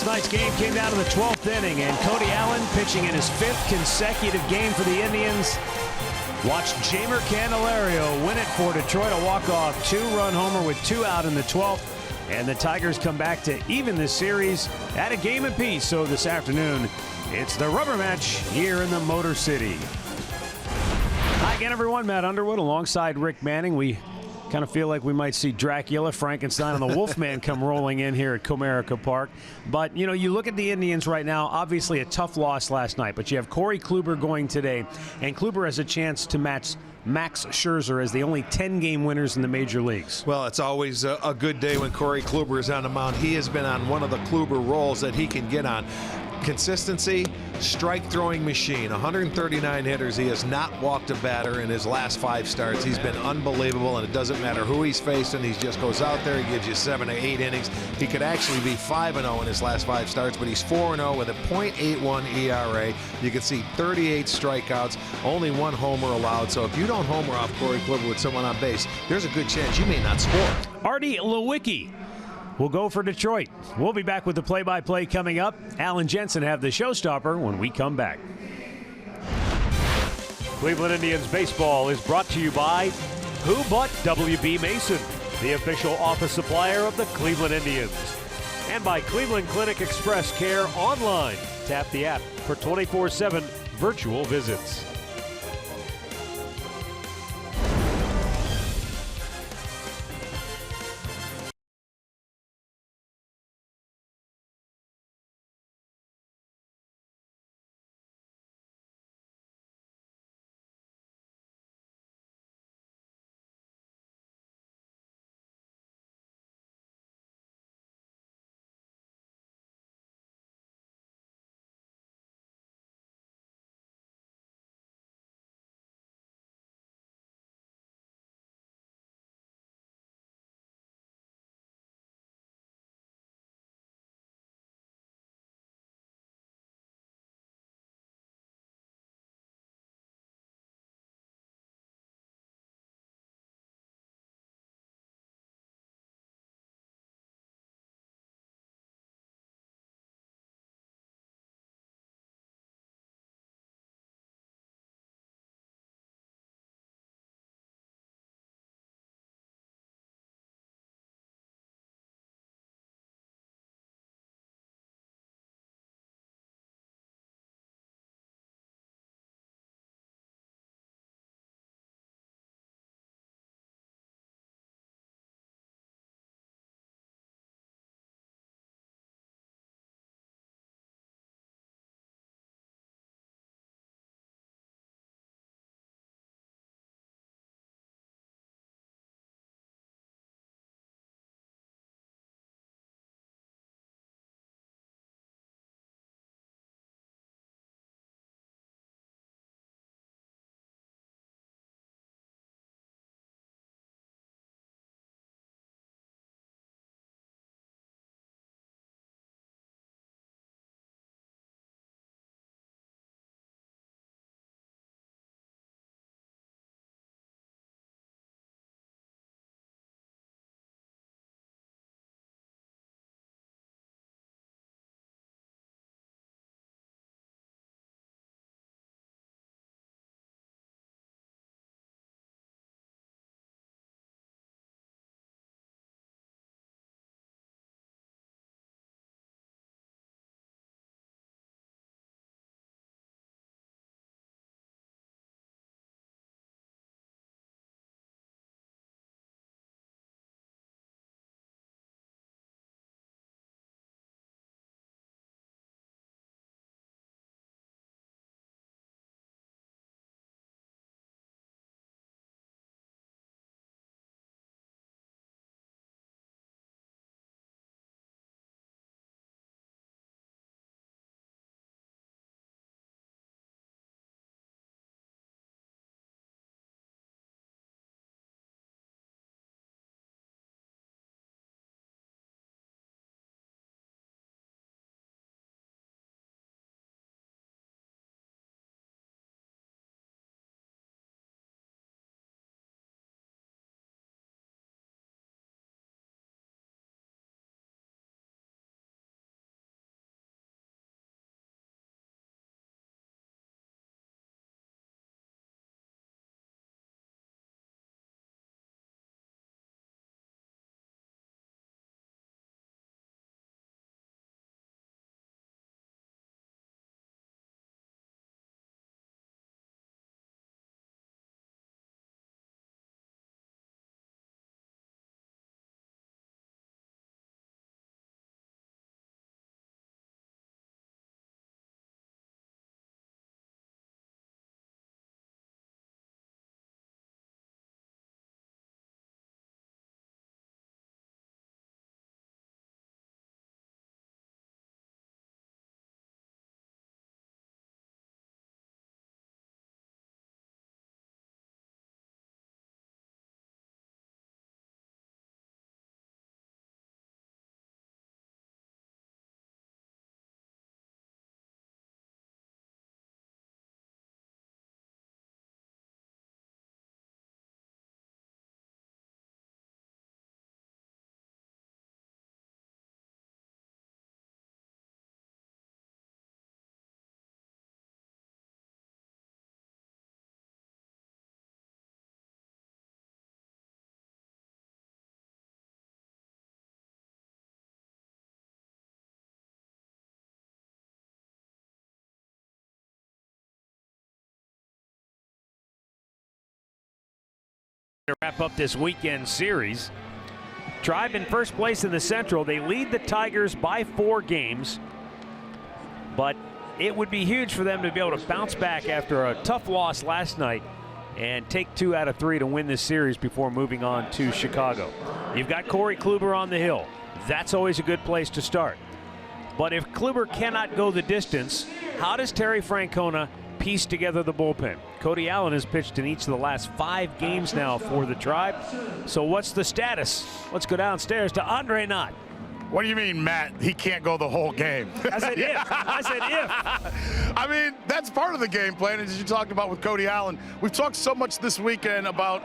Last night's game came down to the 12th inning, and Cody Allen pitching in his 5th consecutive game for the Indians. Watched Jamer Candelario win it for Detroit, a walk-off 2-run homer with 2 out in the 12th. And the Tigers come back to even this series at a game apiece. So this afternoon, it's the rubber match here in the Motor City. Hi again, everyone. Matt Underwood alongside Rick Manning. We kind of feel like we might see Dracula, Frankenstein, and the Wolfman come rolling in here at Comerica Park. But, you know, you look at the Indians right now, obviously a tough loss last night, but you have Corey Kluber going today, and Kluber has a chance to match Max Scherzer as the only 10-game winners in the major leagues. Well, it's always a good day when Corey Kluber is on the mound. He has been on one of the Kluber rolls that he can get on. Consistency, strike-throwing machine, 139 hitters. He has not walked a batter in his last 5 starts. He's been unbelievable, and it doesn't matter who he's facing. He just goes out there, he gives you 7 to 8 innings. He could actually be 5-0 in his last 5 starts, but he's 4-0 with a .81 ERA. You can see 38 strikeouts, only 1 homer allowed. So if you don't homer off Corey Kluber with someone on base, there's a good chance you may not score. Artie Lewicki will go for Detroit. We'll be back with the play-by-play coming up. Alan Jensen have the showstopper when we come back. Cleveland Indians baseball is brought to you by Who But WB Mason, the official office supplier of the Cleveland Indians, and by Cleveland Clinic Express Care online. Tap the app for 24/7 virtual visits. to wrap up this weekend series. Tribe in first place in the Central. They lead the Tigers by 4 games, but it would be huge for them to be able to bounce back after a tough loss last night and take 2 out of 3 to win this series before moving on to Chicago. You've got Corey Kluber on the hill. That's always a good place to start. But if Kluber cannot go the distance, how does Terry Francona piece together the bullpen? Cody Allen has pitched in each of the last 5 games now for the Tribe. So what's the status? Let's go downstairs to Andre Knott. What do you mean, Matt? He can't go the whole game. I said if. I said if. I mean, that's part of the game plan, as you talked about with Cody Allen. We've talked so much this weekend about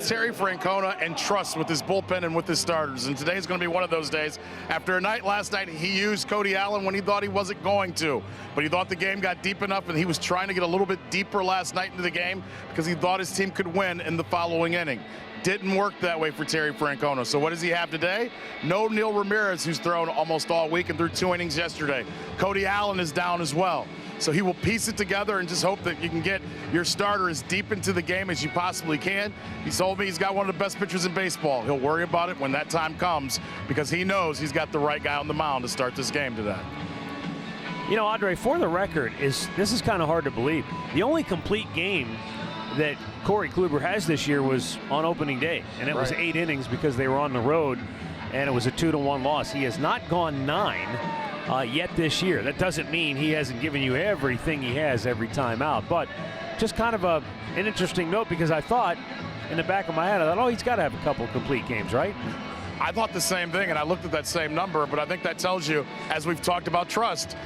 Terry Francona and trust with his bullpen and with his starters. And today's going to be one of those days. After a night last night, he used Cody Allen when he thought he wasn't going to. But he thought the game got deep enough, and he was trying to get a little bit deeper last night into the game because he thought his team could win in the following inning. Didn't work that way for Terry Francona. So what does he have today? No Neil Ramirez, who's thrown almost all week and threw 2 innings yesterday. Cody Allen is down as well. So he will piece it together and just hope that you can get your starter as deep into the game as you possibly can. He told me he's got one of the best pitchers in baseball. He'll worry about it when that time comes because he knows he's got the right guy on the mound to start this game today. You know, Andre, for the record, this is kind of hard to believe. The only complete game that Corey Kluber has this year was on opening day, and it was 8 innings because they were on the road, and it was a 2-1 loss. He has not gone 9 yet this year. That doesn't mean he hasn't given you everything he has every time out, but just kind of an interesting note because I thought in the back of my head, I thought, oh, he's got to have a couple complete games, right? I thought the same thing, and I looked at that same number, but I think that tells you, as we've talked about trust,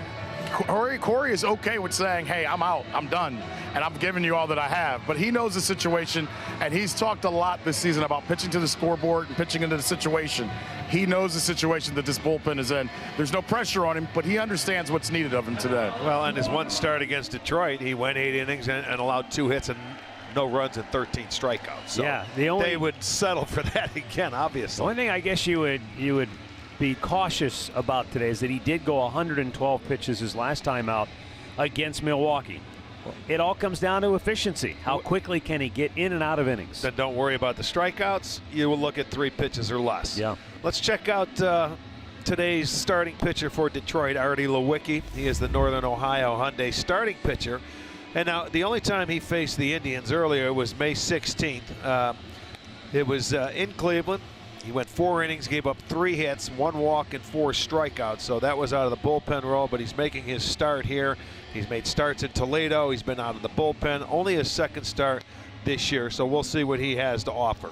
Corey is okay with saying, hey, I'm out, I'm done, and I'm giving you all that I have. But he knows the situation, and he's talked a lot this season about pitching to the scoreboard and pitching into the situation. He knows the situation that this bullpen is in. There's no pressure on him, but he understands what's needed of him today. Well, in his one start against Detroit, he went 8 innings and allowed 2 hits and no runs and 13 strikeouts. So yeah, they would settle for that again, obviously. The only thing I guess you would be cautious about today is that he did go 112 pitches his last time out against Milwaukee. It all comes down to efficiency. How quickly can he get in and out of innings? Then don't worry about the strikeouts. You will look at 3 pitches or less. Yeah. Let's check out today's starting pitcher for Detroit, Artie Lewicki. He is the Northern Ohio Hyundai starting pitcher. And now the only time he faced the Indians earlier was May 16th. It was in Cleveland. He went 4 innings, gave up 3 hits, 1 walk, and 4 strikeouts. So that was out of the bullpen role, but he's making his start here. He's made starts in Toledo. He's been out of the bullpen. Only his 2nd start this year, so we'll see what he has to offer.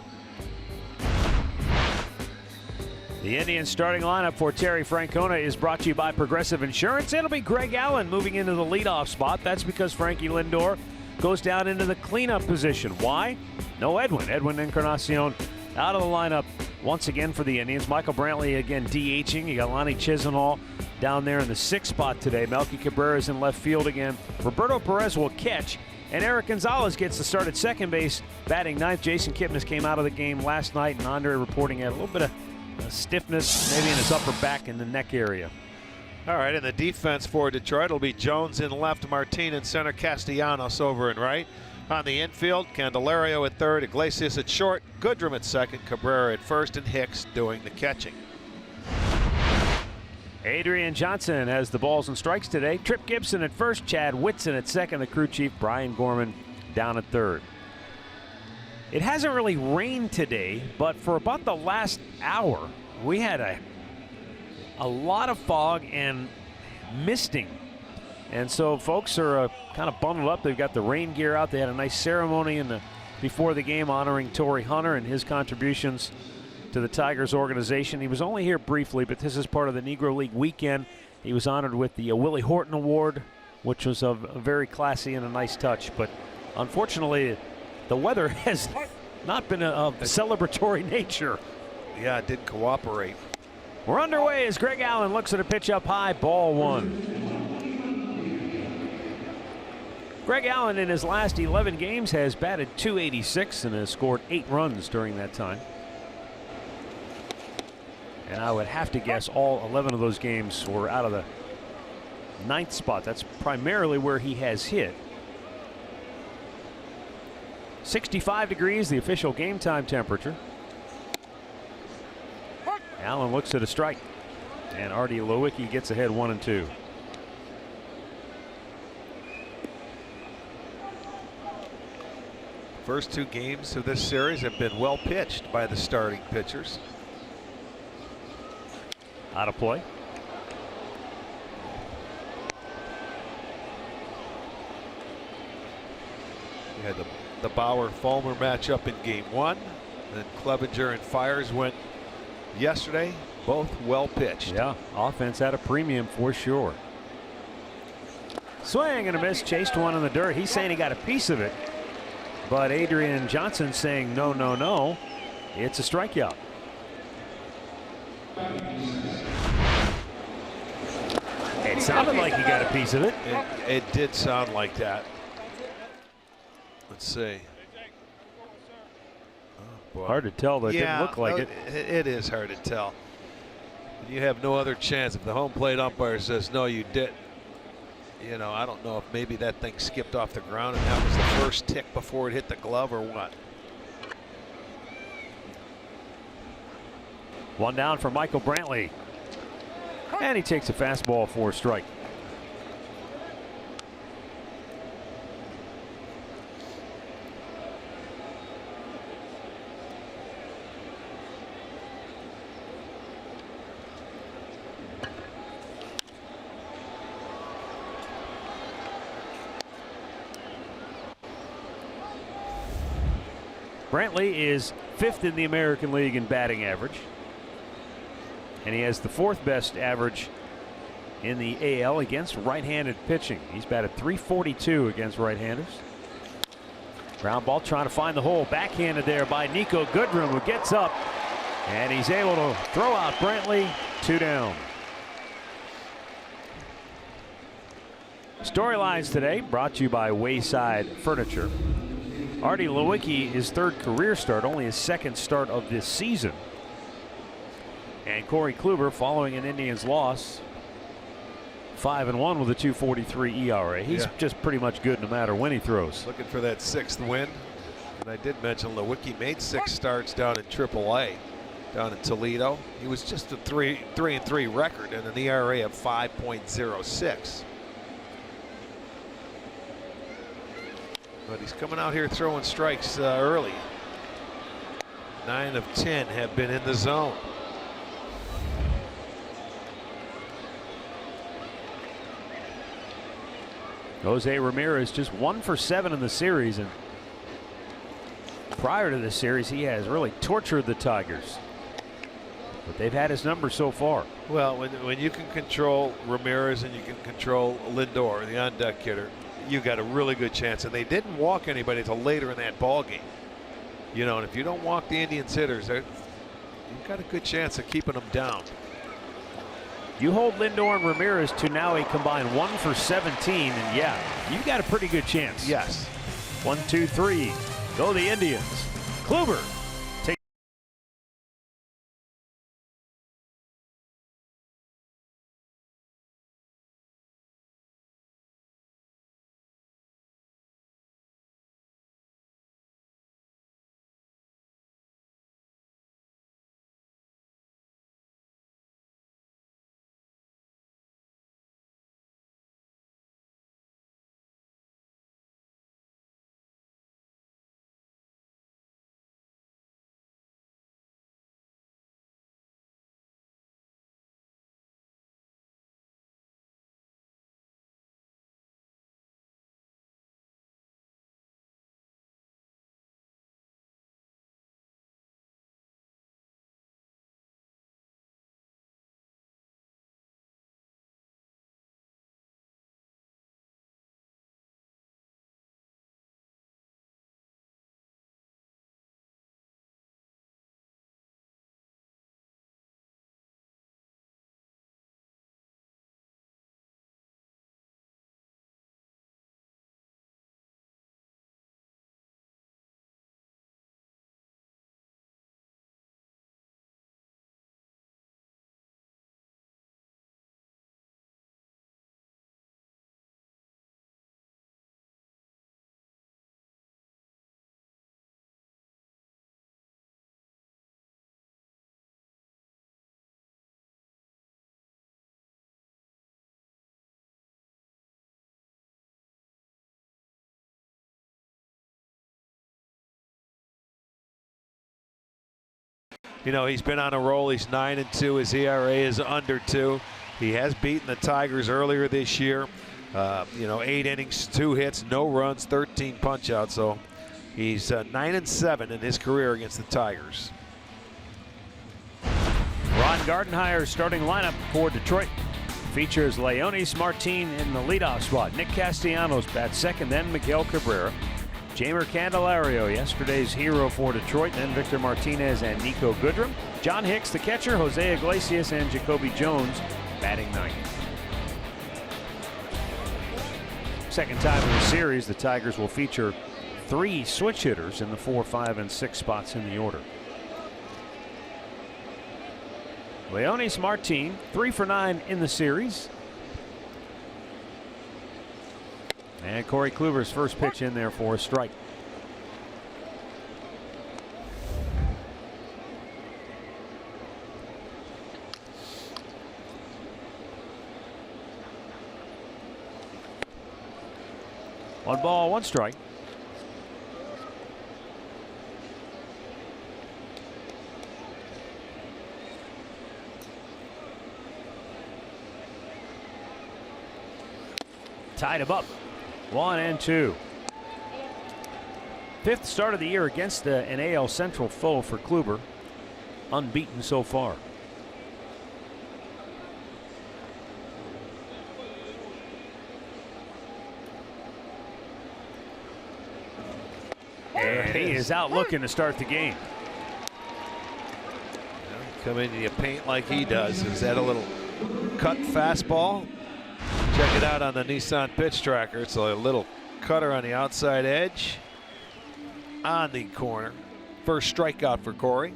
The Indians starting lineup for Terry Francona is brought to you by Progressive Insurance. It'll be Greg Allen moving into the leadoff spot. That's because Frankie Lindor goes down into the cleanup position. Why? No Edwin. Edwin Encarnacion out of the lineup once again for the Indians. Michael Brantley again DHing. You got Lonnie Chisenhall down there in the 6th spot today. Melky Cabrera is in left field again. Roberto Perez will catch. And Eric Gonzalez gets the start at second base, batting 9th. Jason Kipnis came out of the game last night, and Andre reporting had a little bit of stiffness, maybe in his upper back and the neck area. All right, and the defense for Detroit will be Jones in left, Martin in center, Castellanos over in right. On the infield, Candelario at 3rd, Iglesias at short, Goodrum at 2nd, Cabrera at 1st, and Hicks doing the catching. Adrian Johnson has the balls and strikes today. Trip Gibson at 1st, Chad Whitson at 2nd, the crew chief Brian Gorman down at 3rd. It hasn't really rained today, but for about the last hour, we had a lot of fog and misting. And so folks are kind of bundled up. They've got the rain gear out. They had a nice ceremony before the game honoring Torrey Hunter and his contributions to the Tigers organization. He was only here briefly, but this is part of the Negro League weekend. He was honored with the Willie Horton Award, which was a very classy and a nice touch. But unfortunately, the weather has not been of celebratory nature. Yeah, it didn't cooperate. We're underway as Greg Allen looks at a pitch up high, ball 1. Greg Allen in his last 11 games has batted .286 and has scored 8 runs during that time. And I would have to guess all 11 of those games were out of the 9th spot. That's primarily where he has hit. 65 degrees, the official game time temperature. Allen looks at a strike, and Artie Lewicki gets ahead 1-2. First 2 games of this series have been well pitched by the starting pitchers. Out of play. You had the Bauer-Fulmer matchup in game 1. Then Clevenger and Fires went yesterday, both well pitched. Yeah, offense at a premium for sure. Swing and a miss, chased one in the dirt. He's saying he got a piece of it, but Adrian Johnson saying no, no, no. It's a strikeout. It sounded like he got a piece of it. It did sound like that. Let's see. Oh, hard to tell, but it didn't look like it. It is hard to tell. You have no other chance. If the home plate umpire says no, you didn't. You know, I don't know if maybe that thing skipped off the ground and that was the first tick before it hit the glove or what. One down for Michael Brantley. And he takes a fastball for a strike. Brantley is 5th in the American League in batting average, and he has the 4th best average in the AL against right-handed pitching. He's batted .342 against right-handers. Ground ball trying to find the hole, backhanded there by Nico Goodrum, who gets up, and he's able to throw out Brantley. 2 down. Storylines today brought to you by Wayside Furniture. Artie Lewicki, his 3rd career start, only his 2nd start of this season. And Corey Kluber, following an Indians loss, 5-1 with a .243 ERA. He's just pretty much good no matter when he throws. Looking for that 6th win. And I did mention Lewicki made 6 starts down in AAA, down in Toledo. He was just a 3-3 record and an ERA of 5.06. But he's coming out here throwing strikes early. 9 of 10 have been in the zone. Jose Ramirez just 1 for 7 in the series, and prior to this series he has really tortured the Tigers, but they've had his number so far. Well, when you can control Ramirez and you can control Lindor, the on-deck hitter, you got a really good chance. And they didn't walk anybody until later in that ball game. You know, and if you don't walk the Indians hitters, you've got a good chance of keeping them down. You hold Lindor and Ramirez to now a combined 1 for 17, and yeah, you got a pretty good chance. Yes. 1, 2, 3. Go the Indians. Kluber You know, he's been on a roll. He's 9-2. His ERA is under 2. He has beaten the Tigers earlier this year. You know, 8 innings, 2 hits, no runs, 13 punch-outs. So he's 9-7 in his career against the Tigers. Ron Gardenhire's starting lineup for Detroit features Leonis Martin in the leadoff spot. Nick Castellanos bats second, then Miguel Cabrera. Jamer Candelario, yesterday's hero for Detroit, then Victor Martinez and Nico Goodrum. John Hicks, the catcher, Jose Iglesias and Jacoby Jones batting ninth. Second time in the series, the Tigers will feature 3 switch hitters in the 4, 5, and 6 spots in the order. Leonis Martin, 3 for 9 in the series. And Corey Kluber's first pitch in there for a strike. One ball, one strike. Tied him up. 1-2. 5th start of the year against an AL Central foe for Kluber. Unbeaten so far. And he is out looking to start the game. Come in and you paint like he does. Is that a little cut fastball? Check it out on the Nissan pitch tracker. It's a little cutter on the outside edge on the corner. First strikeout for Corey.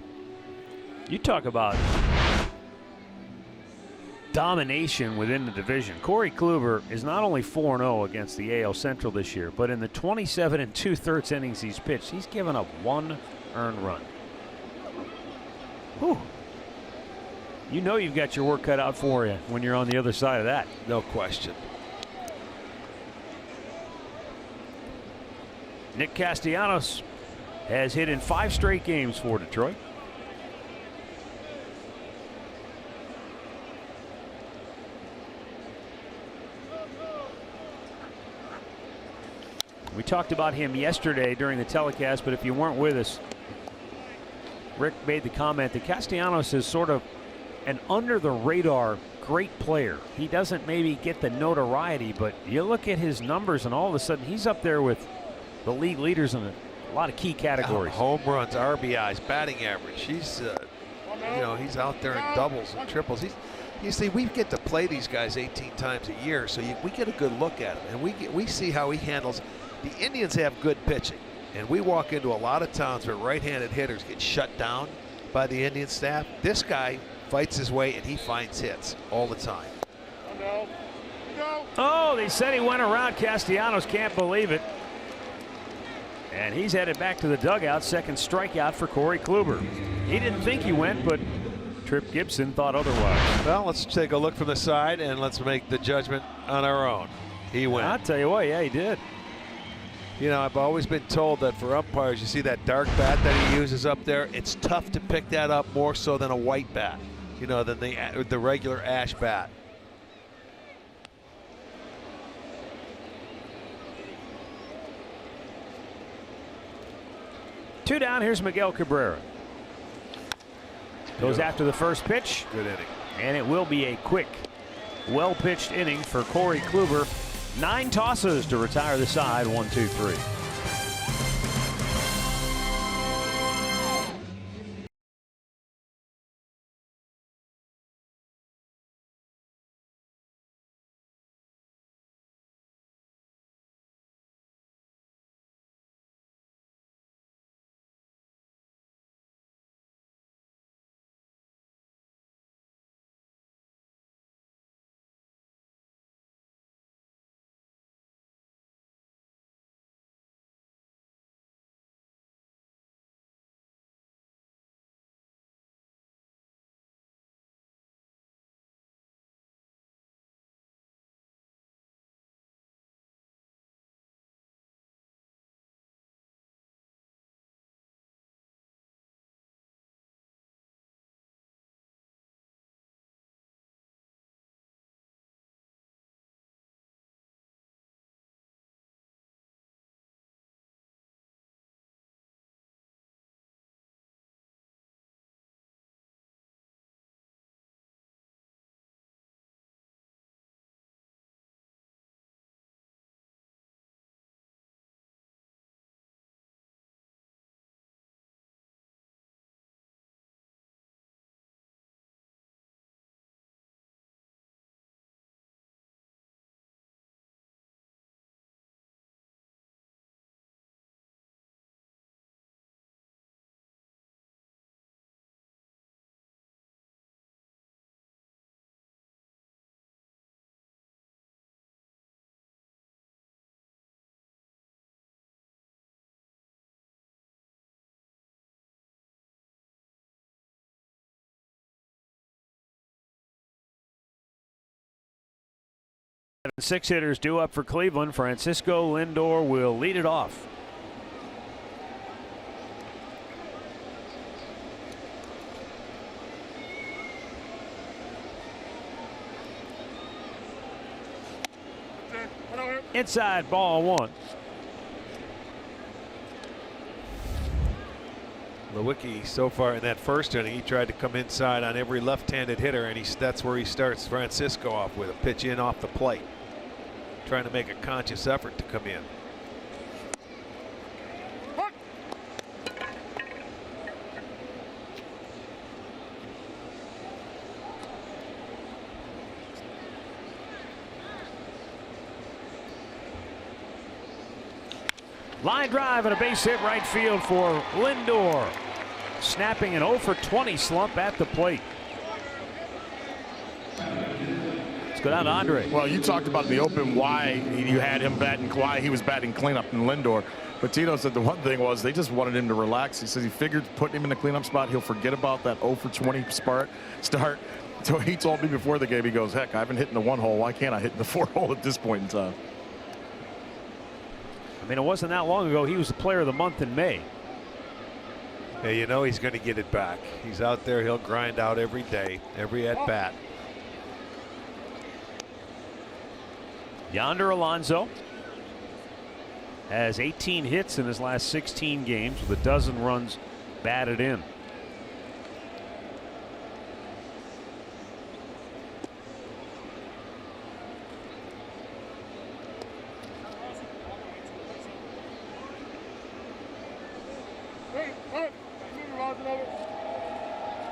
You talk about domination within the division. Corey Kluber is not only 4-0 against the AL Central this year, but in the 27 2/3 innings he's pitched, he's given up 1 earned run. Whew. You know you've got your work cut out for you when you're on the other side of that. No question. Nick Castellanos has hit in 5 straight games for Detroit. We talked about him yesterday during the telecast, but if you weren't with us, Rick made the comment that Castellanos is sort of an under-the-radar great player. He doesn't maybe get the notoriety, but you look at his numbers and all of a sudden he's up there with the league leaders in a lot of key categories. Home runs, RBIs, batting average. He's, you know, he's out there in doubles and triples. You see, we get to play these guys 18 times a year, so we get a good look at him, and we see how he handles. The Indians have good pitching, and we walk into a lot of towns where right-handed hitters get shut down by the Indian staff. This guy fights his way, and he finds hits all the time. Oh, they said he went around. Castellanos can't believe it. And he's headed back to the dugout. Second strikeout for Corey Kluber. He didn't think he went, but Trip Gibson thought otherwise. Well, let's take a look from the side, and let's make the judgment on our own. He went. I'll tell you what, yeah, he did. You know, I've always been told that for umpires, you see that dark bat that he uses up there, it's tough to pick that up more so than a white bat, you know, than the regular ash bat. Two down. Here's Miguel Cabrera. Goes after the first pitch. Good inning. And it will be a quick, well-pitched inning for Corey Kluber. 9 tosses to retire the side. 1, 2, 3. Six hitters due up for Cleveland. Francisco Lindor will lead it off. Inside, ball one. Lewicki, so far in that first inning, he tried to come inside on every left-handed hitter, and that's where he starts Francisco off with a pitch in off the plate, trying to make a conscious effort to come in. Line drive and a base hit right field for Lindor. Snapping an 0 for 20 slump at the plate. Let's go down to Andre. Well, you talked about in the open why you had him batting, why he was batting cleanup in Lindor. But Tito said the one thing was they just wanted him to relax. He says he figured putting him in the cleanup spot, he'll forget about that 0 for 20 start. So he told me before the game, he goes, heck, I haven't hit in the 1 hole. Why can't I hit in the 4 hole at this point in time? I mean, it wasn't that long ago he was the player of the month in May. Yeah, you know he's going to get it back. He's out there. He'll grind out every day, every at bat. Yonder Alonso has 18 hits in his last 16 games with a dozen runs batted in.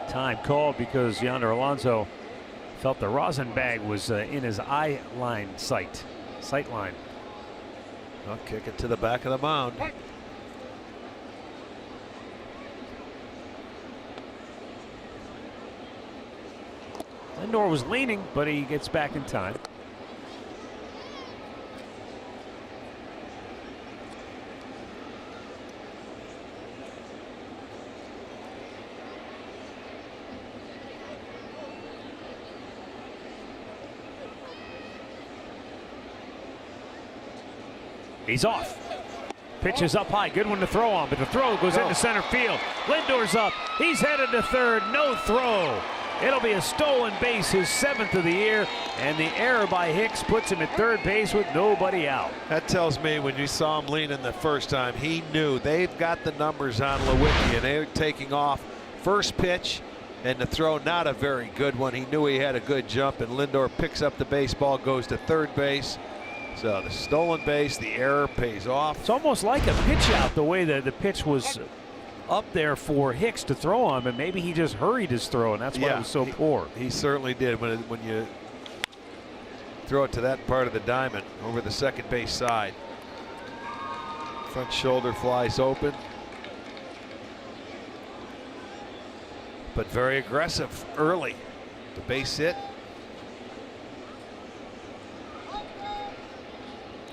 Time called because Yonder Alonso felt the rosin bag was in his eye line sight line. I'll kick it to the back of the mound. Lindor was leaning, but he gets back in time. He's off. Pitch is up high. Good one to throw on, but the throw goes into center field. Lindor's up. He's headed to third. No throw. It'll be a stolen base, his 7th of the year, and the error by Hicks puts him at third base with nobody out. That tells me when you saw him leaning the first time, he knew they've got the numbers on Lewicki, and they're taking off. First pitch, and the throw not a very good one. He knew he had a good jump, and Lindor picks up the baseball, goes to third base. So the stolen base, the error pays off. It's almost like a pitch out the way that the pitch was up there for Hicks to throw on, but maybe he just hurried his throw, and that's why it was so poor. He certainly did. When you throw it to that part of the diamond over the second base side, front shoulder flies open, but very aggressive early. The base hit.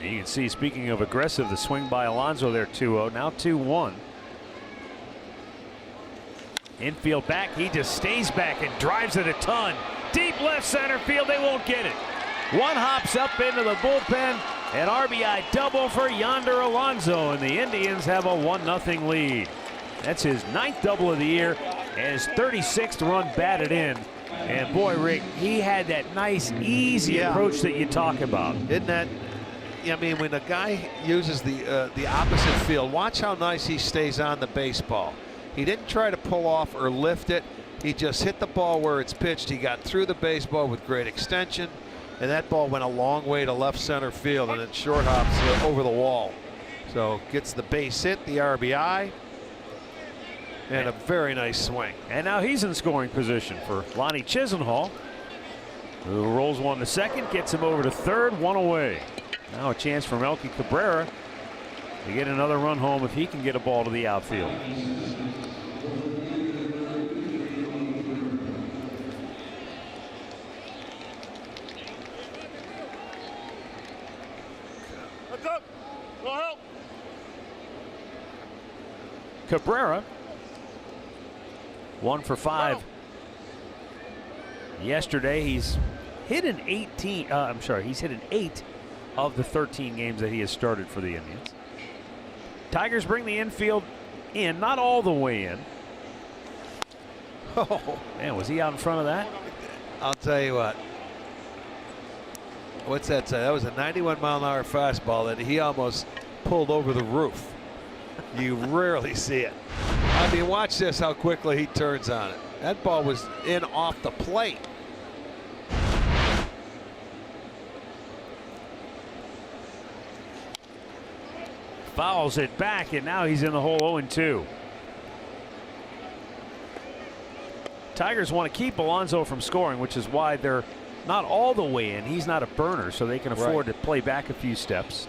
You can see, speaking of aggressive, the swing by Alonso there, 2-0, now 2-1. Infield back, he just stays back and drives it a ton. Deep left center field, they won't get it. One hops up into the bullpen, an RBI double for Yonder Alonso, and the Indians have a 1-0 lead. That's his 9th double of the year and his 36th run batted in. And boy, Rick, he had that nice, easy approach that you talk about. Isn't that? I mean, when a guy uses the opposite field, watch how nice he stays on the baseball. He didn't try to pull off or lift it. He just hit the ball where it's pitched. He got through the baseball with great extension, and that ball went a long way to left center field, and it short hops over the wall. So gets the base hit, the RBI, and a very nice swing. And now he's in scoring position for Lonnie Chisenhall, who rolls one to second, gets him over to third, one away. Now a chance for Melky Cabrera to get another run home if he can get a ball to the outfield. Cabrera 1 for 5 yesterday. He's hit in 18. I'm sorry, he's hit in 8 of the 13 games that he has started for the Indians. Tigers bring the infield in, not all the way in. Oh, Man, was he out in front of that? I'll tell you what. What's that say? That was a 91-mile-an-hour fastball that he almost pulled over the roof. You rarely see it. I mean, watch this, how quickly he turns on it. That ball was in off the plate. Fouls it back, and now he's in the hole 0-2. Tigers want to keep Alonso from scoring, which is why they're not all the way in. He's not a burner, so they can afford to play back a few steps.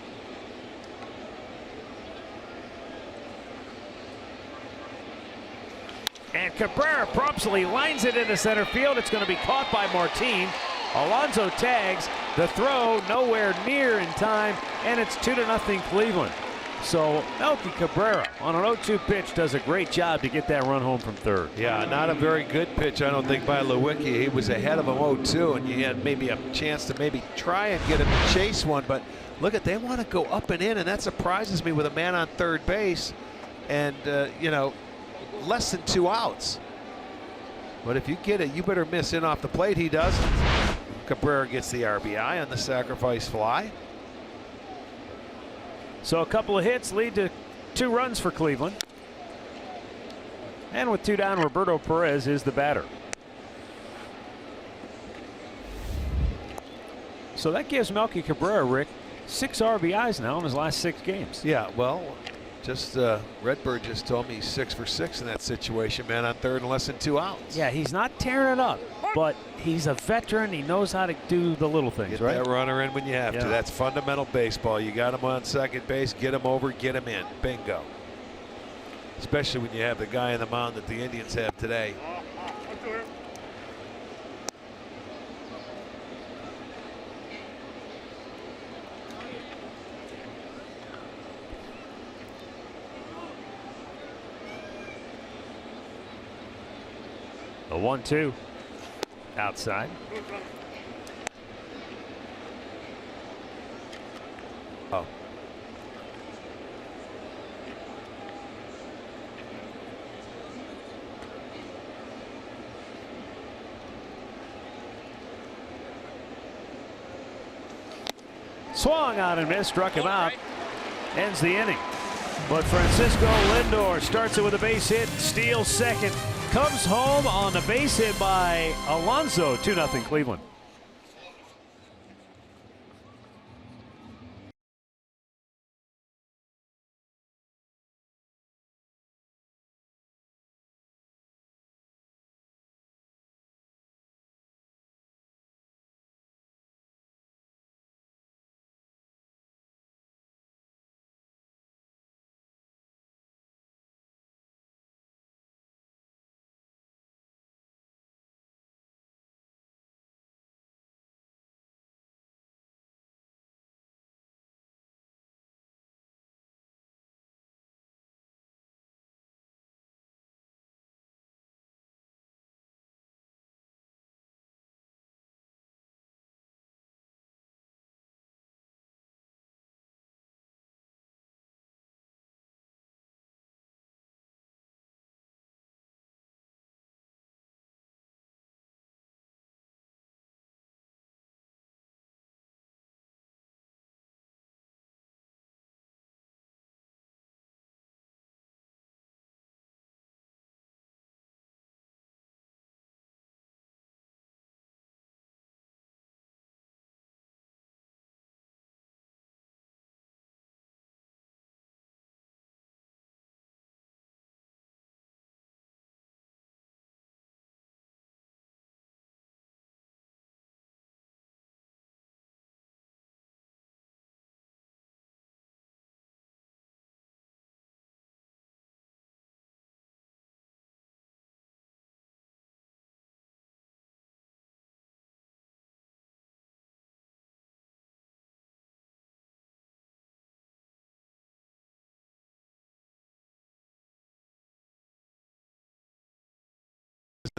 And Cabrera promptly lines it into center field. It's going to be caught by Martin. Alonso tags. The throw nowhere near in time, and it's 2-0 Cleveland. So Melky Cabrera on an 0-2 pitch does a great job to get that run home from third. Yeah, not a very good pitch, I don't think, by Lewicki. He was ahead of him 0-2, and you had maybe a chance to maybe try and get him to chase one. But look, they want to go up and in, and that surprises me with a man on third base and, you know, less than 2 outs. But if you get it, you better miss in off the plate. He doesn't. Cabrera gets the RBI on the sacrifice fly. So a couple of hits lead to 2 runs for Cleveland. And with 2 down, Roberto Perez is the batter. So that gives Melky Cabrera, Rick, 6 RBIs now in his last 6 games. Yeah, well, just Redbird just told me he's 6 for 6 in that situation, man, on third and less than 2 outs. Yeah, he's not tearing it up, but he's a veteran. He knows how to do the little things, Get right? that runner in when you have to. That's fundamental baseball. You got him on second base, get him over, get him in. Bingo. Especially when you have the guy on the mound that the Indians have today. A 1-2 outside. Oh. Swung on and missed, struck him out. Ends the inning. But Francisco Lindor starts it with a base hit, steals second. Comes home on the base hit by Alonso. 2-0 Cleveland.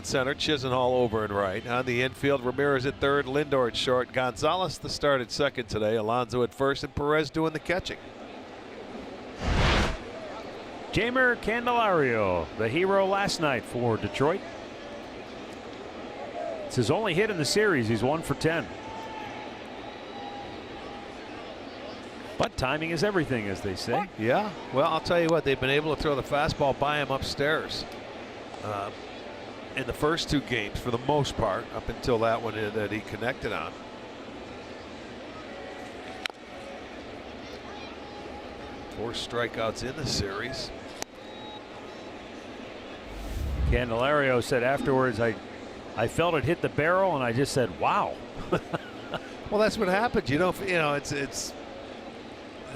center, Chisenhall over and right. On the infield, Ramirez at third, Lindor at short. Gonzalez the start at second today. Alonso at first, and Perez doing the catching. Jeimer Candelario, the hero last night for Detroit. It's his only hit in the series. He's 1 for 10. But timing is everything, as they say. Yeah, well, I'll tell you what, they've been able to throw the fastball by him upstairs in the first 2 games for the most part, up until that one that he connected on. Four strikeouts in the series. Candelario said afterwards, I felt it hit the barrel, and I just said, wow. Well, that's what happens. You don't, it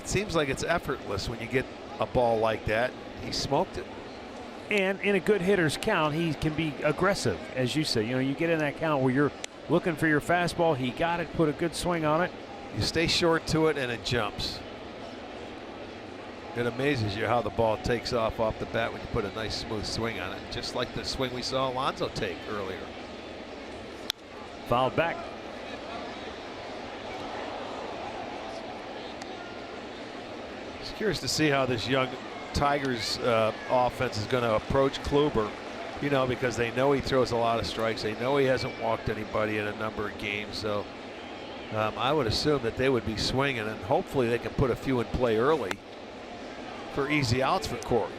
seems like it's effortless when you get a ball like that. He smoked it. And in a good hitter's count, he can be aggressive, as you say. You get in that count where you're looking for your fastball. He got it, put a good swing on it. You stay short to it, and it jumps. It amazes you how the ball takes off the bat when you put a nice smooth swing on it, just like the swing we saw Alonso take earlier. Fouled back. Just curious to see how this young Tigers offense is going to approach Kluber, because they know he throws a lot of strikes. They know he hasn't walked anybody in a number of games. So I would assume that they would be swinging, and hopefully they can put a few in play early for easy outs for Corey.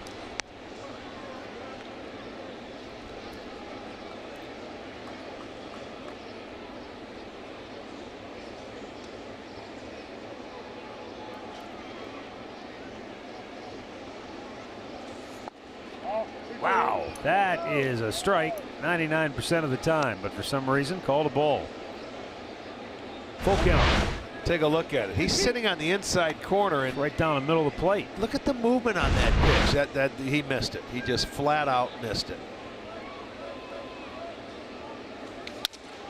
Wow, that is a strike 99% of the time, but for some reason called a ball. Full count. Take a look at it. He's sitting on the inside corner and right down the middle of the plate. Look at the movement on that pitch. That he missed it. He just flat out missed it.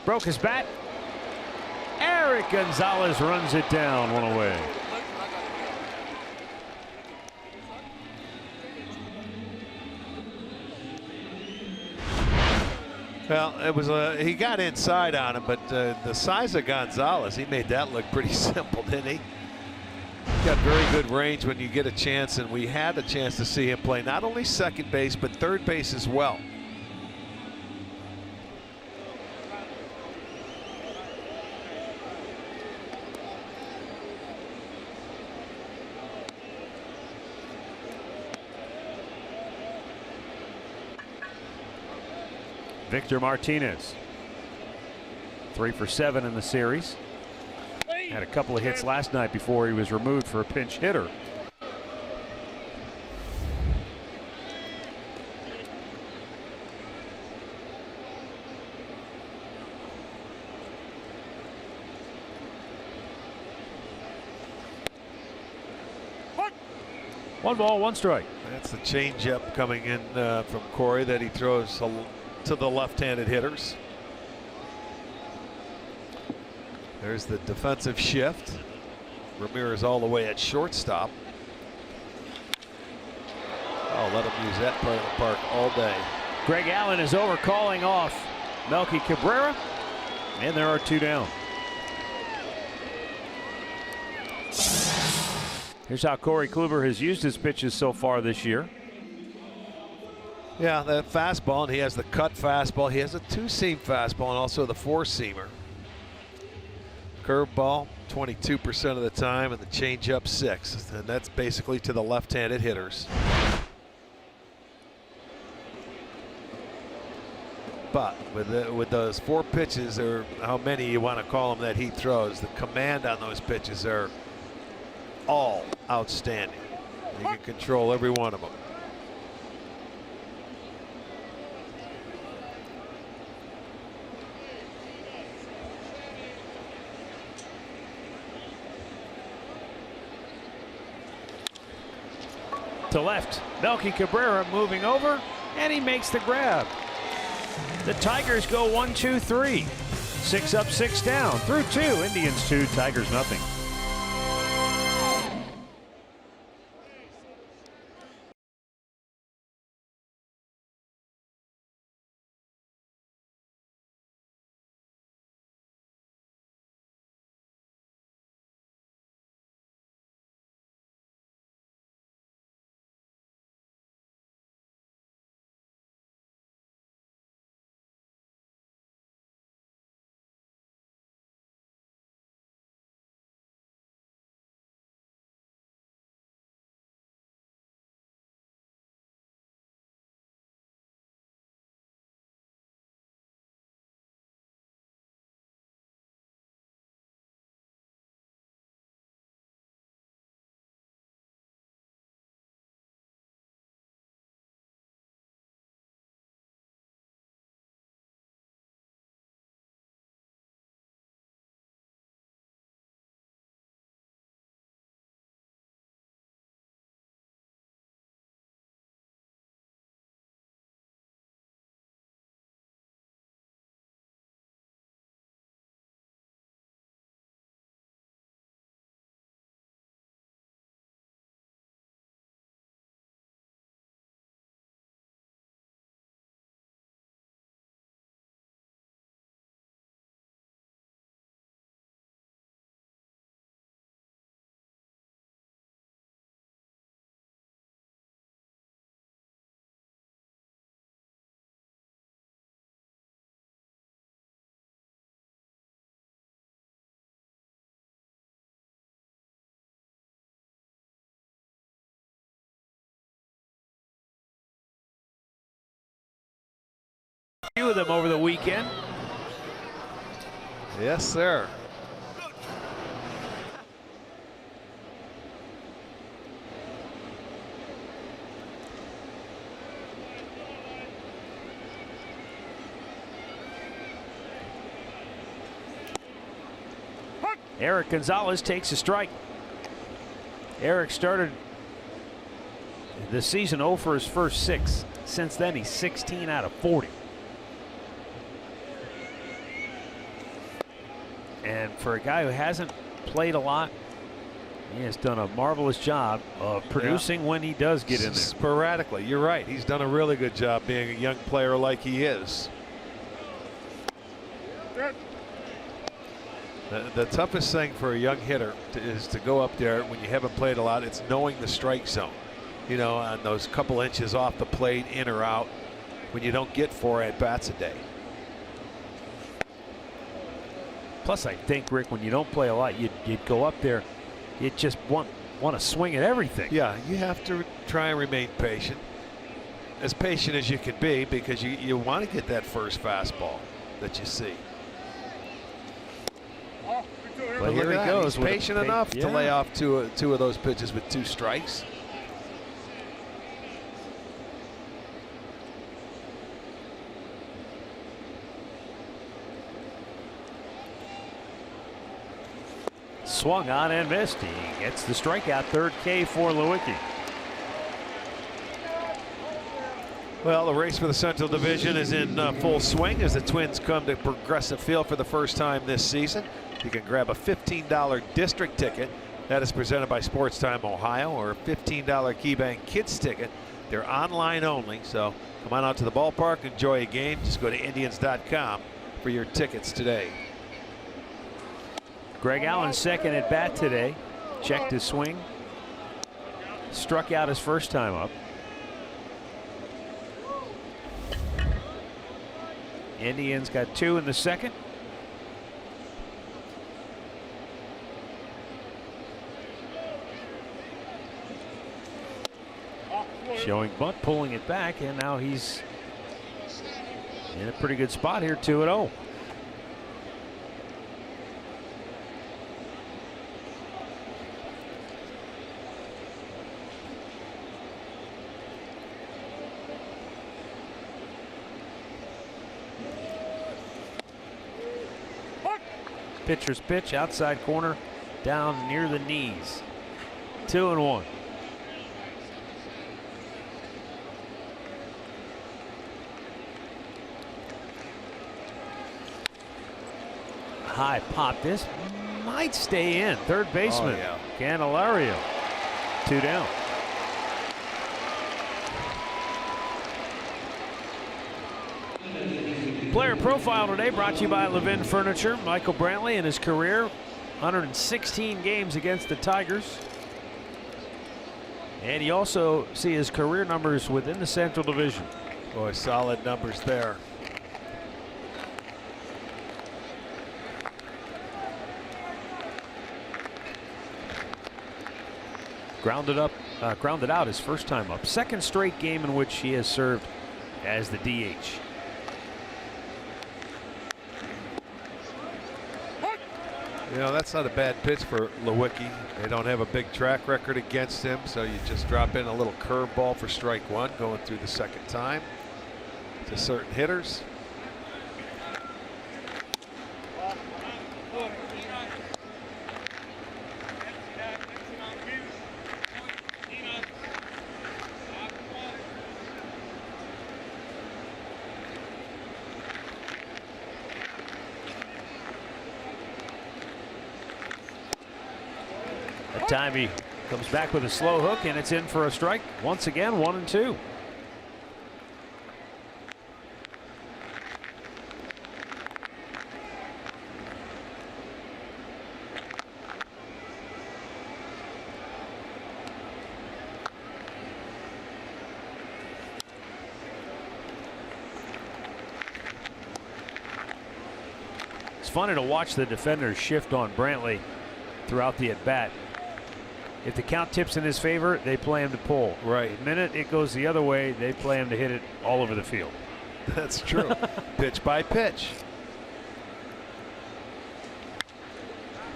Broke his bat. Eric Gonzalez runs it down, 1 away. Well, it was he got inside on him, but the size of Gonzalez, he made that look pretty simple, didn't he? He's got very good range when you get a chance, and we had a chance to see him play not only second base but third base as well. Victor Martinez, 3 for 7 in the series. Had a couple of hits last night before he was removed for a pinch hitter. One ball, one strike. That's the changeup coming in from Corey that he throws to the left-handed hitters. There's the defensive shift. Ramirez all the way at shortstop. Oh, let him use that part of the park all day. Greg Allen is over, calling off Melky Cabrera, and there are 2 down. Here's how Corey Kluber has used his pitches so far this year. Yeah, that fastball, and he has the cut fastball. He has a 2-seam fastball and also the 4-seamer. Curveball 22% of the time, and the changeup 6%, and that's basically to the left-handed hitters. But with those 4 pitches, or how many you want to call them that he throws, the command on those pitches are all outstanding. He can control every one of them. To left, Melky Cabrera moving over, and he makes the grab. The Tigers go 1-2-3. 6 up, 6 down. Through 2, Indians 2, Tigers nothing. few of them over the weekend. Yes, sir. Eric Gonzalez takes a strike. Eric started the season 0 for his first 6. Since then, he's 16 out of 40. And for a guy who hasn't played a lot, he has done a marvelous job of producing when he does get in there. Sporadically, you're right. He's done a really good job being a young player like he is. The toughest thing for a young hitter is to go up there when you haven't played a lot. It's knowing the strike zone. You know, on those couple inches off the plate, in or out, when you don't get 4 at-bats a day. Plus, I think, Rick, when you don't play a lot, you'd go up there, you just want to swing at everything. Yeah, you have to try and remain patient. As patient as you can be, because you want to get that first fastball that you see. But here he goes. He's patient enough to lay off two of those pitches with 2 strikes. Swung on and missed. He gets the strikeout. 3rd K for Lewicki. Well, the race for the Central Division is in full swing as the Twins come to Progressive Field for the first time this season. You can grab a $15 district ticket. That is presented by Sports Time Ohio, or a $15 KeyBank Kids ticket. They're online only, so come on out to the ballpark, enjoy a game. Just go to Indians.com for your tickets today. Greg Allen, second at bat today. Checked his swing. Struck out his first time up. Indians got 2 in the second. Showing bunt, pulling it back, and now he's in a pretty good spot here, 2-0. Pitcher's pitch, outside corner, down near the knees. 2-1. High pop. This might stay in. Third baseman, Candelario. 2 down. Player profile today brought to you by Levin Furniture. Michael Brantley in his career, 116 games against the Tigers. And you also see his career numbers within the Central Division. Boy, solid numbers there. Grounded out his first time up. 2nd straight game in which he has served as the DH. You know, that's not a bad pitch for Lewicki. They don't have a big track record against him, so you just drop in a little curveball for strike 1 going through the 2nd time to certain hitters. Time he comes back with a slow hook, and it's in for a strike. Once again, 1-2. It's funny to watch the defenders shift on Brantley throughout the at-bat. If the count tips in his favor, they play him to pull. Right. The minute it goes the other way, they play him to hit it all over the field. That's true. Pitch by pitch.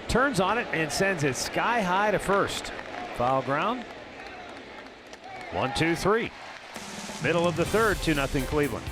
Turns on it and sends it sky high to first. Foul ground. 1-2-3. Middle of the third, 2-0 Cleveland.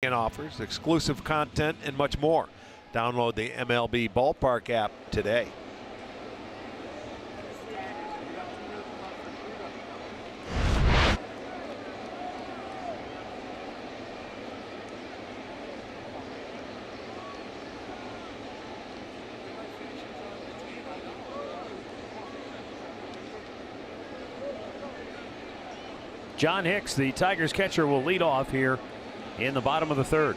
Offers exclusive content and much more. Download the MLB Ballpark app today. John Hicks, the Tigers catcher, will lead off here in the bottom of the third.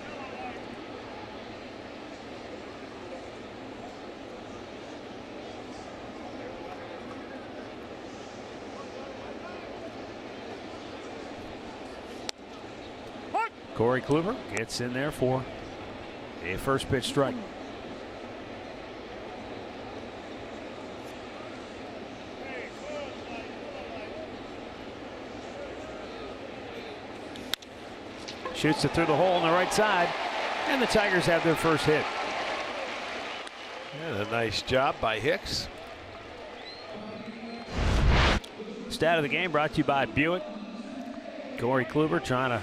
Corey Kluber gets in there for a first pitch strike. Shoots it through the hole on the right side, and the Tigers have their first hit. And a nice job by Hicks. Stat of the game brought to you by Buick. Corey Kluber trying to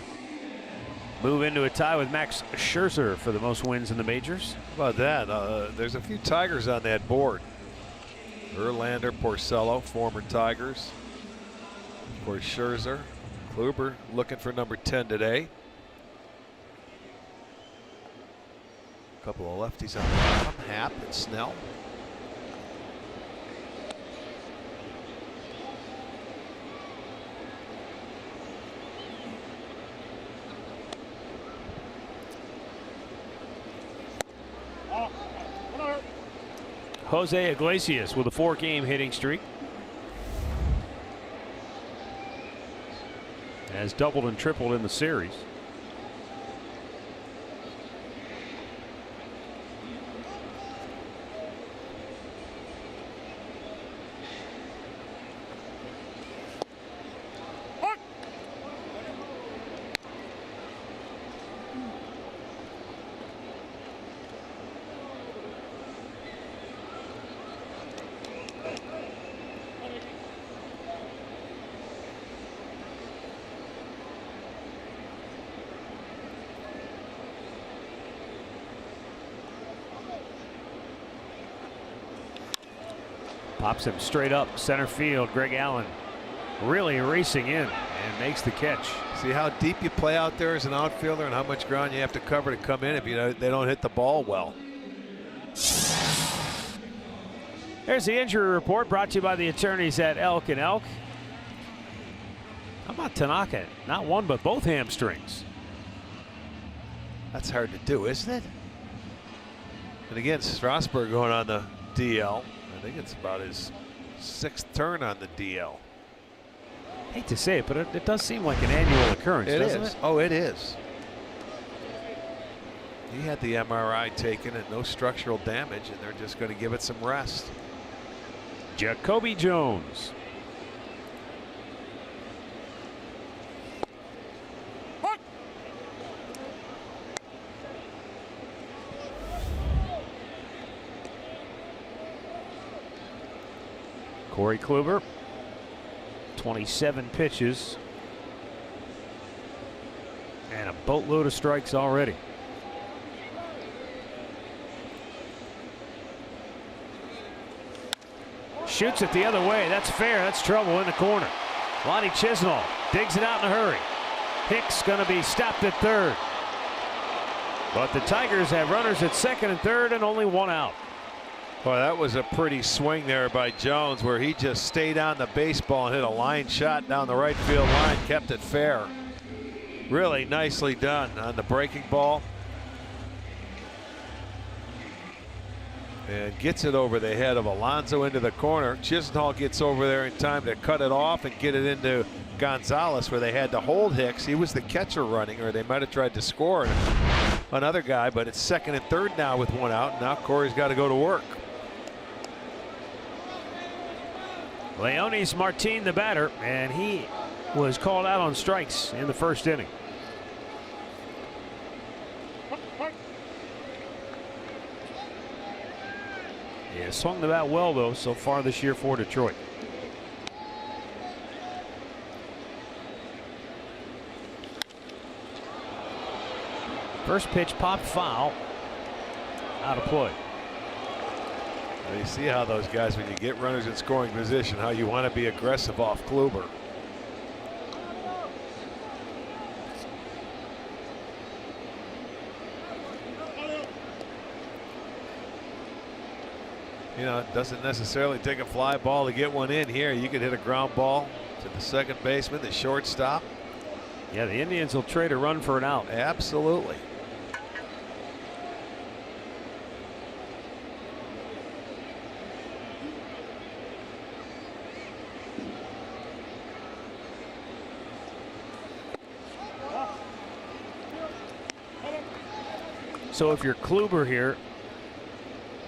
move into a tie with Max Scherzer for the most wins in the majors. How about that? There's a few Tigers on that board. Verlander, Porcello, former Tigers. Of course, Scherzer. Kluber looking for number 10 today. A couple of lefties on the bottom, Happ and Snell. Jose Iglesias with a 4-game hitting streak. Has doubled and tripled in the series. Pops him straight up center field. Greg Allen really racing in and makes the catch. See how deep you play out there as an outfielder and how much ground you have to cover to come in if they don't hit the ball well. There's the injury report brought to you by the attorneys at Elk & Elk. How about Tanaka? Not one, but both hamstrings. That's hard to do, isn't it? And again, Strasburg going on the DL. I think it's about his 6th turn on the DL. Hate to say it, but it does seem like an annual occurrence, doesn't it? Oh, it is. He had the MRI taken and no structural damage, and they're just going to give it some rest. Jacoby Jones. Corey Kluber, 27 pitches and a boatload of strikes already. Shoots it the other way. That's fair. That's trouble in the corner. Lonnie Chisnall digs it out in a hurry. Hicks going to be stopped at third. But the Tigers have runners at second and third and only one out. Boy, that was a pretty swing there by Jones, where he just stayed on the baseball and hit a line shot down the right field line, kept it fair. Really nicely done on the breaking ball. And gets it over the head of Alonso into the corner. Chisnall gets over there in time to cut it off and get it into Gonzalez, where they had to hold Hicks. He was the catcher running, or they might have tried to score another guy, but it's second and third now with one out. Now Corey's got to go to work. Leonis Martin, the batter, and he was called out on strikes in the first inning. Yeah, swung the bat well, though, so far this year for Detroit. First pitch popped foul, out of play. Well, you see how those guys, when you get runners in scoring position, how you want to be aggressive off Kluber. You know, it doesn't necessarily take a fly ball to get one in here. You could hit a ground ball to the second baseman, the shortstop. Yeah, the Indians will trade a run for an out. Absolutely. So if you're Kluber here,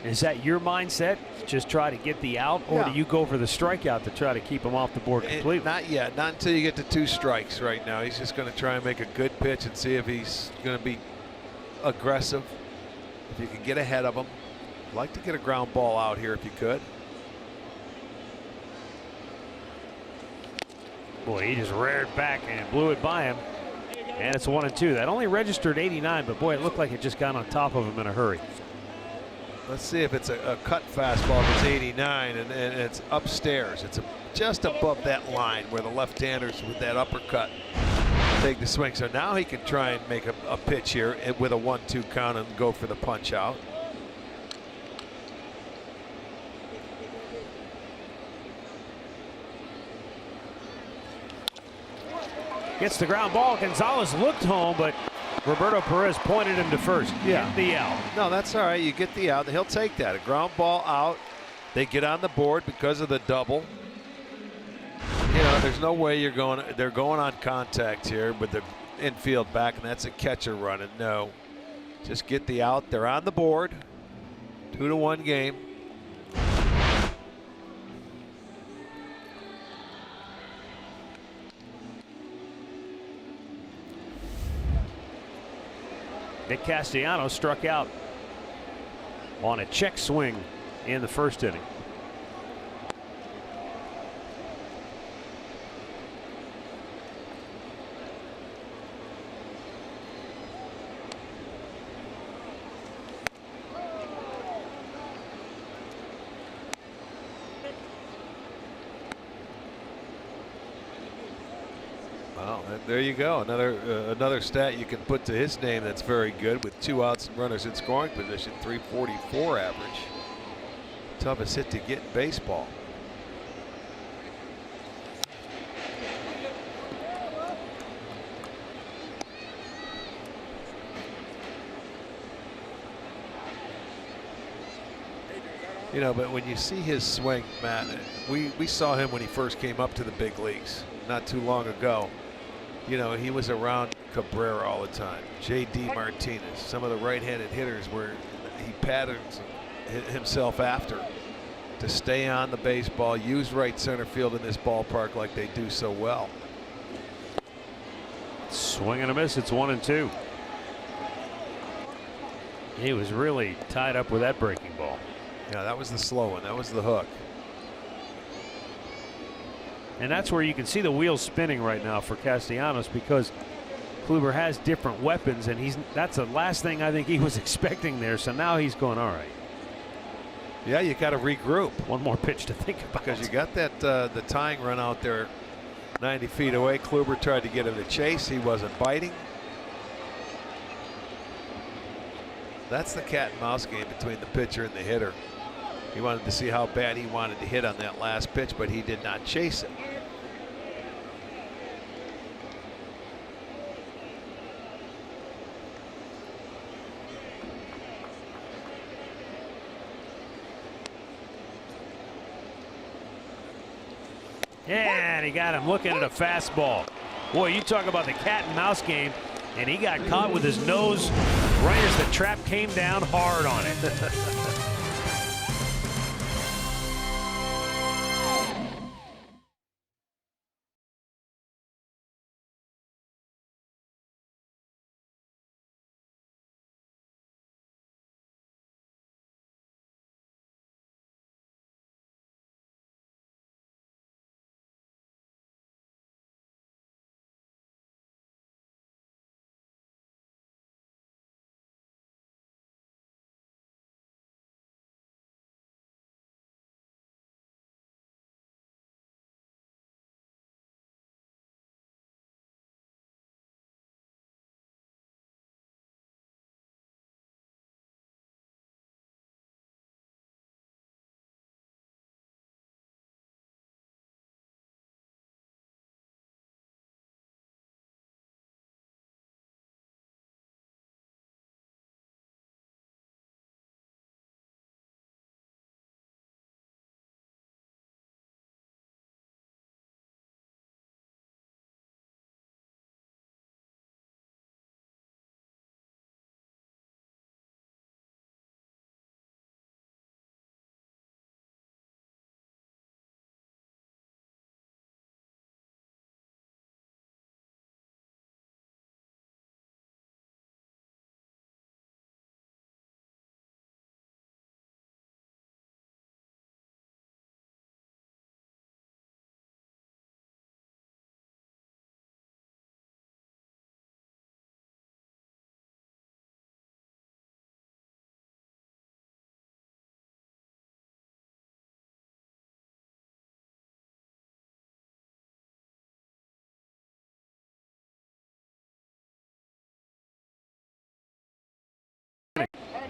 is that your mindset? Just try to get the out, or do you go for the strikeout to try to keep him off the board completely? Not yet. Not until you get to 2 strikes right now. He's just going to try and make a good pitch and see if he's going to be aggressive. If you can get ahead of him. I'd like to get a ground ball out here if you could. Boy, he just reared back and blew it by him. And it's 1-2. That only registered 89, but boy, it looked like it just got on top of him in a hurry. Let's see if it's a cut fastball. If it's 89 and it's upstairs. It's just above that line where the left-handers with that uppercut take the swing. So now he can try and make a pitch here with a 1-2 count and go for the punch out. Gets the ground ball. Gonzalez looked home, but Roberto Perez pointed him to first. Yeah. Get the out. No, that's all right. You get the out. He'll take that. A ground ball out. They get on the board because of the double. You know, there's no way you're going. They're going on contact here with the infield back, and that's a catcher running. No, just get the out. They're on the board. 2-1 game. Nick Castellanos struck out on a check swing in the first inning. Well, there you go. Another stat you can put to his name that's very good, with 2 outs and runners in scoring position. .344 average. Toughest hit to get in baseball. You know, but when you see his swing, Matt, we saw him when he first came up to the big leagues not too long ago. You know, he was around Cabrera all the time, J.D. Martinez, some of the right-handed hitters where he patterns himself after to stay on the baseball, use right center field in this ballpark like they do so well. Swing and a miss. It's 1-2. He was really tied up with that breaking ball. Yeah, that was the slow one. That was the hook. And that's where you can see the wheels spinning right now for Castellanos, because Kluber has different weapons, and that's the last thing I think he was expecting there. So now he's going, all right. Yeah, you got to regroup. One more pitch to think about. Because you got that the tying run out there 90 feet away. Kluber tried to get him to chase. He wasn't biting. That's the cat and mouse game between the pitcher and the hitter. He wanted to see how bad he wanted to hit on that last pitch, but he did not chase it. Yeah, and he got him looking at a fastball. Boy, you talk about the cat and mouse game, and he got caught with his nose right as the trap came down hard on it.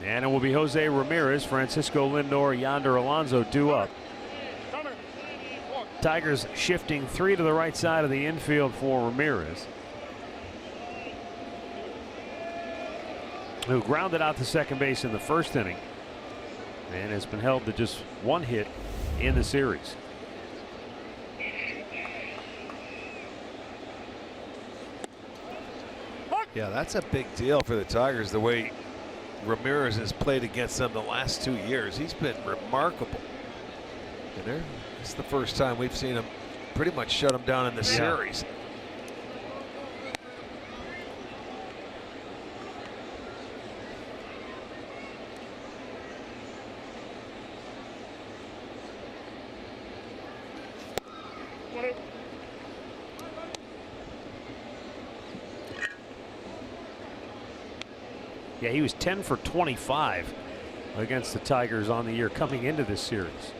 And it will be Jose Ramirez, Francisco Lindor, Yonder Alonso due up. Tigers shifting 3 to the right side of the infield for Ramirez, who grounded out to second base in the first inning and has been held to just 1 hit in the series. Yeah, that's a big deal for the Tigers, the way Ramirez has played against them the last 2 years. He's been remarkable. And it's the first time we've seen him pretty much shut him down in the series. Yeah, he was 10 for 25 against the Tigers on the year coming into this series.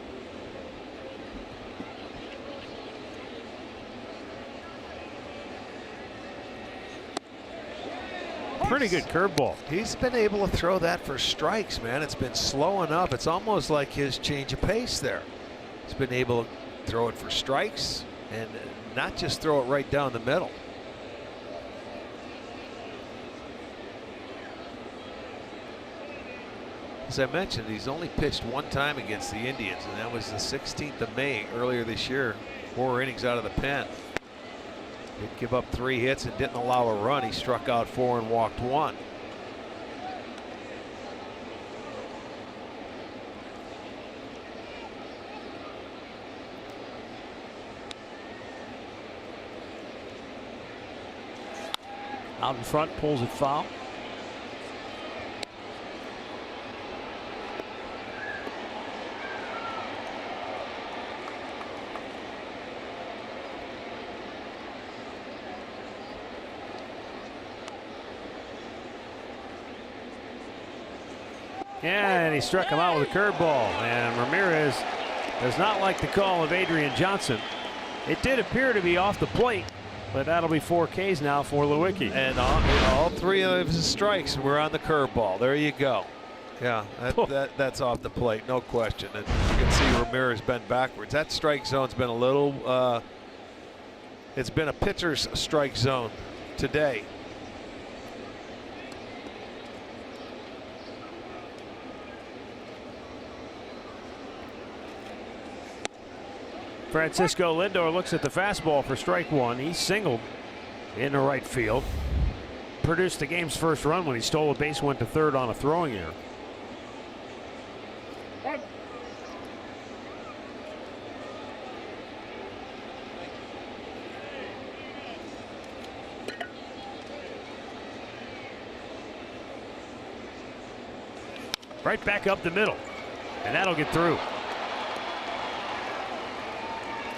pretty good curveball. He's been able to throw that for strikes, man. It's been slowing up. It's almost like his change of pace there. He's been able to throw it for strikes and not just throw it right down the middle. As I mentioned, he's only pitched one time against the Indians, and that was the 16th of May earlier this year. 4 innings out of the pen. He'd give up 3 hits and didn't allow a run. He struck out 4 and walked 1. Out in front, pulls it foul. Yeah, and he struck him out with a curveball. And Ramirez does not like the call of Adrian Johnson. It did appear to be off the plate, but that'll be 4 Ks now for Lewicki. And all 3 of his strikes were on the curveball. There you go. Yeah, that's off the plate, no question. And you can see Ramirez bent backwards. That strike zone's been a little, it's been a pitcher's strike zone today. Francisco Lindor looks at the fastball for strike 1. He singled into right field. Produced the game's first run when he stole a base, went to third on a throwing error. Right back up the middle, and that'll get through.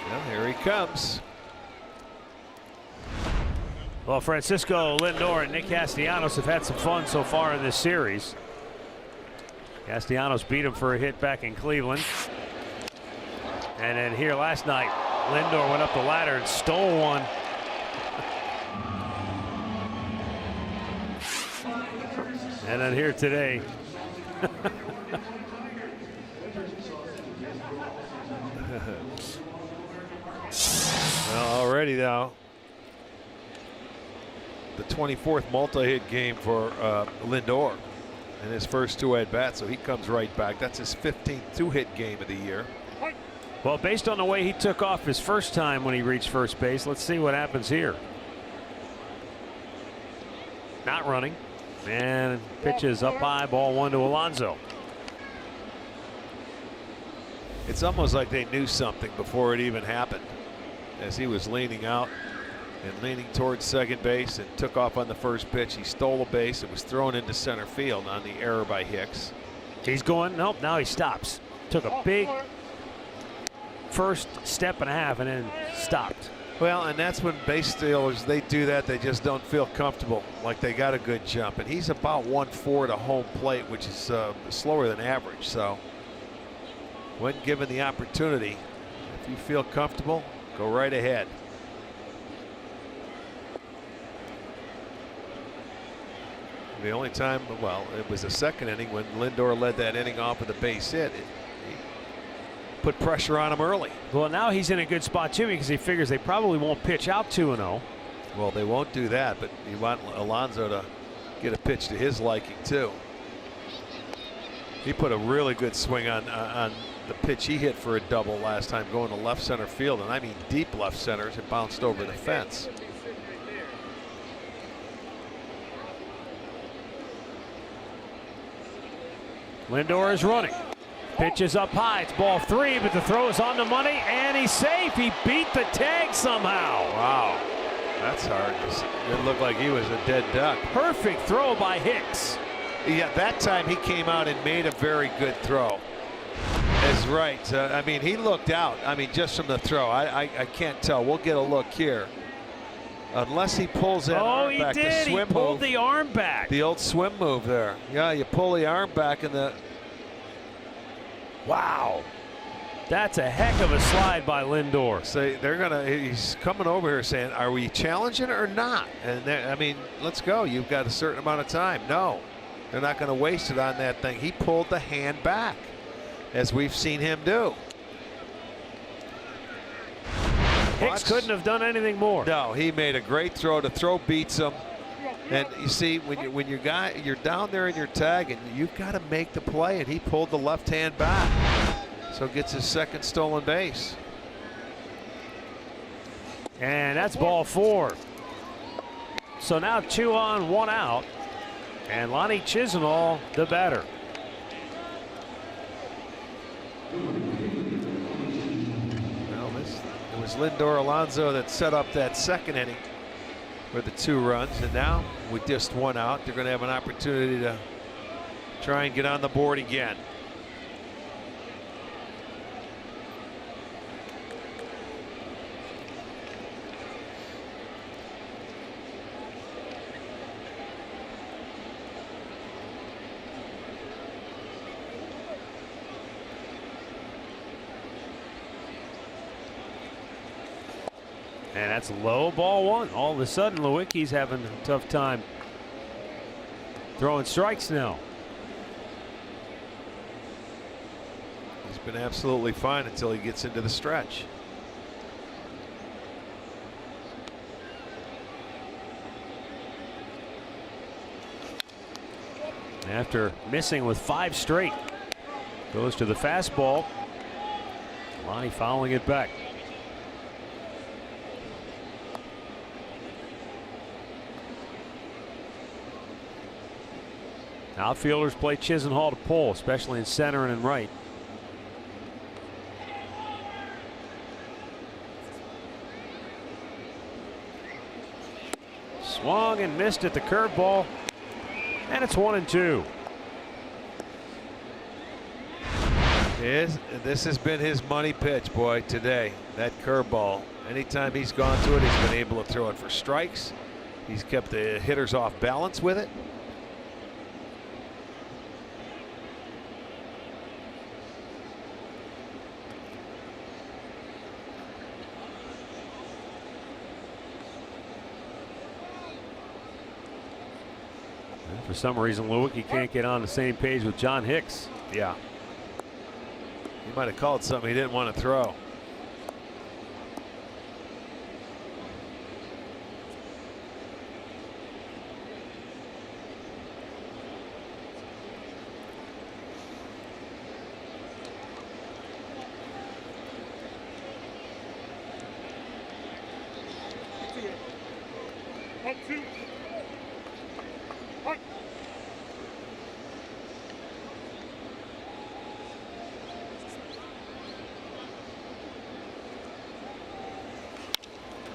Well, here he comes. Well, Francisco Lindor and Nick Castellanos have had some fun so far in this series. Castellanos beat him for a hit back in Cleveland. And then here last night, Lindor went up the ladder and stole one. And then here today. Well, already now, the 24th multi-hit game for Lindor in his first 2 at-bats, so he comes right back. That's his 15th 2-hit game of the year. Well, based on the way he took off his first time when he reached first base, let's see what happens here. Not running, and pitches up high, ball 1 to Alonso. It's almost like they knew something before it even happened, as he was leaning out and leaning towards second base and took off on the first pitch. He stole a base. It was thrown into center field on the error by Hicks. He's going, nope, now he stops. Took a big first step and a half and then stopped. Well, and that's when base stealers, they do that. They just don't feel comfortable, like they got a good jump. And he's about 1-4 to home plate, which is slower than average. So when given the opportunity, if you feel comfortable, go right ahead. The only time, well, it was the second inning when Lindor led that inning off with a base hit. He put pressure on him early. Well, now he's in a good spot too, because he figures they probably won't pitch out 2-0. Well, they won't do that, but you want Alonso to get a pitch to his liking too. He put a really good swing on the pitch he hit for a double last time, going to left center field, and I mean deep left center. It bounced over the fence. Lindor is running. Pitch is up high. It's ball 3, but the throw is on the money, and he's safe. He beat the tag somehow. Wow, that's hard. It looked like he was a dead duck. Perfect throw by Hicks. Yeah, that time he came out and made a very good throw. That's right. I mean, he looked out. I mean, just from the throw. I can't tell. We'll get a look here. Unless he pulls that arm back. Oh, he did. He pulled the arm back. The old swim move there. Yeah, you pull the arm back and the. Wow. That's a heck of a slide by Lindor. Say he's coming over here saying, are we challenging or not? And I mean, let's go. You've got a certain amount of time. No, they're not going to waste it on that thing. He pulled the hand back, as we've seen him do. Hicks couldn't have done anything more. No, he made a great throw. The throw beats him. And you see, when you're down there in your tag, and you've got to make the play, and he pulled the left hand back. So gets his second stolen base. And that's ball 4. So now 2 on, 1 out. And Lonnie Chisenhall, the batter. Well, it was Lindor Alonso that set up that second inning with the 2 runs. And now with just 1 out, they're going to have an opportunity to try and get on the board again. And that's low, ball 1. All of a sudden, Lewicki's having a tough time throwing strikes now. He's been absolutely fine until he gets into the stretch. After missing with 5 straight, goes to the fastball. Lonnie fouling it back. Outfielders play Chisenhall to pull, especially in center and in right. Swung and missed at the curveball, and it's 1-2. This has been his money pitch, boy, today. That curveball. Anytime he's gone to it, he's been able to throw it for strikes. He's kept the hitters off balance with it. For some reason, Lewicki can't get on the same page with John Hicks. Yeah. He might have called something he didn't want to throw.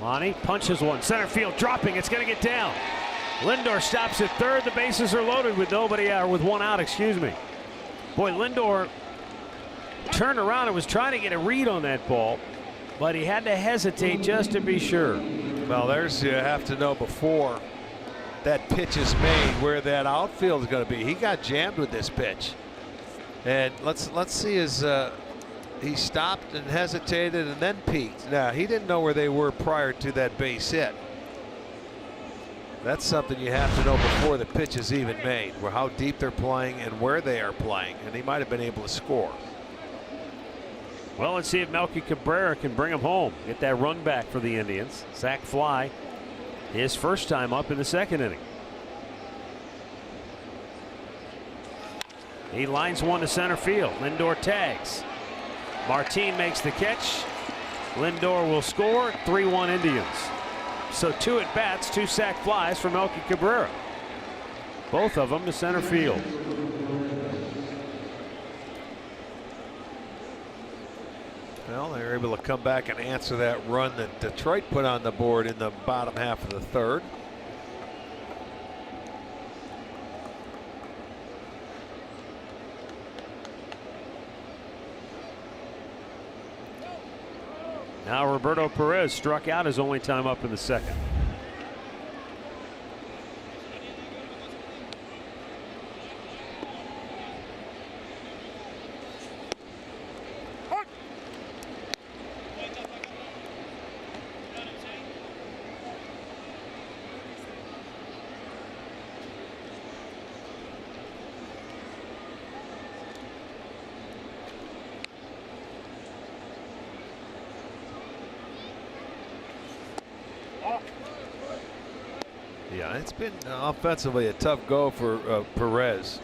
Lonnie punches one, center field dropping. It's going to get down. Lindor stops at third. The bases are loaded with nobody out, with 1 out, excuse me. Boy, Lindor turned around and was trying to get a read on that ball, but he had to hesitate just to be sure. Well, you have to know before that pitch is made where that outfield is going to be. He got jammed with this pitch, and let's see his. He stopped and hesitated and then peeked. Now, he didn't know where they were prior to that base hit. That's something you have to know before the pitch is even made, where how deep they're playing and where they are playing, and he might have been able to score. Well, let's see if Melky Cabrera can bring him home, get that run back for the Indians. Sac fly, his first time up in the second inning. He lines one to center field. Lindor tags. Martin makes the catch. Lindor will score. 3-1 Indians. So 2 at bats, 2 sac flies for Melky Cabrera. Both of them to center field. Well, they're able to come back and answer that run that Detroit put on the board in the bottom half of the third. Now Roberto Perez struck out his only time up in the second. Yeah, it's been offensively a tough go for Perez.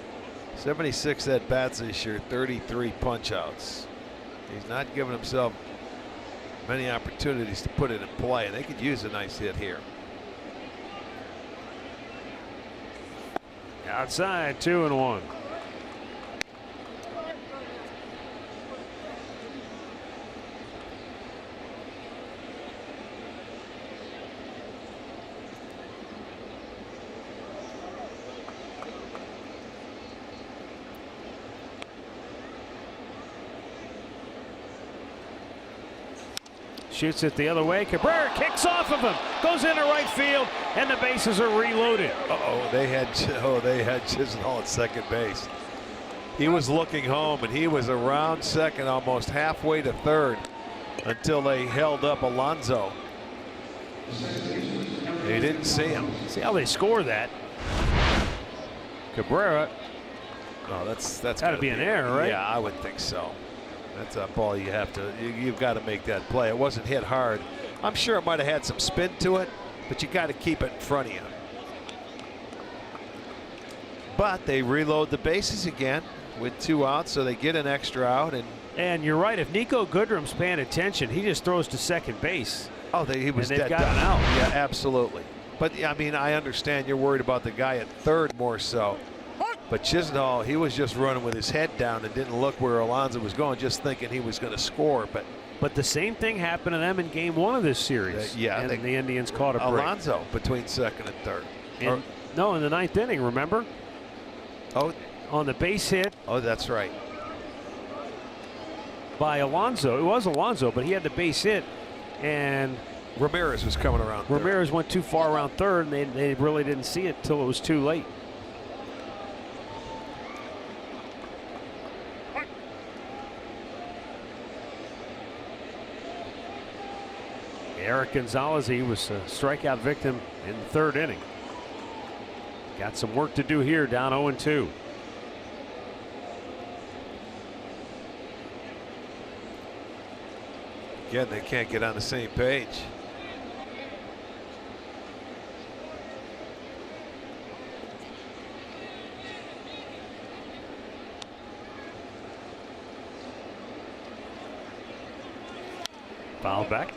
76 at bats this year, 33 punch outs. He's not giving himself many opportunities to put it in play, and they could use a nice hit here. Outside, 2-1. Shoots it the other way. Cabrera kicks off of him, goes into right field, and the bases are reloaded. They had Chisnall at second base. He was looking home, and he was around second, almost halfway to third, until they held up Alonso. They didn't see him. See how they score that. Cabrera. Oh, that's got to be an error, right? Yeah, I would think so. That's a ball you've got to make that play. It wasn't hit hard. I'm sure it might have had some spin to it, but you got to keep it in front of you. But they reload the bases again with 2 outs, so they get an extra out. And you're right. If Nico Goodrum's paying attention, he just throws to second base. Oh, he was dead got done. An out. Yeah, absolutely. But I mean, I understand you're worried about the guy at third more so. But Chisnall, he was just running with his head down and didn't look where Alonso was going, just thinking he was going to score. But the same thing happened to them in game 1 of this series. And the Indians caught a break. Alonso between second and third. No, in the 9th inning, remember? Oh, on the base hit. Oh, that's right. By Alonso. It was Alonso, but he had the base hit, and Ramirez was coming around. Ramirez went too far around third, and they really didn't see it till it was too late. Eric Gonzalez, he was a strikeout victim in the 3rd inning. Got some work to do here, down 0-2. Again, they can't get on the same page. Foul back.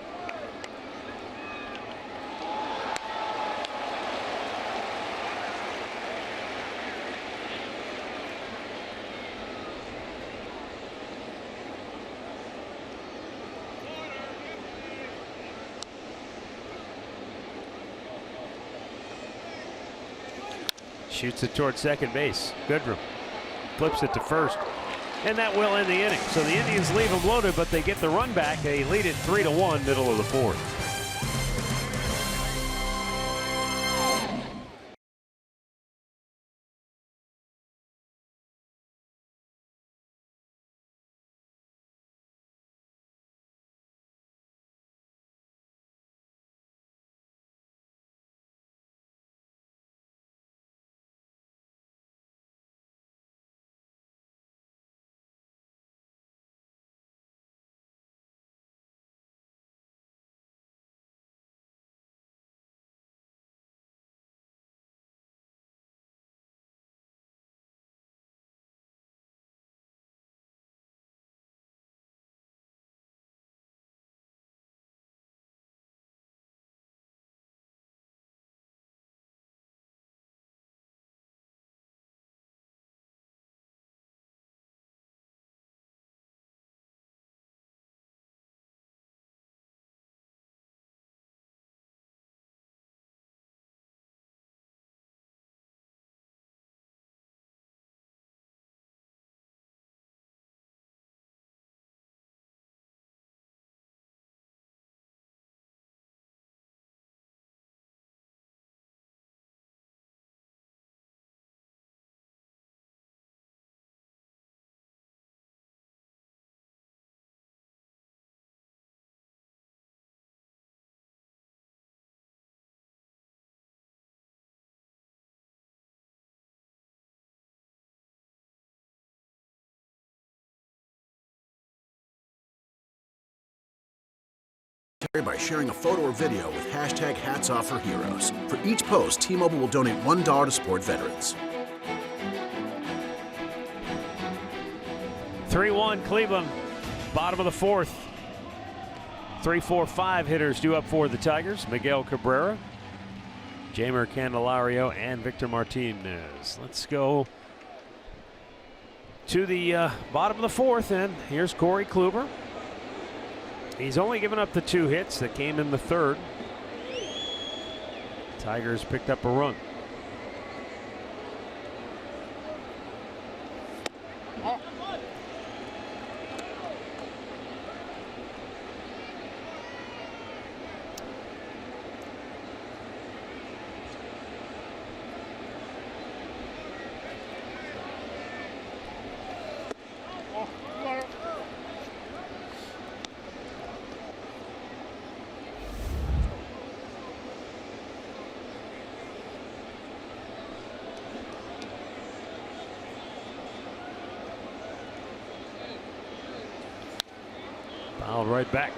Shoots it towards second base. Goodrum flips it to first, and that will end the inning. So the Indians leave them loaded, but they get the run back. They lead it 3-1, middle of the 4th. by sharing a photo or video with hashtag HatsOffForHeroes. For each post, T-Mobile will donate $1 to support veterans. 3-1 Cleveland, bottom of the fourth. 3, 4, 5 hitters due up for the Tigers. Miguel Cabrera, Jeimer Candelario, and Victor Martinez. Let's go to the bottom of the fourth, and here's Corey Kluber. He's only given up the 2 hits that came in the third. Tigers picked up a run. Fouled right back.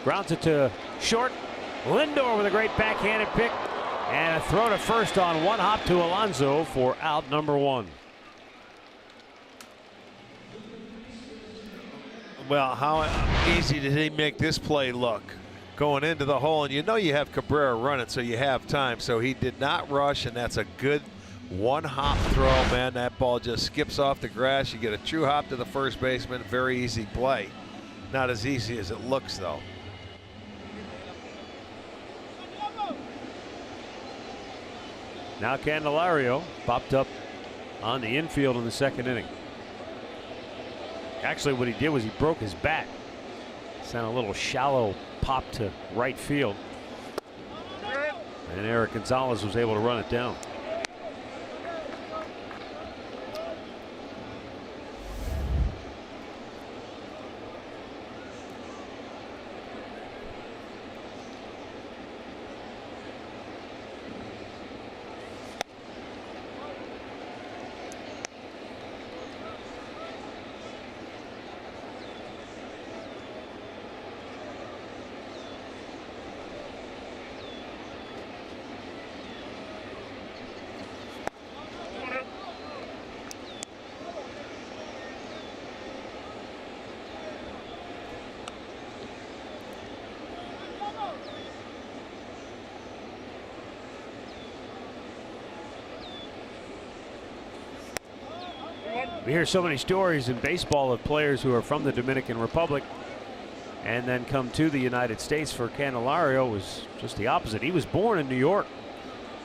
Grounds it to short. Lindor with a great backhanded pick. And a throw to first on one hop to Alonso for out number 1. Well, how easy did he make this play look? Going into the hole, and you know you have Cabrera running, so you have time. So he did not rush, and that's a good one-hop throw, man. That ball just skips off the grass. You get a true hop to the first baseman. Very easy play. Not as easy as it looks, though. Now Candelario popped up on the infield in the second inning. Actually, what he did was he broke his bat. Sent a little shallow pop to right field. And Eric Gonzalez was able to run it down. We hear so many stories in baseball of players who are from the Dominican Republic and then come to the United States. For Candelario, was just the opposite. He was born in New York,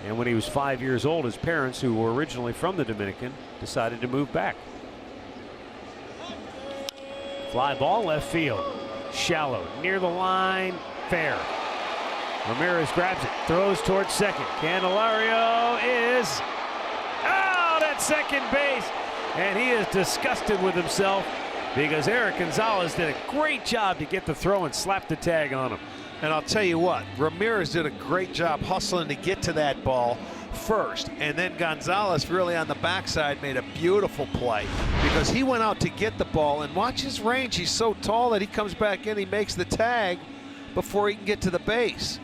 and when he was 5 years old, his parents, who were originally from the Dominican, decided to move back. Fly ball left field, shallow, near the line, fair. Ramirez grabs it, throws towards second. Candelario is out at second base. And he is disgusted with himself because Eric Gonzalez did a great job to get the throw and slap the tag on him. And I'll tell you what, Ramirez did a great job hustling to get to that ball first. And then Gonzalez really on the backside made a beautiful play because he went out to get the ball. And watch his range. He's so tall that he comes back in, he makes the tag before he can get to the base.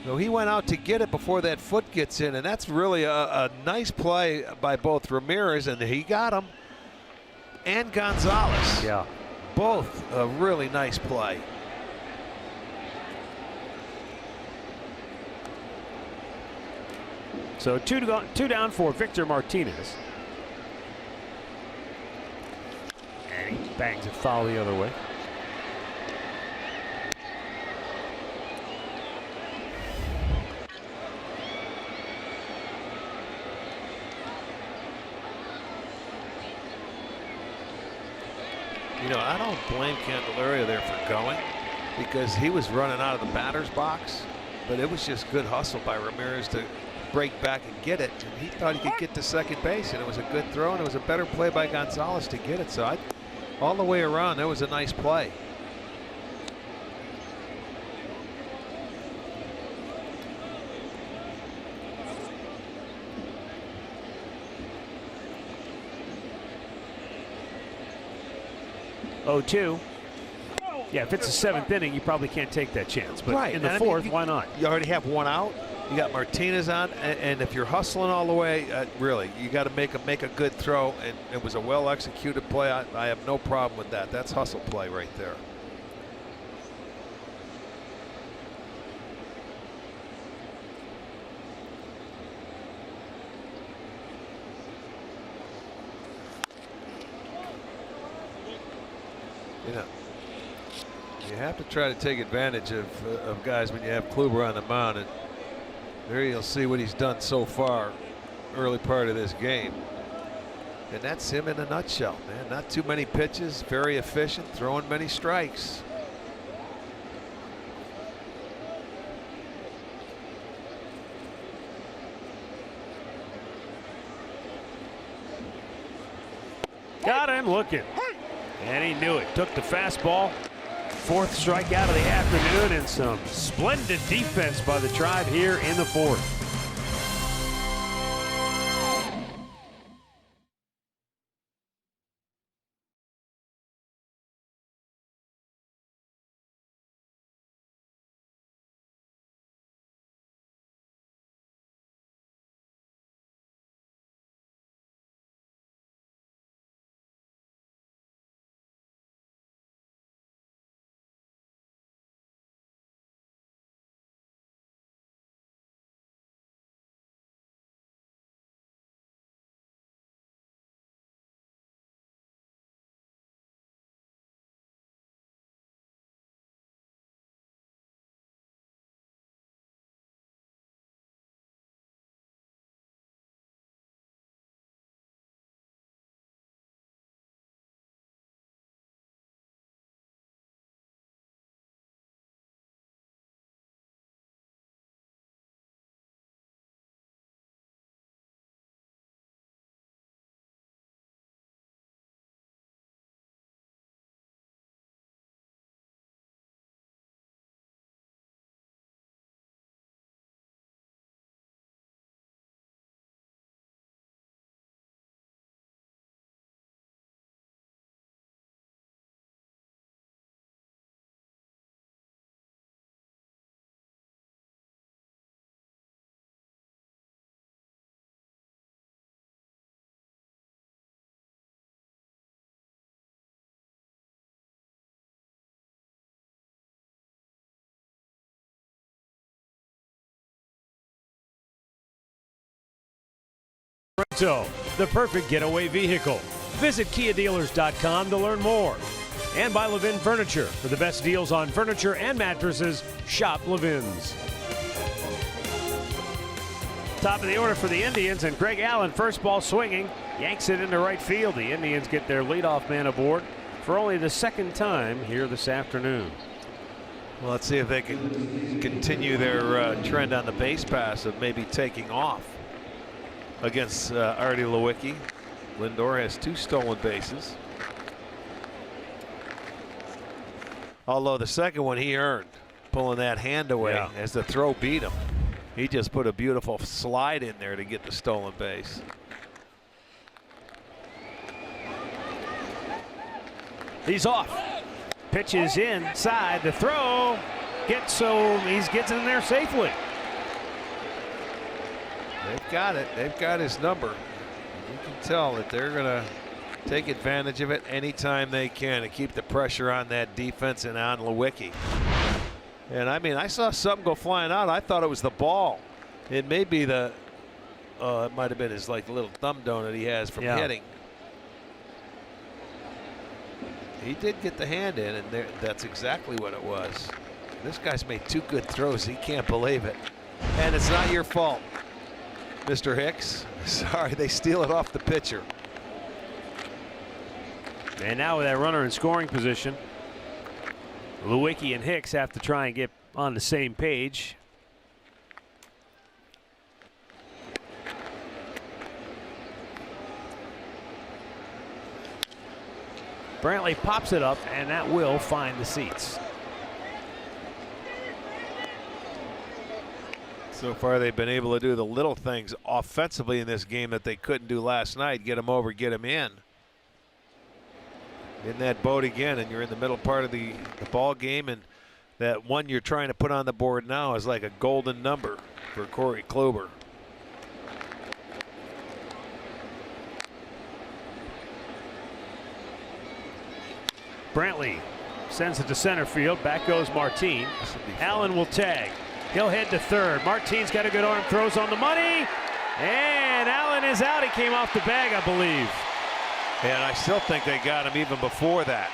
So he went out to get it before that foot gets in, and that's really a nice play by both Ramirez, and he got him, and Gonzalez. Yeah. Both a really nice play. So two down for Victor Martinez. And he bangs it foul the other way. You know, I don't blame Candelario there for going because he was running out of the batter's box, but it was just good hustle by Ramirez to break back and get it. And he thought he could get to second base, and it was a good throw, and it was a better play by Gonzalez to get it. So all the way around, that was a nice play. Oh, 2. Yeah, if it's the 7th inning, you probably can't take that chance. But right. in the 4th, why not? You already have one out. You got Martinez on, and if you're hustling all the way, really, you got to make a good throw. And it was a well-executed play. I have no problem with that. That's hustle play right there. You know, you have to try to take advantage of guys when you have Kluber on the mound, and there you'll see what he's done so far, early part of this game. And that's him in a nutshell, man. Not too many pitches, very efficient, throwing many strikes. Got him looking. And he knew it. Took the fastball. 4th strikeout of the afternoon, and some splendid defense by the Tribe here in the 4th. The perfect getaway vehicle. Visit KiaDealers.com to learn more. And by Levin Furniture. For the best deals on furniture and mattresses, shop Levin's. Top of the order for the Indians, and Greg Allen, first ball swinging, yanks it into right field. The Indians get their leadoff man aboard for only the 2nd time here this afternoon. Well, let's see if they can continue their trend on the base pass of maybe taking off against Artie Lewicki. Lindor has 2 stolen bases. Although the second one he earned, pulling that hand away as the throw beat him. He just put a beautiful slide in there to get the stolen base. He's off. Pitch is inside. The throw gets in there safely. They've got it. They've got his number. You can tell that they're going to take advantage of it anytime they can and keep the pressure on that defense and on Lewicki. And I mean, I saw something go flying out. I thought it was the ball. It may be it might have been his little thumb donut he has from hitting. He did get the hand in, and that's exactly what it was. This guy's made 2 good throws. He can't believe it. And it's not your fault, Mr. Hicks. Sorry, they steal it off the pitcher. And now with that runner in scoring position, Lewicki and Hicks have to try and get on the same page. Brantley pops it up, and that will find the seats. So far, they've been able to do the little things offensively in this game that they couldn't do last night. Get them over, get them in. In that boat again, and you're in the middle part of the ball game, and that one you're trying to put on the board now is like a golden number for Corey Kluber. Brantley sends it to center field. Back goes Martin. Allen will tag. He'll head to third. Martin's got a good arm, throws on the money, and Allen is out. He came off the bag, I believe. And I still think they got him even before that.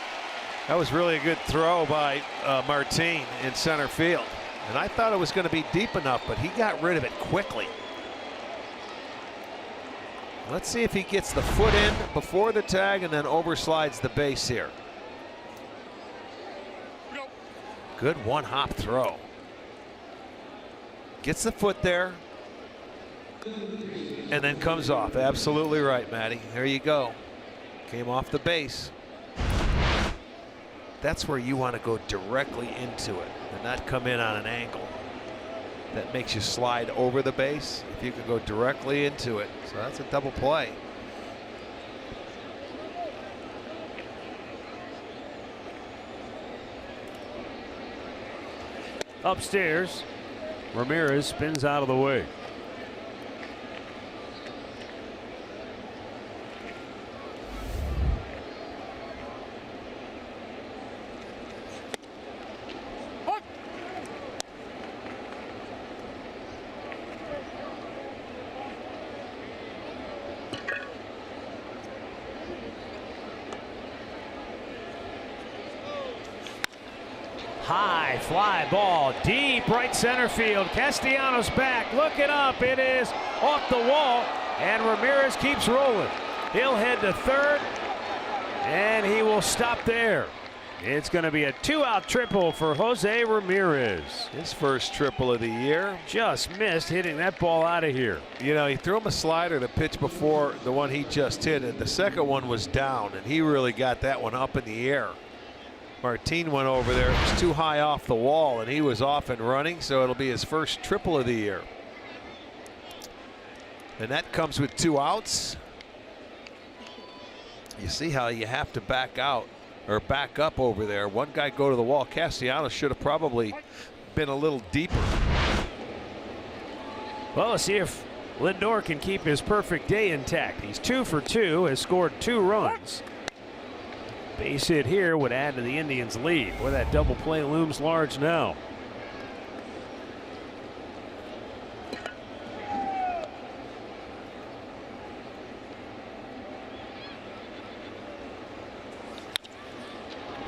That was really a good throw by Martin in center field. And I thought it was going to be deep enough, but he got rid of it quickly. Let's see if he gets the foot in before the tag and then overslides the base here. Good one-hop throw. Gets the foot there and then comes off. Absolutely right, Matty. There you go. Came off the base. That's where you want to go directly into it and not come in on an angle that makes you slide over the base. If you can go directly into it. So that's a double play. Upstairs, Ramirez spins out of the way. High fly ball, deep right center field. Castellanos back, looking up. It is off the wall, and Ramirez keeps rolling. He'll head to third, and he will stop there. It's going to be a two-out triple for Jose Ramirez. His first triple of the year. Just missed hitting that ball out of here. You know, he threw him a slider the pitch before the one he just hit, and the second one was down, and he really got that one up in the air. Martin went over there. It was too high off the wall, and he was off and running, so it'll be his first triple of the year. And that comes with 2 outs. You see how you have to back out or back up over there. One guy go to the wall. Castellanos should have probably been a little deeper. Well, let's see if Lindor can keep his perfect day intact. He's 2 for 2, has scored 2 runs. Base hit here would add to the Indians' lead. Boy, that double play looms large now.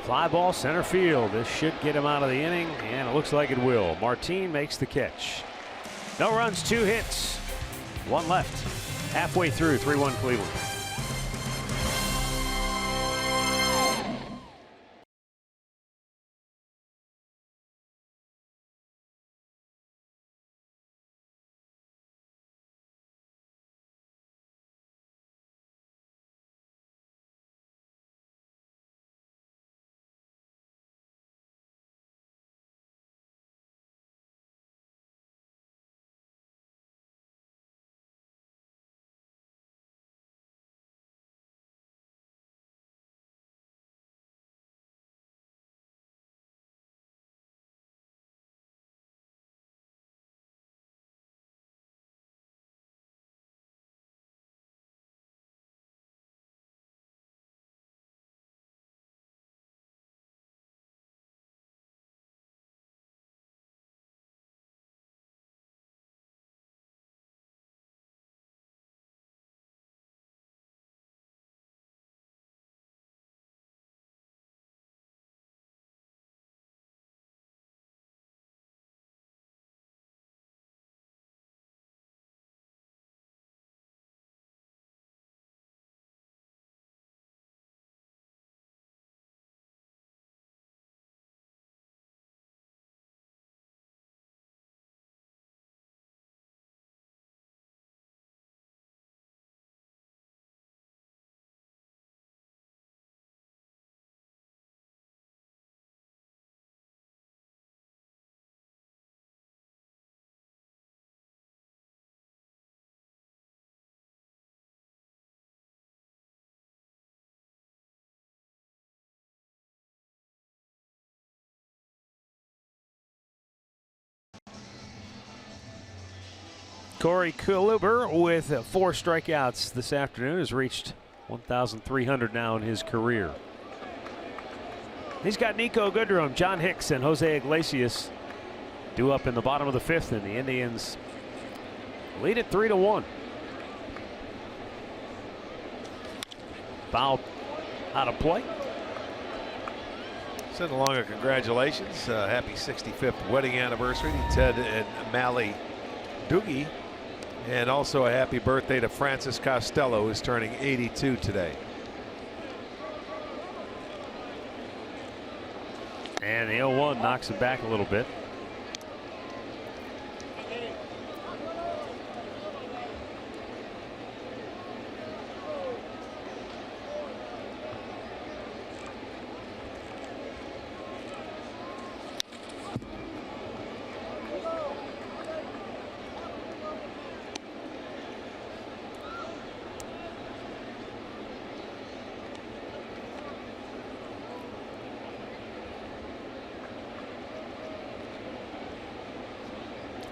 Fly ball center field. This should get him out of the inning, and it looks like it will. Martin makes the catch. No runs, 2 hits, 1 left. Halfway through, 3-1 Cleveland. Corey Kluber with 4 strikeouts this afternoon has reached 1,300 now in his career. He's got Nico Goodrum, John Hicks, and Jose Iglesias due up in the bottom of the 5th, and the Indians lead it 3-1. Foul out of play. Send along a congratulations. Happy 65th wedding anniversary to Ted and Mally Doogie. And also a happy birthday to Francis Costello, who's turning 82 today. And the 0-1 knocks it back a little bit.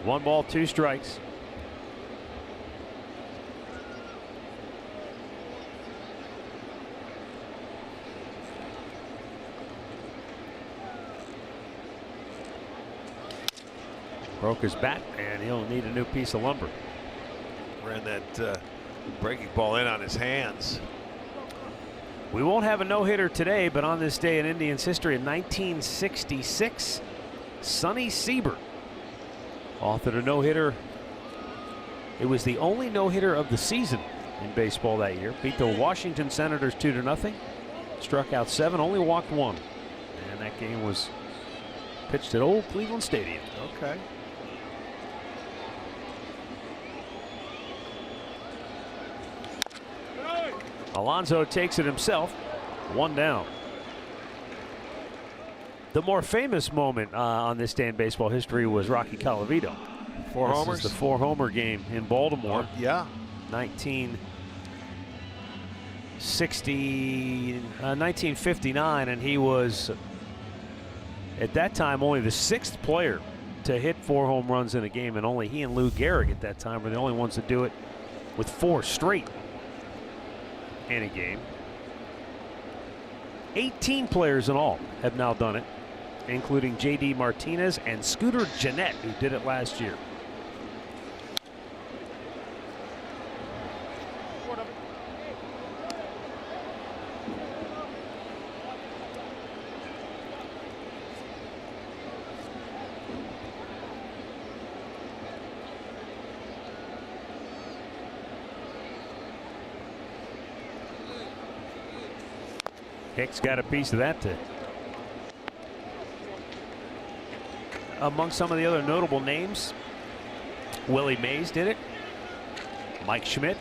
One ball, 2 strikes. Broke his bat, and he'll need a new piece of lumber. Ran that breaking ball in on his hands. We won't have a no-hitter today, but on this day in Indians history in 1966, Sonny Siebert authored a no-hitter. It was the only no-hitter of the season in baseball that year. Beat the Washington Senators 2-0. Struck out 7, only walked 1. And that game was pitched at Old Cleveland Stadium. Okay. Alonso takes it himself. 1 down. The more famous moment on this day in baseball history was Rocky Colavito. 4 homers. This is the 4-homer game in Baltimore. Yeah. 1959, and he was at that time only the 6th player to hit 4 home runs in a game, and only he and Lou Gehrig at that time were the only ones to do it with 4 straight in a game. 18 players in all have now done it, including J.D. Martinez and Scooter Gennett, who did it last year. Hicks got a piece of that too. Among some of the other notable names, Willie Mays did it. Mike Schmidt.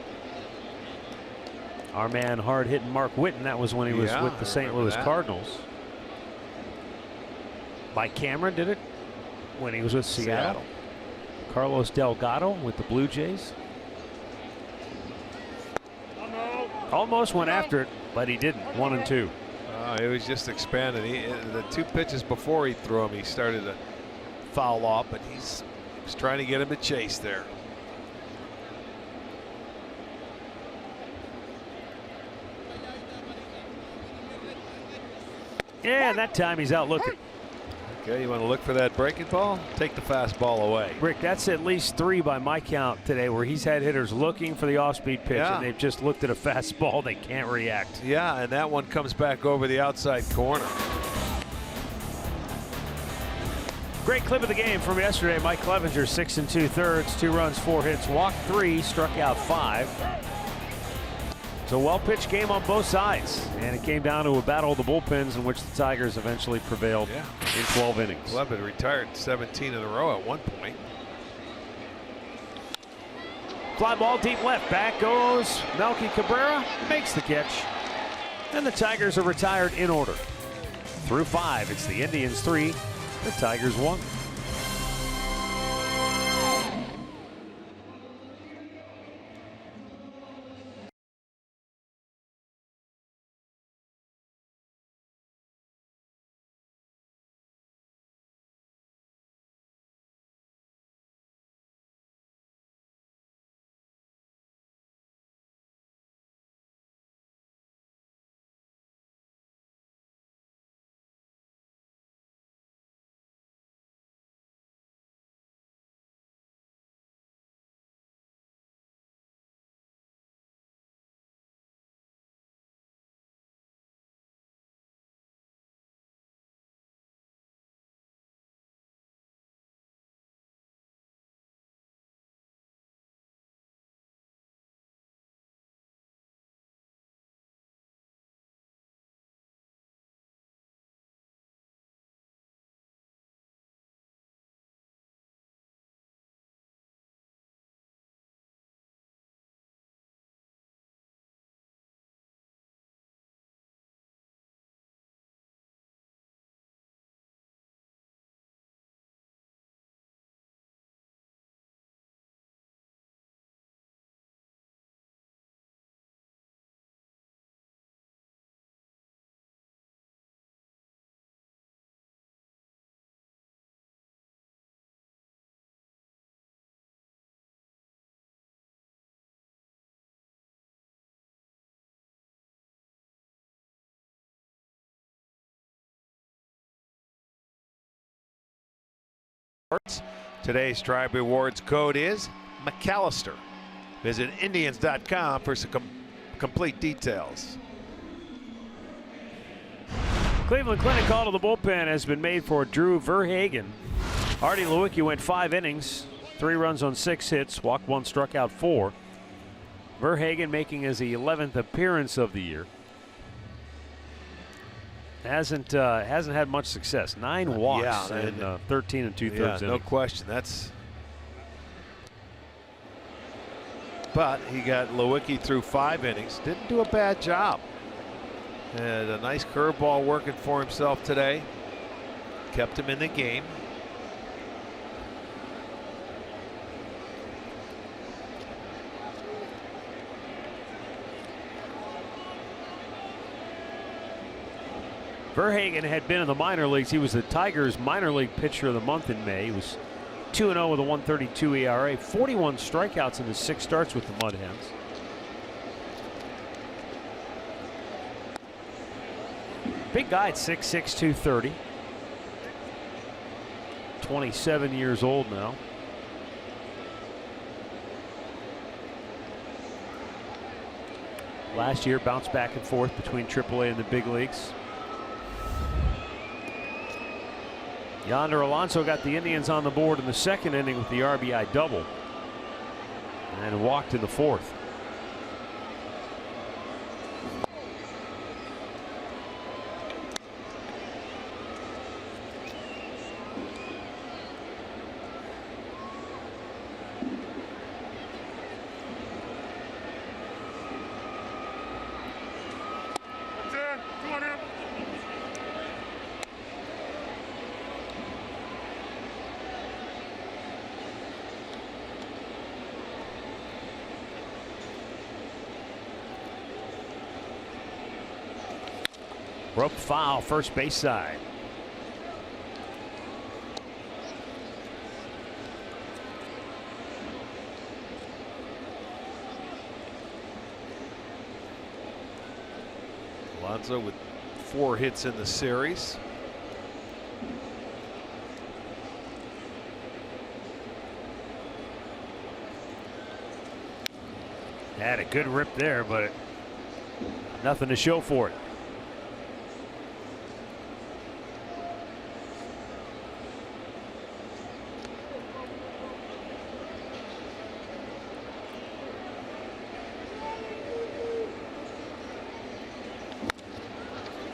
Our man hard-hitting Mark Whitten, that was when he was with the St. Louis Cardinals. Mike Cameron did it when he was with Seattle. Carlos Delgado with the Blue Jays. Almost went after it, but he didn't. 1 and 2. He was just expanding. The 2 pitches before he threw him, he started to foul off, but he was trying to get him to chase there. Yeah, and that time he's out looking. Okay, you want to look for that breaking ball? Take the fastball away. Rick, that's at least 3 by my count today where he's had hitters looking for the off-speed pitch, and they've just looked at a fastball. They can't react. Yeah, and that one comes back over the outside corner. Great clip of the game from yesterday. Mike Clevenger, 6 2/3, 2 runs, 4 hits, walked 3, struck out 5. It's a well-pitched game on both sides, and it came down to a battle of the bullpens in which the Tigers eventually prevailed in 12 innings. Clevenger retired 17 in a row at one point. Fly ball deep left. Back goes Melky Cabrera. Makes the catch. And the Tigers are retired in order. Through 5, it's the Indians 3, the Tigers 1. Today's Tribe Rewards code is McAllister. Visit Indians.com for some complete details. Cleveland Clinic call to the bullpen has been made for Drew Verhagen. Artie Lewicki went 5 innings, 3 runs on 6 hits, walked 1, struck out 4. Verhagen making his 11th appearance of the year. Hasn't had much success. 9 walks in 13 2/3 innings. No question. But he got Lewicki through 5 innings. Didn't do a bad job. Had a nice curveball working for himself today. Kept him in the game. Verhagen had been in the minor leagues. He was the Tigers' minor league pitcher of the month in May. He was 2-0 with a 1.32 ERA, 41 strikeouts in his 6 starts with the Mud Hens. Big guy at 6'6", 230. 27 years old now. Last year bounced back and forth between AAA and the big leagues. Yonder Alonso got the Indians on the board in the 2nd inning with the RBI double and walked in the 4th. Broke foul, first base side. Alonso with 4 hits in the series. Had a good rip there, but nothing to show for it.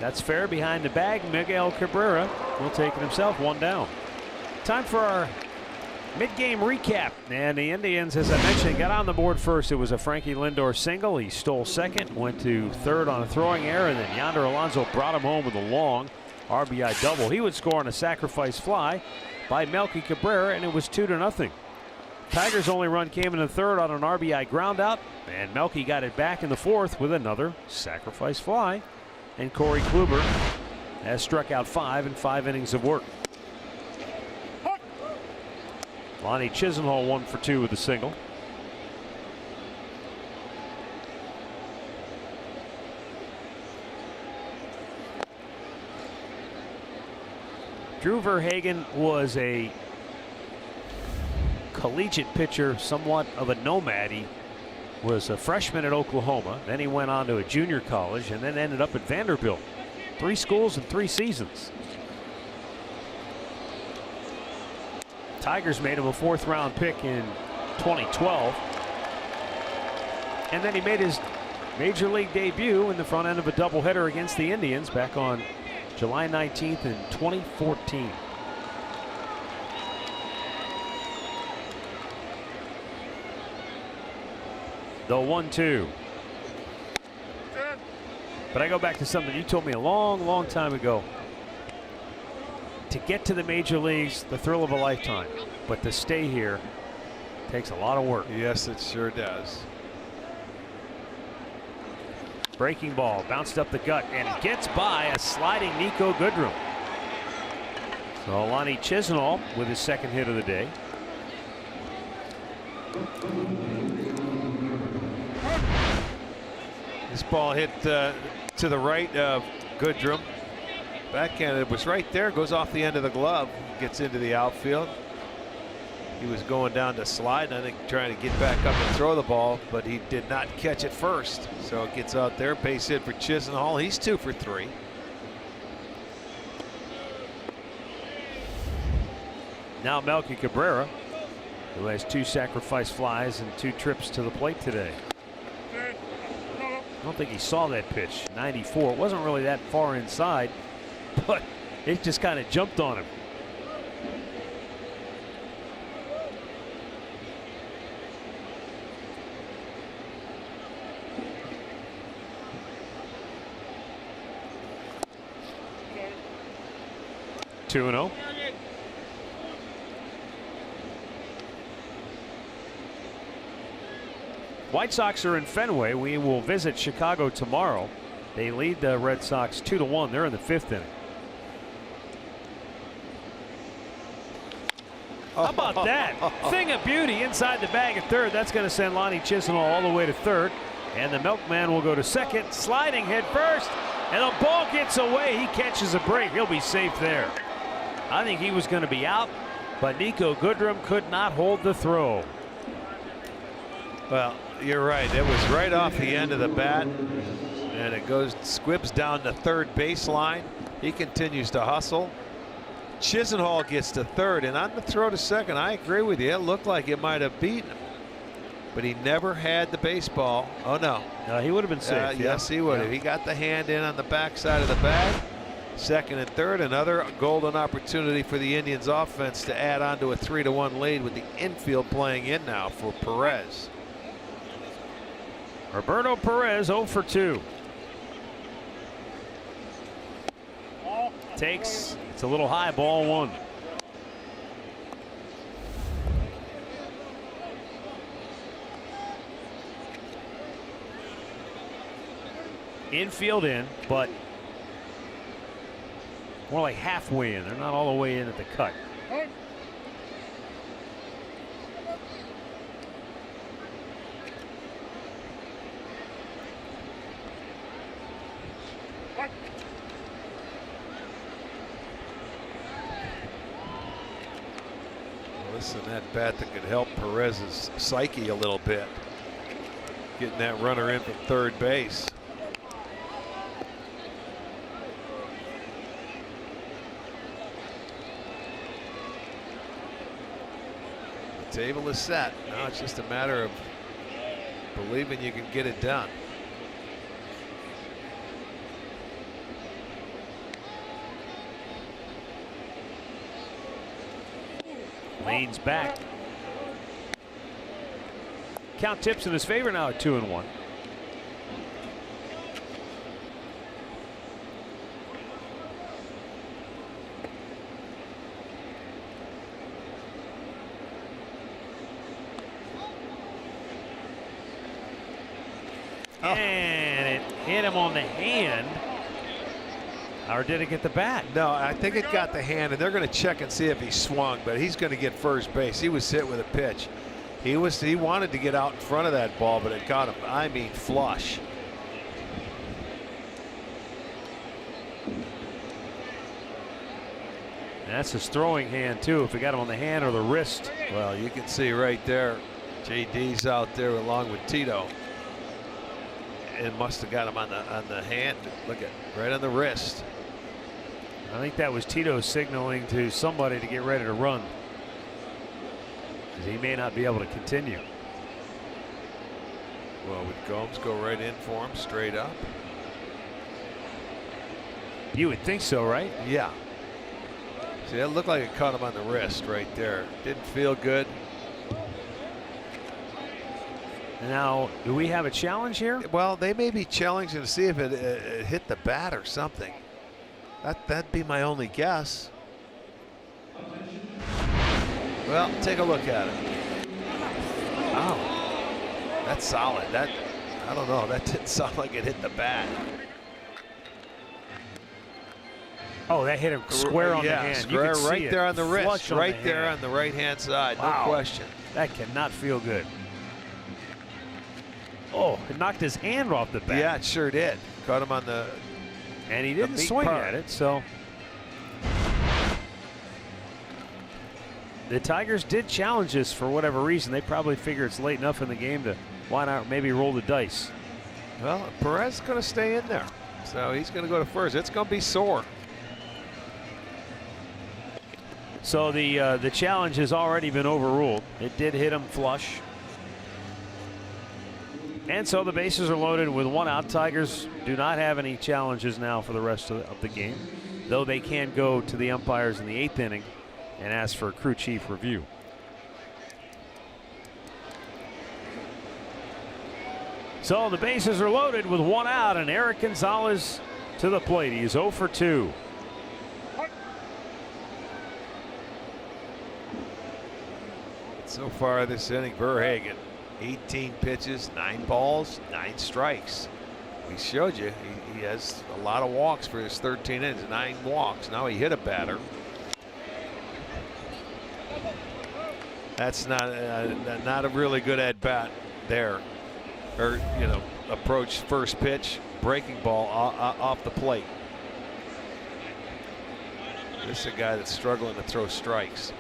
That's fair behind the bag. Miguel Cabrera will take it himself, 1 down. Time for our mid-game recap. And the Indians, as I mentioned, got on the board first. It was a Frankie Lindor single. He stole 2nd, went to 3rd on a throwing error, and then Yonder Alonso brought him home with a long RBI double. He would score on a sacrifice fly by Melky Cabrera, and it was 2-0. Tigers' only run came in the 3rd on an RBI groundout, and Melky got it back in the 4th with another sacrifice fly. And Corey Kluber has struck out 5 in 5 innings of work. Lonnie Chisenhall 1 for 2 with a single. Drew Verhagen was a collegiate pitcher, somewhat of a nomad. He was a freshman at Oklahoma, then he went on to a junior college and then ended up at Vanderbilt. 3 schools in 3 seasons. Tigers made him a 4th round pick in 2012. And then he made his major league debut in the front end of a doubleheader against the Indians back on July 19th in 2014. The 1-2. But I go back to something you told me a long time ago. To get to the major leagues, the thrill of a lifetime. But to stay here takes a lot of work. Yes, it sure does. Breaking ball bounced up the gut and gets by a sliding Nico Goodrum. So Lonnie Chisenhall with his 2nd hit of the day. This ball hit to the right of Goodrum. Backhand, it was right there, goes off the end of the glove, gets into the outfield. He was going down to slide, I think, trying to get back up and throw the ball, but he did not catch it first. So it gets out there. Base hit for Chisenhall. He's 2 for 3. Now Melky Cabrera, who has 2 sacrifice flies and 2 trips to the plate today. I don't think he saw that pitch. 94. It wasn't really that far inside, but it just kind of jumped on him. Two and 0. White Sox are in Fenway. We will visit Chicago tomorrow. They lead the Red Sox 2-1. They're in the 5th inning. How about that? Thing of beauty inside the bag at third. That's going to send Lonnie Chisenhall all the way to third. And the Milkman will go to second. Sliding head first. And the ball gets away. He catches a break. He'll be safe there. I think he was going to be out, but Nico Goodrum could not hold the throw. Well, you're right. It was right off the end of the bat, and it goes squibs down the third baseline. He continues to hustle. Chisenhall gets to third, and on the throw to second, I agree with you. It looked like it might have beaten him, but he never had the baseball. Oh no, he would have been safe. Yes, he would have. He got the hand in on the backside of the bag. Second and third, another golden opportunity for the Indians offense to add on to a 3-1 lead with the infield playing in now for Perez. Roberto Perez 0 for 2. Takes, it's a little high, ball 1. Infield in, but more like halfway in. They're not all the way in at the cut. Listen, that bat that could help Perez's psyche a little bit. Getting that runner in from third base. The table is set. Now it's just a matter of believing you can get it done. Leans back. Count tips in his favor now at 2-1. And it hit him on the hand. Or did it get the bat? No, I think it got the hand, and they're going to check and see if he swung, but he's going to get first base. He was hit with a pitch. He wanted to get out in front of that ball, but it got him, I mean, flush. That's his throwing hand too. If he got him on the hand or the wrist. Well, you can see right there, JD's out there along with Tito. It must have got him on the hand. Look at right on the wrist. I think that was Tito signaling to somebody to get ready to run, because he may not be able to continue. Well, would Gomes go right in for him straight up? You would think so, right? Yeah. See, it looked like it caught him on the wrist right there. Didn't feel good. Now, do we have a challenge here? Well, they may be challenging to see if it hit the bat or something. That'd be my only guess. Well, take a look at it. Wow, that's solid. That, I don't know. That didn't sound like it hit the bat. Oh, that hit him square on the hand. Square, you can right see there on the wrist. Right there hand. on the right-hand side. Wow. No question. That cannot feel good. Oh, it knocked his hand off the bat. Yeah, it sure did. Caught him on the. And he didn't swing at it, so. the Tigers did challenge this for whatever reason. They probably figure it's late enough in the game to why not maybe roll the dice. Well, Perez is going to stay in there, so he's going to go to first. It's going to be sore. So the challenge has already been overruled. It did hit him flush. And so the bases are loaded with 1 out. Tigers do not have any challenges now for the rest of the game, though they can go to the umpires in the 8th inning and ask for a crew chief review. So the bases are loaded with 1 out, and Eric Gonzalez to the plate. He's 0 for 2. So far this inning, Verhagen, 18 pitches, 9 balls, 9 strikes. We showed you he has a lot of walks for his 13 innings, 9 walks. Now he hit a batter. That's not a really good at bat there, or approach first pitch, breaking ball off the plate. This is a guy that's struggling to throw strikes.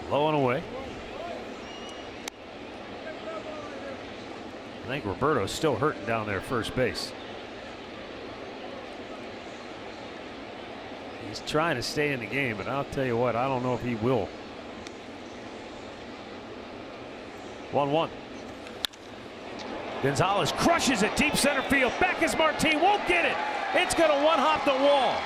Low and away. I think Roberto's still hurting down there first base. He's trying to stay in the game, but I'll tell you what, I don't know if he will. 1-1. Gonzalez crushes it deep center field. Back is Martin, won't get it. It's going to one-hop the wall.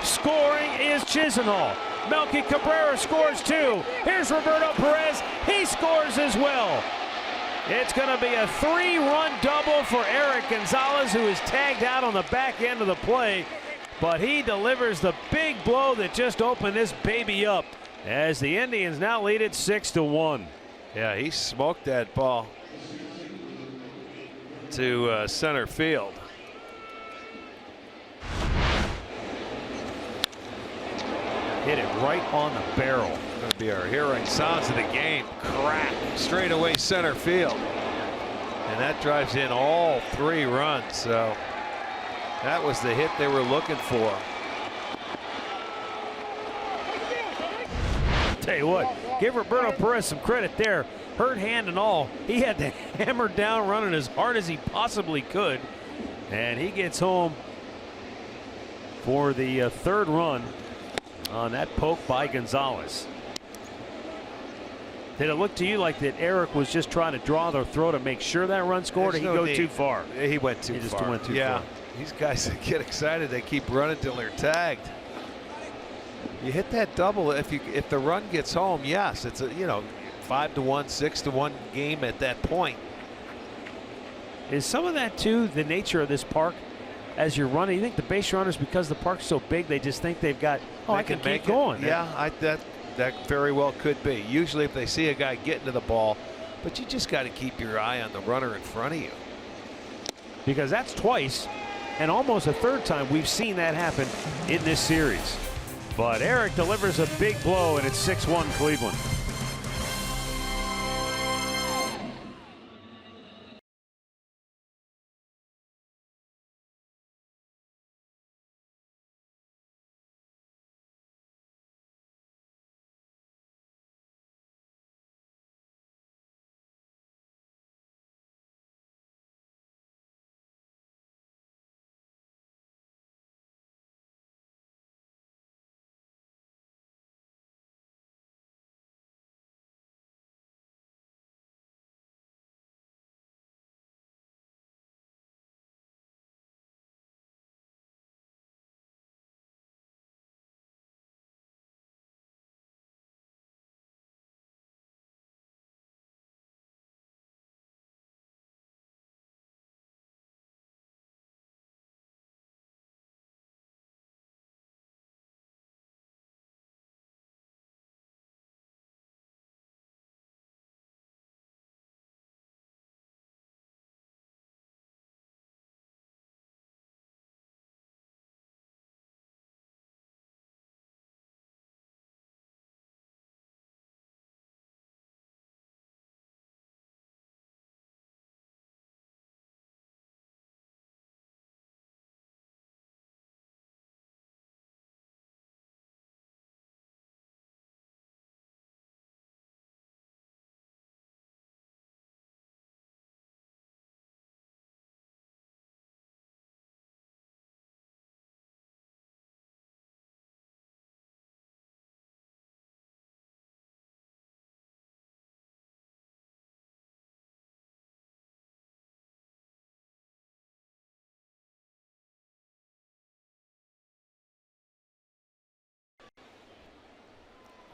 Scoring is Chisenhall. Melky Cabrera scores 2. Here's Roberto Perez. He scores as well. It's going to be a 3-run double for Eric Gonzalez, who is tagged out on the back end of the play. But he delivers the big blow that just opened this baby up as the Indians now lead it 6-1. Yeah, he smoked that ball to center field. Hit it right on the barrel. Going to be our hearing sounds of the game. Crack straight away center field, and that drives in all 3 runs. So that was the hit they were looking for. Tell you what, give Roberto Perez some credit there. Hurt hand and all, he had to hammer down running as hard as he possibly could, and he gets home for the 3rd run on that poke by Gonzalez. Did it look to you like that Eric was just trying to draw the throw to make sure that run scored, or did he go too far? He went too far. He just went too far. These guys that get excited, they keep running till they're tagged. You hit that double, if the run gets home, yes, it's a 5-1, 6-1 game at that point. Is some of that too the nature of this park? As you're running, you think the base runners, because the park's so big, they just think they've got, I can keep going. Yeah, that very well could be. Usually if they see a guy getting to the ball, but you just got to keep your eye on the runner in front of you. Because that's twice and almost a 3rd time we've seen that happen in this series. But Eric delivers a big blow, and it's 6-1 Cleveland.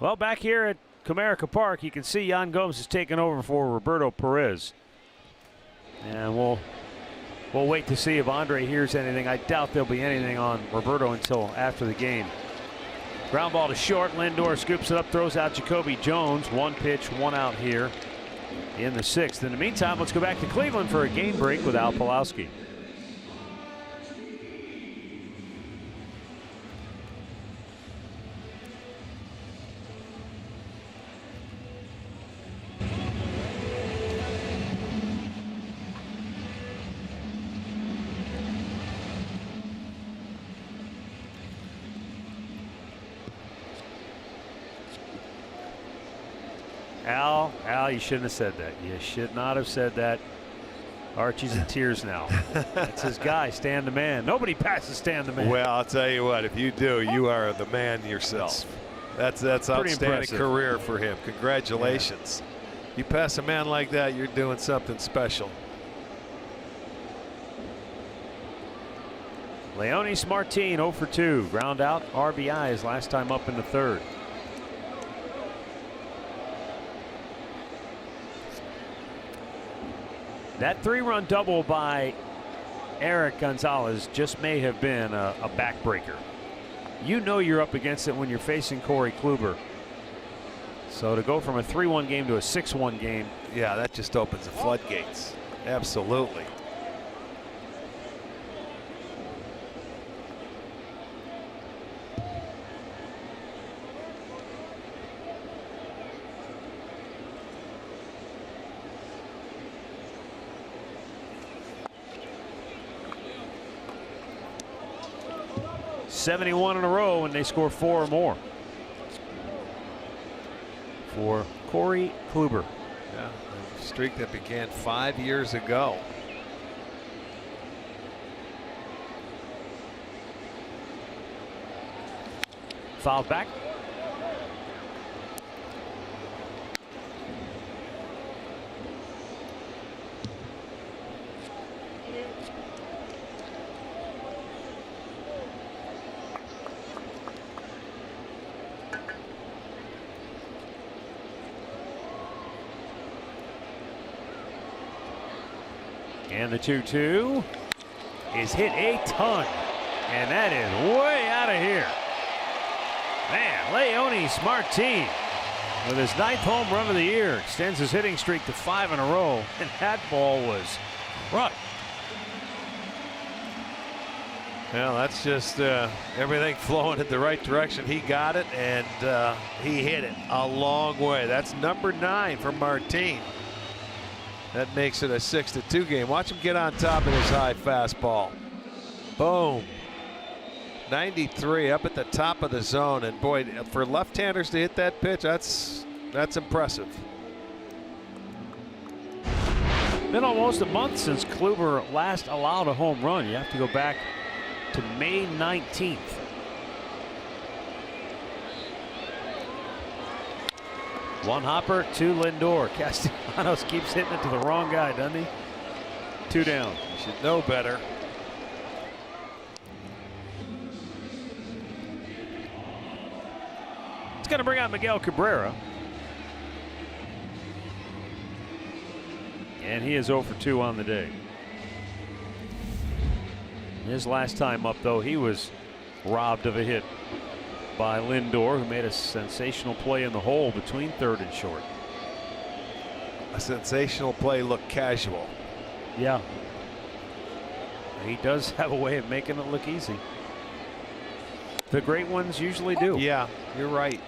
Well, back here at Comerica Park, you can see Yan Gomes is taking over for Roberto Perez. And we'll wait to see if Andre hears anything. I doubt there'll be anything on Roberto until after the game. Ground ball to short. Lindor scoops it up, throws out Jacoby Jones. 1 pitch, 1 out here in the 6th. In the meantime, let's go back to Cleveland for a game break with Al Pawlowski. Al, you shouldn't have said that. You should not have said that. Archie's in tears now. That's his guy, Stan the Man. Nobody passes Stan the Man. Well, I'll tell you what, if you do, you are the man yourself. That's outstanding impressive career for him. Congratulations. Yeah. You pass a man like that, you're doing something special. Leonis Martin 0 for 2. Ground out, RBI his last time up in the 3rd. That 3-run double by Eric Gonzalez just may have been a backbreaker. You know you're up against it when you're facing Corey Kluber. So to go from a 3-1 game to a 6-1 game. Yeah, that just opens the floodgates. Absolutely. '71 in a row and they score 4 or more for Corey Kluber. Yeah, a streak that began 5 years ago. Fouled back. And the 2-2 is hit a ton, and that is way out of here. Man, Leonis Martin with his 9th home run of the year extends his hitting streak to 5 in a row, and that ball was right. Well, that's just everything flowing in the right direction. He got it, and he hit it a long way. That's number 9 for Martin. That makes it a 6-2 game. Watch him get on top of his high fastball. Boom. 93 up at the top of the zone, and boy, for left-handers to hit that pitch, that's impressive. Been almost a month since Kluber last allowed a home run. You have to go back to May 19th. One hopper to Lindor. Castellanos keeps hitting it to the wrong guy, doesn't he? 2 down. You should know better. It's going to bring out Miguel Cabrera. And he is 0 for 2 on the day. His last time up, though, he was robbed of a hit by Lindor, who made a sensational play in the hole between 3rd and short. A sensational play looked casual. Yeah. He does have a way of making it look easy. The great ones usually do. Yeah, you're right.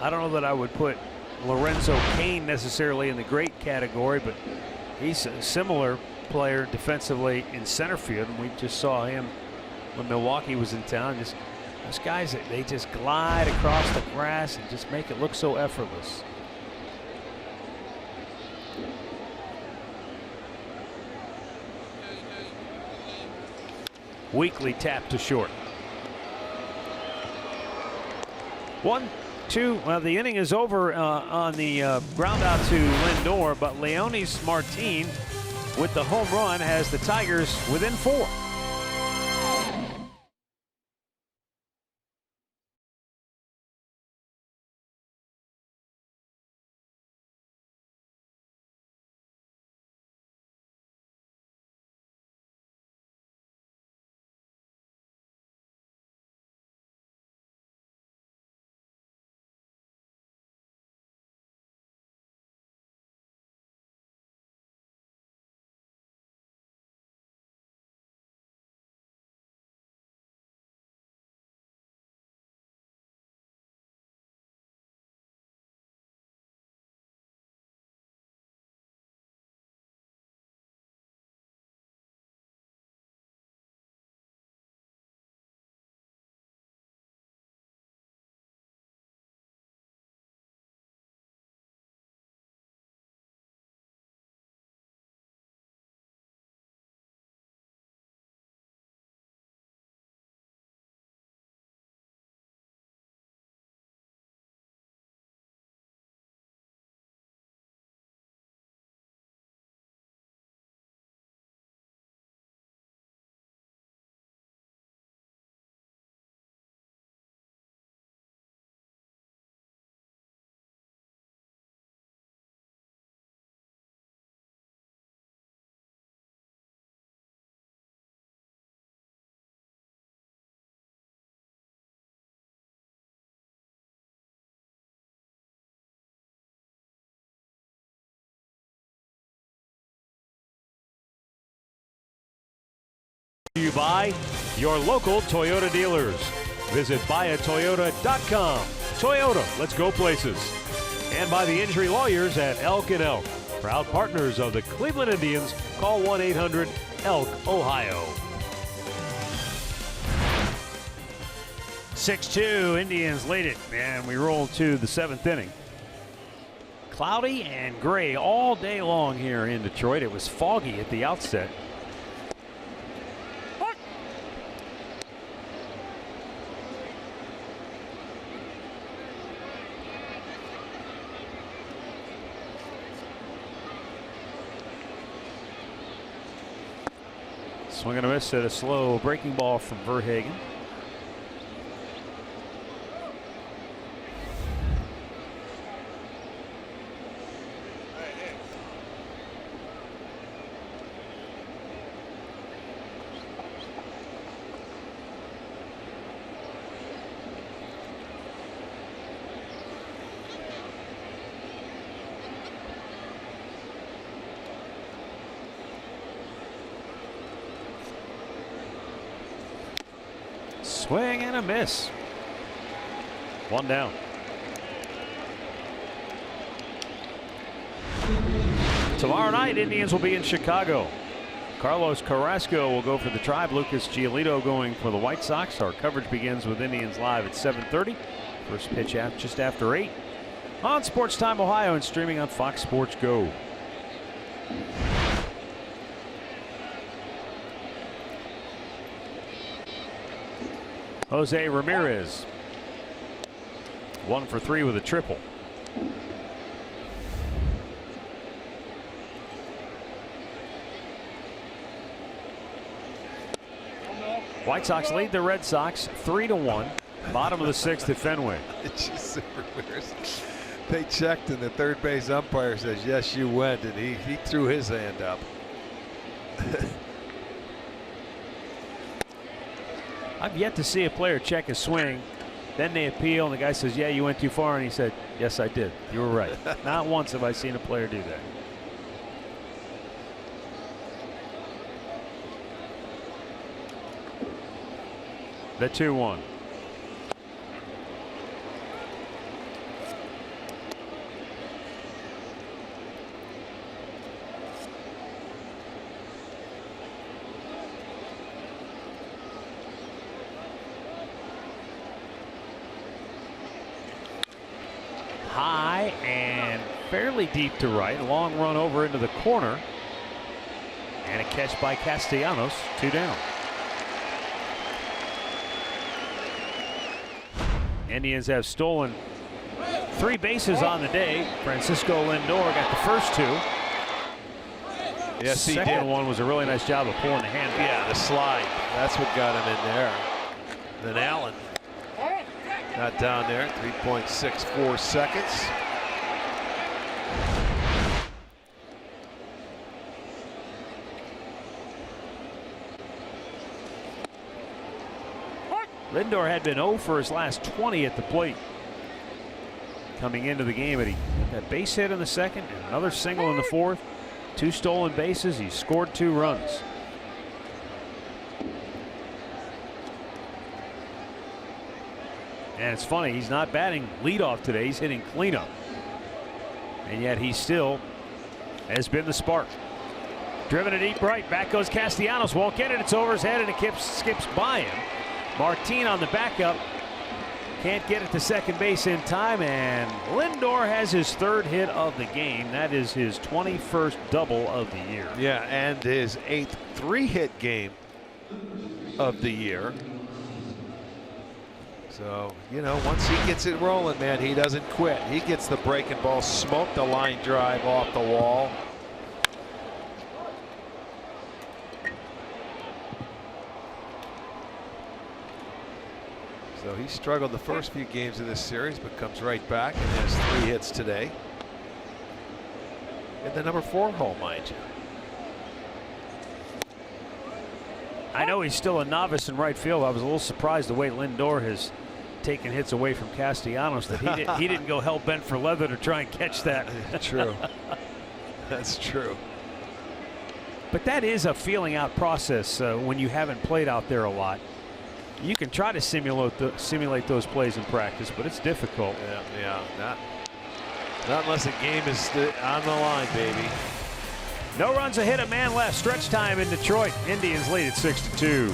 I don't know that I would put Lorenzo Cain necessarily in the great category, but he's a similar player defensively in center field, and we just saw him when Milwaukee was in town. Just those guys, they just glide across the grass and just make it look so effortless. Weekly tap to short. 1-2 2. Well, the inning is over on the ground out to Lindor, but Leonis Martin with the home run has the Tigers within 4. You buy your local Toyota dealers. Visit buyatoyota.com. Toyota, let's go places. And by the injury lawyers at Elk & Elk. Proud partners of the Cleveland Indians. Call 1-800-ELK, Ohio. 6-2, Indians lead it, and we roll to the 7th inning. Cloudy and gray all day long here in Detroit. It was foggy at the outset. Swing and a miss at a slow breaking ball from Verhagen. Swing and a miss. 1 down. Tomorrow night, Indians will be in Chicago. Carlos Carrasco will go for the Tribe. Lucas Giolito going for the White Sox. Our coverage begins with Indians Live at 7:30. First pitch just after 8 on Sports Time Ohio and streaming on Fox Sports Go. Jose Ramirez 1 for 3 with a triple. White Sox lead the Red Sox 3-1. Bottom of the 6th at Fenway. They checked and the third base umpire says yes you went, and he threw his hand up. I've yet to see a player check a swing, then they appeal, and the guy says, yeah, you went too far, and he said, yes, I did. You were right. Not once have I seen a player do that. The 2-1. High and fairly deep to right. A long run over into the corner. And a catch by Castellanos. 2 down. Indians have stolen 3 bases on the day. Francisco Lindor got the first 2. Yes, he did. Second one was a really nice job of pulling the hand back. Yeah, the slide. That's what got him in there. Then Allen got down there, 3.64 seconds. Lindor had been 0 for his last 20 at the plate coming into the game, but he got that base hit in the second and another single in the fourth. 2 stolen bases. He scored 2 runs. And it's funny, he's not batting leadoff today. He's hitting cleanup. And yet he still has been the spark. Driven to deep right. Back goes Castellanos. Won't get it. It's over his head and it skips by him. Martin on the backup. Can't get it to second base in time, and Lindor has his 3rd hit of the game. That is his 21st double of the year. Yeah, and his 8th 3-hit game of the year. So, you know, once he gets it rolling, man, he doesn't quit. He gets the breaking ball, smoked the line drive off the wall. So he struggled the first few games of this series, but comes right back and has 3 hits today. In the number 4 hole, mind you. I know he's still a novice in right field. I was a little surprised the way Lindor has taken hits away from Castellanos, that he didn't go hell-bent for leather to try and catch that. True. That's true. But that is a feeling out process when you haven't played out there a lot. You can try to simulate those plays in practice, but it's difficult. Yeah, not unless the game is on the line, baby. No runs, a hit, a man left. Stretch time in Detroit. Indians lead at 6-2.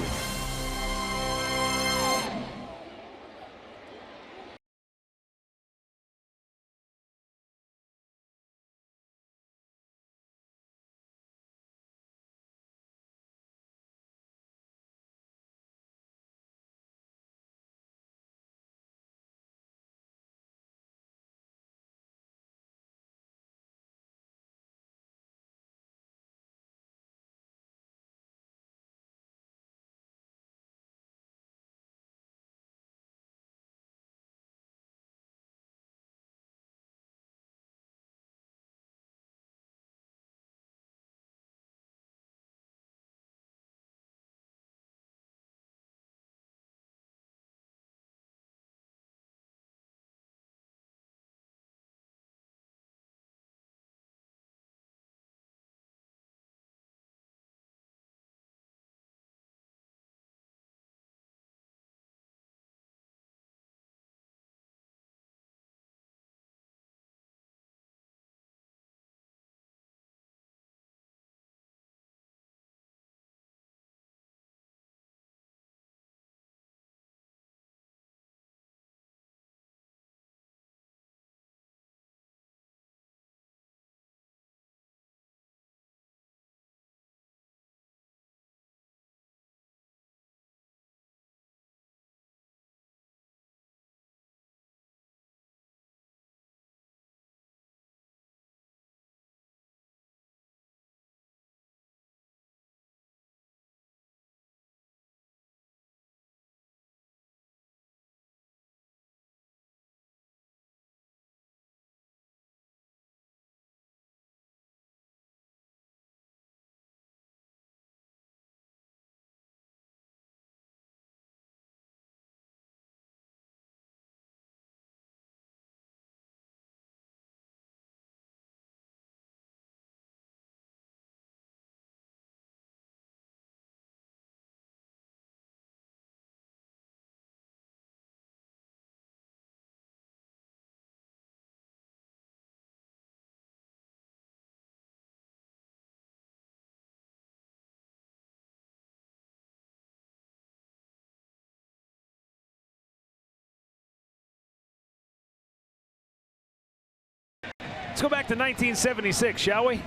Let's go back to 1976, shall we?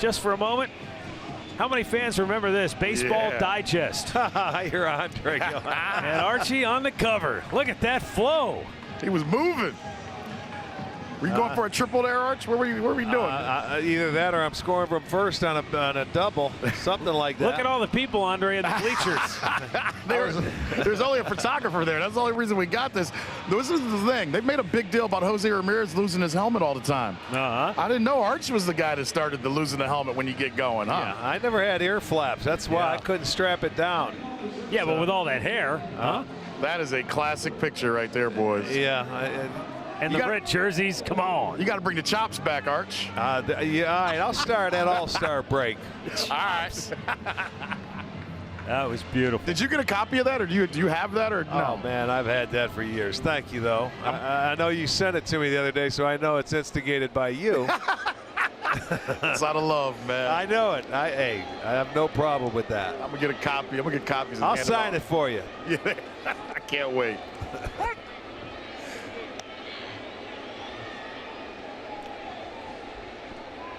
Just for a moment. How many fans remember this? Baseball Digest. You're Andre. And Archie on the cover. Look at that flow. He was moving. Were you going for a triple there, Arch? What were you doing? Either that or I'm scoring from first on a double, something like that. Look at all the people, Andre, in the bleachers. There's only a photographer there. That's the only reason we got this. This is the thing. They've made a big deal about Jose Ramirez losing his helmet all the time. I didn't know Arch was the guy that started the losing the helmet when you get going, huh? Yeah, I never had ear flaps. That's why I couldn't strap it down. Yeah, but with all that hair, huh? That is a classic picture right there, boys. Yeah. And the red jerseys, come on. You got to bring the chops back, Arch. Yeah, all right, I'll start at All-Star break. All right. That was beautiful. Did you get a copy of that, or do you have that, or no? Oh, man, I've had that for years. Thank you, though. I know you sent it to me the other day, so I know it's instigated by you. It's out of love, man. I know it. I have no problem with that. I'm going to get a copy. I'm going to get copies. I'll sign it for you. Yeah. I can't wait.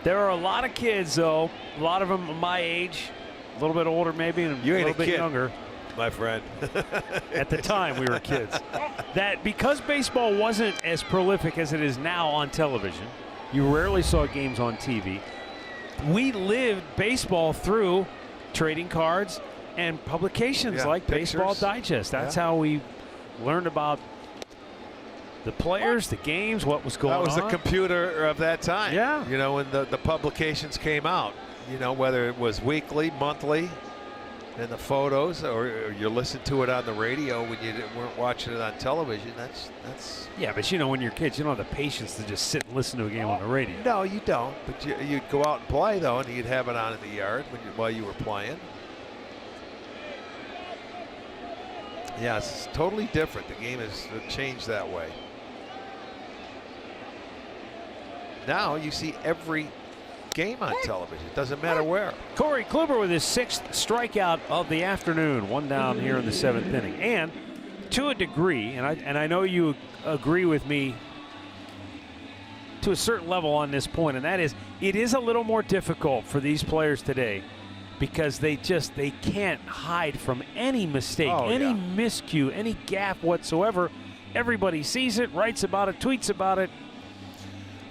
There are a lot of kids, though, a lot of them my age, a little bit older maybe, and you a ain't little bit kid, younger. My friend. At the time we were kids. That because baseball wasn't as prolific as it is now on television, you rarely saw games on TV. We lived baseball through trading cards and publications like pictures. Baseball Digest. That's how we learned about the players, the games, what was going on. That was the computer of that time. Yeah. You know, when the publications came out, you know, whether it was weekly, monthly, and the photos, or you listened to it on the radio when you weren't watching it on television. That's. Yeah, but you know, when you're kids, you don't have the patience to just sit and listen to a game on the radio. No, you don't. But you'd go out and play, though, and you'd have it on in the yard while you were playing. Yeah, it's totally different. The game has changed that way. Now you see every game on television. It doesn't matter where. Corey Kluber with his 6th strikeout of the afternoon. One down here in the 7th inning. And to a degree, and I know you agree with me to a certain level on this point, and that is it is a little more difficult for these players today because they can't hide from any mistake, any miscue, any gaffe whatsoever. Everybody sees it, writes about it, tweets about it.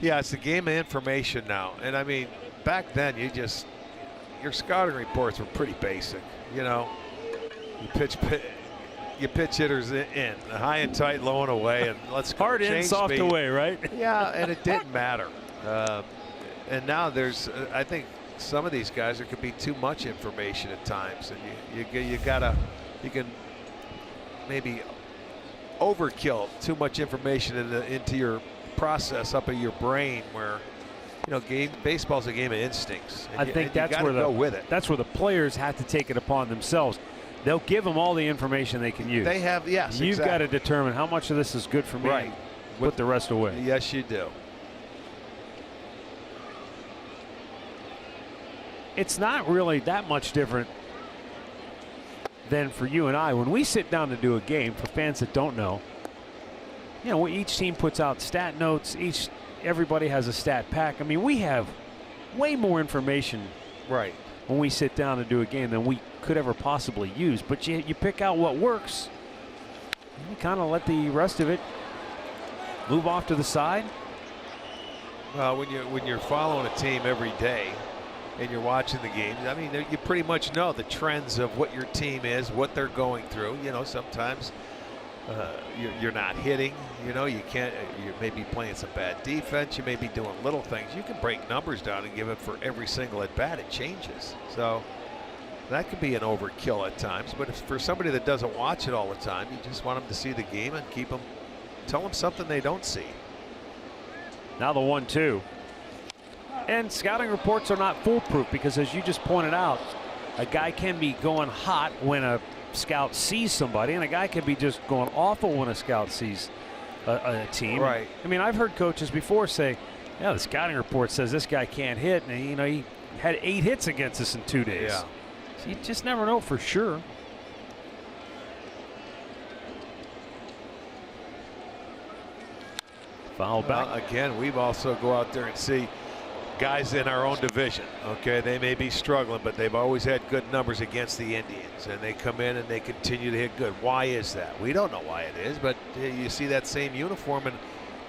Yeah, it's a game of information now. And I mean, back then your scouting reports were pretty basic. You know, you pitch hitters in, high and tight, low and away, and let's go. Hard in, soft speed. away, right? Yeah, and it didn't matter. And now there's, I think some of these guys, there could be too much information at times, and you can maybe overkill too much information into your process up in your brain, where you know baseball's a game of instincts. I think that's where the players have to take it upon themselves. They'll give them all the information they can use. They have, yes. You've got to determine how much of this is good for me. Right. Put the rest away. Yes, you do. It's not really that much different than for you and I when we sit down to do a game. For fans that don't know, you know, each team puts out stat notes. Everybody has a stat pack. I mean, we have way more information right when we sit down to do a game than we could ever possibly use. But you pick out what works. And you kind of let the rest of it move off to the side. Well, when you're following a team every day and you're watching the games, I mean, you pretty much know the trends of what your team is, what they're going through. You know, sometimes you're not hitting, you know, you may be playing some bad defense, you may be doing little things. You can break numbers down and give it for every single at bat. It changes. So that could be an overkill at times, but if for somebody that doesn't watch it all the time, you just want them to see the game and tell them something they don't see. Now the 1-2. And scouting reports are not foolproof because, as you just pointed out, a guy can be going hot when a scout sees somebody, and a guy can be just going awful when a scout sees a team. Right. I mean, I've heard coaches before say, yeah, the scouting report says this guy can't hit, and you know, he had 8 hits against us in 2 days. Yeah. So you just never know for sure. Foul back. Again, we've also go out there and see guys in our own division. Okay, they may be struggling, but they've always had good numbers against the Indians, and they come in and they continue to hit good. Why is that? We don't know why it is, but you see that same uniform, and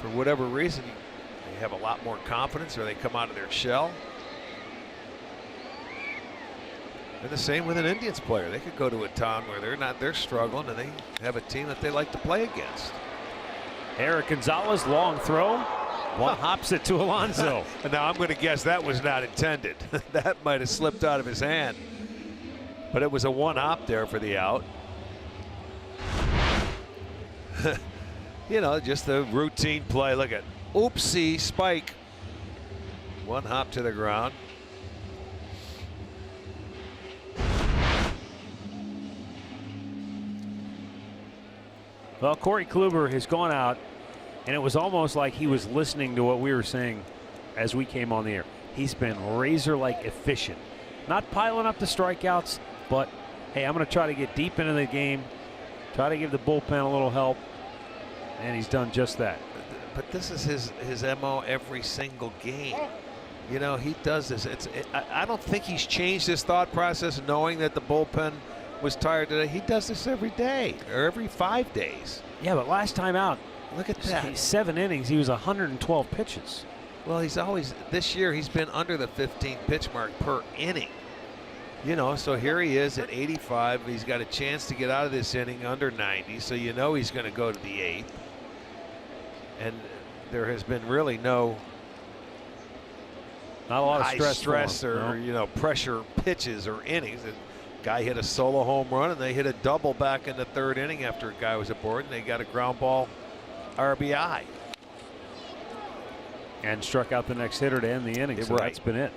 for whatever reason, have a lot more confidence or they come out of their shell. And the same with an Indians player. They could go to a town where they're struggling and they have a team that they like to play against. Eric Gonzalez, long throw. One hops it to Alonso. Now I'm going to guess that was not intended. That might have slipped out of his hand. But it was a one hop there for the out. You know, just the routine play. Look at oopsie spike. One hop to the ground. Well, Corey Kluber has gone out, and it was almost like he was listening to what we were saying as we came on the air. He's been razor-like efficient. Not piling up the strikeouts, but, hey, I'm going to try to get deep into the game, try to give the bullpen a little help, and he's done just that. But this is his MO every single game. You know, he does this. I don't think he's changed his thought process knowing that the bullpen was tired today. He does this every day or every 5 days. Yeah, but last time out, look at that. 7 innings, he was 112 pitches. Well, he's always, this year he's been under the 15 pitch mark per inning. You know, so here he is at 85. He's got a chance to get out of this inning under 90, so you know he's going to go to the 8th. And there has been really not a lot of stress or you know, pressure pitches or innings. And guy hit a solo home run and they hit a double back in the 3rd inning after a guy was aboard, and they got a ground ball RBI. And struck out the next hitter to end the inning, so that's been it.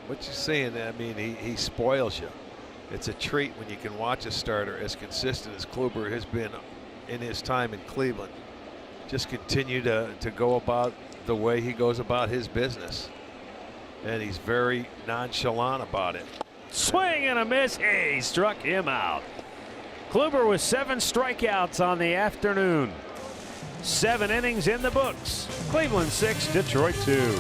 What you're saying, I mean, he spoils you. It's a treat when you can watch a starter as consistent as Kluber has been in his time in Cleveland. Just continue to go about the way he goes about his business. And he's very nonchalant about it. Swing and a miss. Hey, struck him out. Kluber with 7 strikeouts on the afternoon. 7 innings in the books. Cleveland 6, Detroit 2.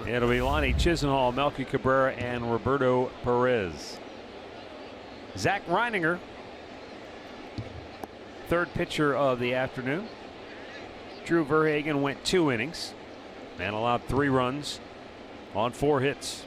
It'll be Lonnie Chisenhall, Melky Cabrera, and Roberto Perez. Zach Reininger, 3rd pitcher of the afternoon. Drew Verhagen went 2 innings and allowed 3 runs on 4 hits.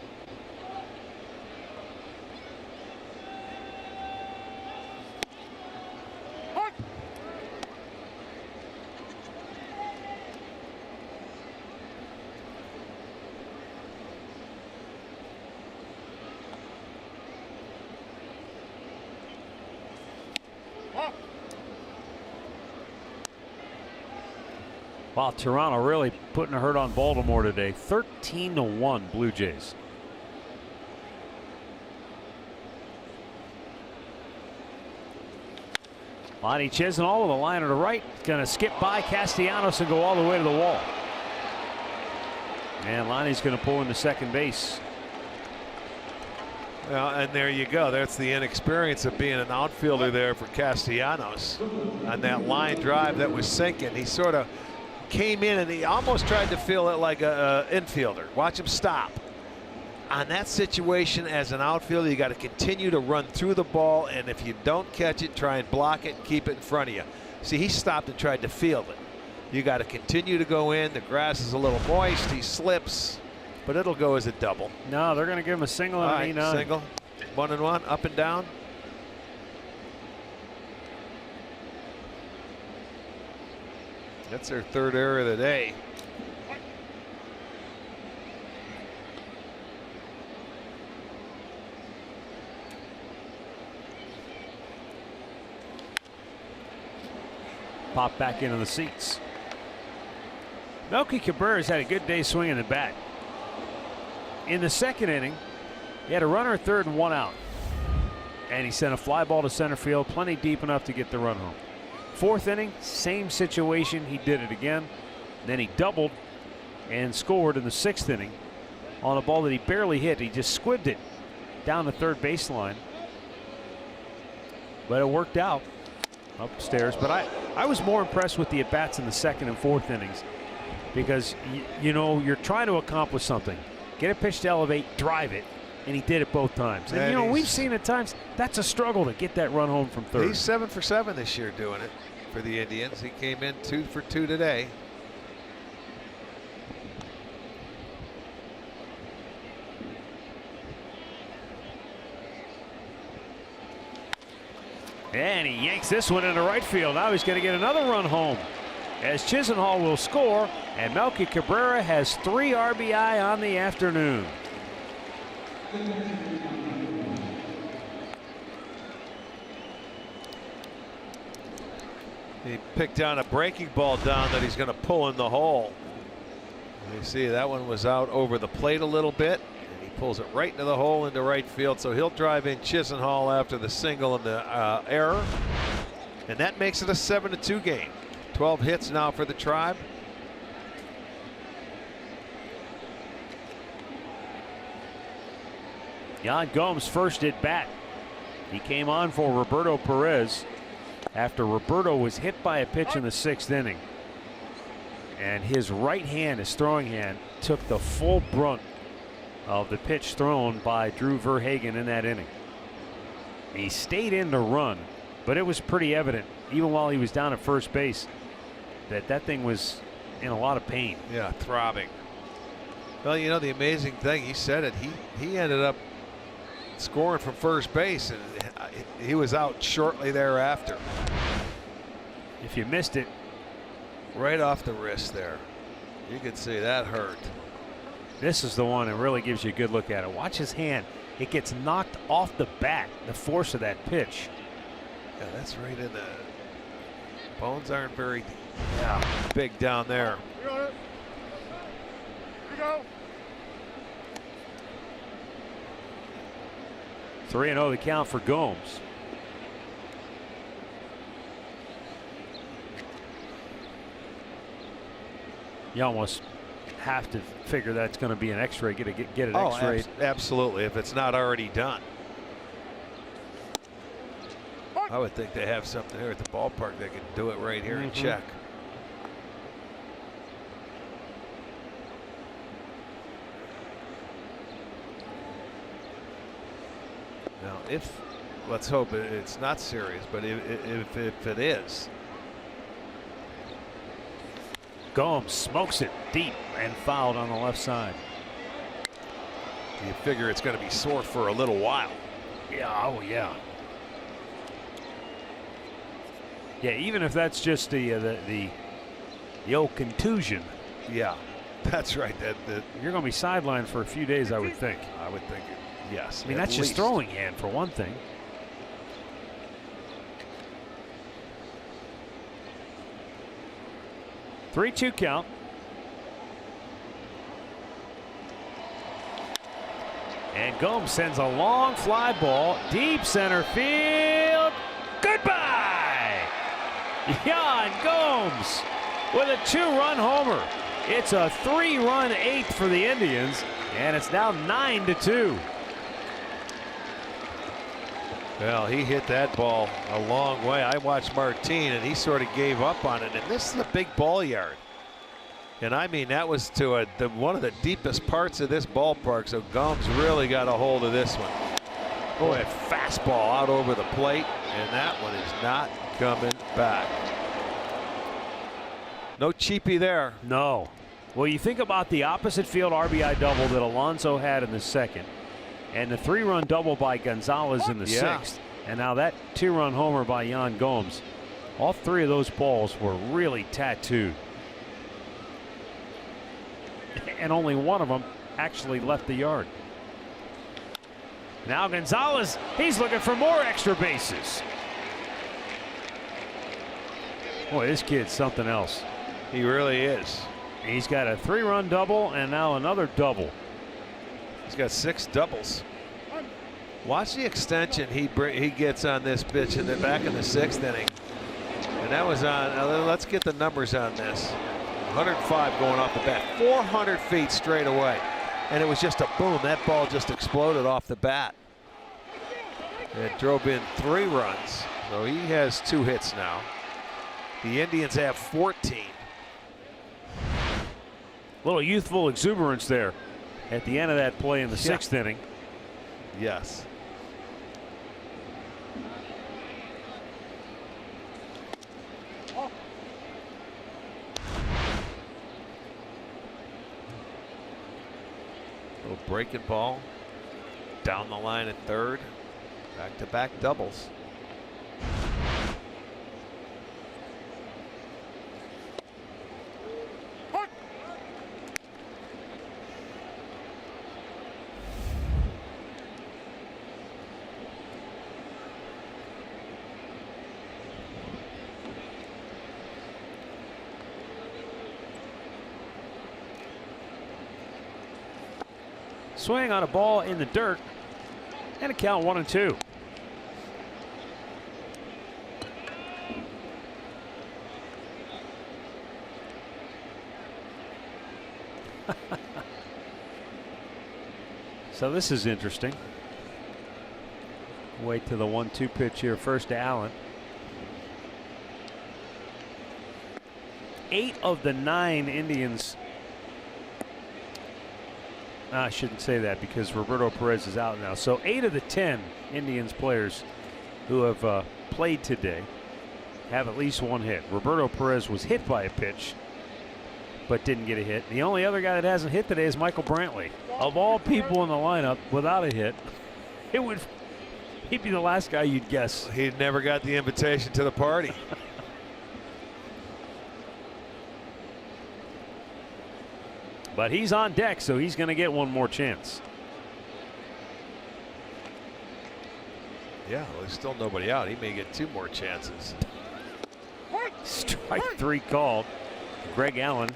Wow, Toronto really putting a hurt on Baltimore today. 13-1 Blue Jays. Lonnie Chisenhall with a line to the right. Going to skip by Castellanos and go all the way to the wall. And Lonnie's going to pull into second base. Well, and there you go. That's the inexperience of being an outfielder there for Castellanos. On that line drive that was sinking, he sort of came in and he almost tried to feel it like a infielder. Watch him stop. On that situation, as an outfielder, you got to continue to run through the ball, and if you don't catch it, try and block it and keep it in front of you. See, he stopped and tried to field it. You got to continue to go in. The grass is a little moist. He slips, but it'll go as a double. No, they're going to give him a single and an E9. Single, 1-1, up and down. That's their third error of the day. Pop back into the seats. Melky Cabrera's had a good day swinging the bat. In the second inning, he had a runner at third and 1 out. And he sent a fly ball to center field, plenty deep enough to get the run home. Fourth inning, same situation. He did it again. Then he doubled and scored in the sixth inning on a ball that he barely hit. He just squibbed it down the third baseline. But it worked out upstairs. But I was more impressed with the at-bats in the second and fourth innings, because you know, you're trying to accomplish something. Get a pitch to elevate, drive it, and he did it both times. And you know, we've seen at times that's a struggle to get that run home from third. He's 7 for 7 this year doing it for the Indians. He came in 2 for 2 today. And he yanks this one into right field. Now he's going to get another run home, as Chisenhall will score, and Melky Cabrera has 3 RBI on the afternoon. He picked down a breaking ball down that he's going to pull in the hole. You see that one was out over the plate a little bit, and he pulls it right into the hole into right field. So he'll drive in Chisenhall after the single and the error, and that makes it a 7-2 game. 12 hits now for the Tribe. Yan Gomes' first at bat. He came on for Roberto Perez after Roberto was hit by a pitch in the sixth inning. And his right hand, his throwing hand, took the full brunt of the pitch thrown by Drew Verhagen in that inning. He stayed in to run, but it was pretty evident, even while he was down at first base, that that thing was in a lot of pain. Yeah, throbbing. Well, you know, the amazing thing, he said it, he ended up scoring from first base, and he was out shortly thereafter. If you missed it, right off the wrist there, you could see that hurt. This is the one that really gives you a good look at it. Watch his hand. It gets knocked off the bat, the force of that pitch. Yeah, that's right in the bones aren't very big down there. Here you go. 3-0 the count for Gomes. You almost have to figure that's going to be an X-ray. Get it X-rayed. Absolutely, if it's not already done. I would think they have something here at the ballpark that can do it right here and check. Now, let's hope it's not serious, but if it is. Gomes smokes it deep and fouled on the left side. You figure it's going to be sore for a little while. Yeah, oh yeah. Yeah, even if that's just the old contusion. Yeah, that's right. You're going to be sidelined for a few days, I would think. I would think, yes. I mean, that's just throwing hand for one thing. 3-2 count. And Gomes sends a long fly ball deep center field. Goodbye! Yan Gomes with a 2-run homer. It's a 3-run eighth for the Indians, and it's now 9-2. Well, he hit that ball a long way. I watched Martin, and he sort of gave up on it. And this is a big ball yard. And I mean, that was to one of the deepest parts of this ballpark. So Gomes really got a hold of this one. Boy, a fastball out over the plate, and that one is not coming back. No cheapie there. No. Well, you think about the opposite field RBI double that Alonso had in the second, and the 3-run double by Gonzalez in the sixth, and now that 2-run homer by Yan Gomes. All three of those balls were really tattooed. And only one of them actually left the yard. Now Gonzalez, he's looking for more extra bases. Boy, this kid's something else. He really is. He's got a 3-run double and now another double. He's got 6 doubles. Watch the extension he gets on this pitch in the back in the 6th inning. And that was on, let's get the numbers on this. 105 going off the bat, 400 feet straight away. And it was just a boom. That ball just exploded off the bat. It drove in 3 runs. So he has 2 hits now. The Indians have 14. Little youthful exuberance there at the end of that play in the 6th inning. Yes. Little breaking ball down the line at third. Back-to-back doubles. Swing on a ball in the dirt, and a count 1-2. So this is interesting. Wait till the 1-2 pitch here. First to Allen. 8 of the 9 Indians. I shouldn't say that because Roberto Perez is out now. So 8 of the 10 Indians players who have played today have at least 1 hit. Roberto Perez was hit by a pitch but didn't get a hit. The only other guy that hasn't hit today is Michael Brantley. Of all people in the lineup without a hit, he'd be the last guy you'd guess. He never got the invitation to the party. But he's on deck, so he's going to get one more chance. Yeah, well, there's still nobody out. He may get 2 more chances. Strike 3 called. Greg Allen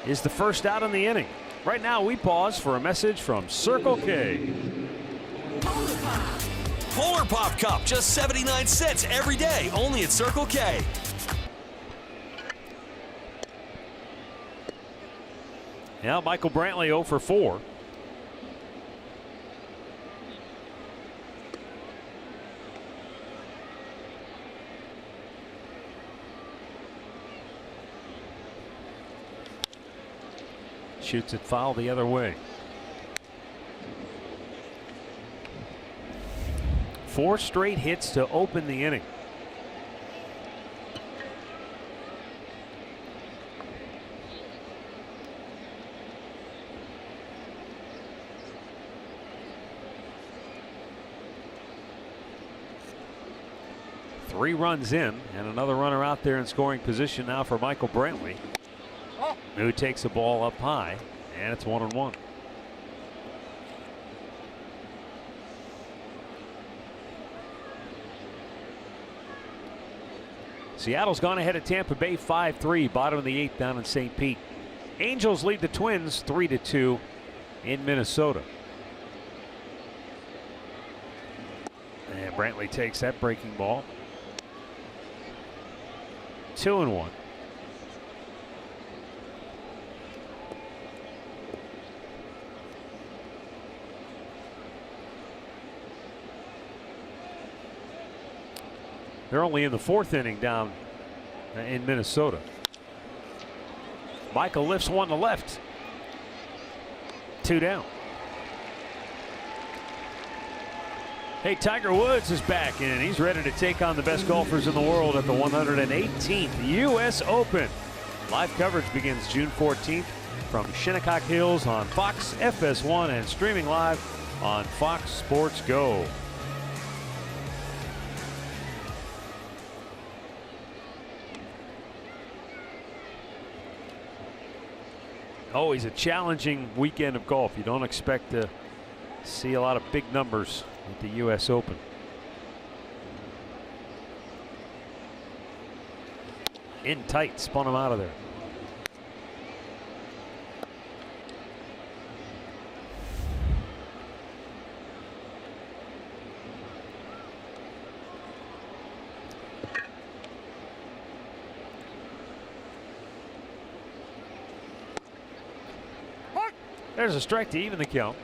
is the first out in the inning. Right now, we pause for a message from Circle K. Polar Pop Cup, just 79 cents every day, only at Circle K. Now Michael Brantley 0 for 4. Shoots it foul the other way. 4 straight hits to open the inning. Three runs in, and another runner out there in scoring position now for Michael Brantley, who takes the ball up high, and it's 1-1. Seattle's gone ahead of Tampa Bay 5-3, bottom of the 8th down in St. Pete. Angels lead the Twins 3-2 in Minnesota. And Brantley takes that breaking ball. 2-1. They're only in the 4th inning down in Minnesota. Michael lifts one to left. 2 down. Hey, Tiger Woods is back and he's ready to take on the best golfers in the world at the 118th U.S. Open. Live coverage begins June 14th from Shinnecock Hills on Fox FS1 and streaming live on Fox Sports Go. Always a challenging weekend of golf. You don't expect to see a lot of big numbers at the U.S. Open. In tight, spun him out of there. There's a strike to even the count.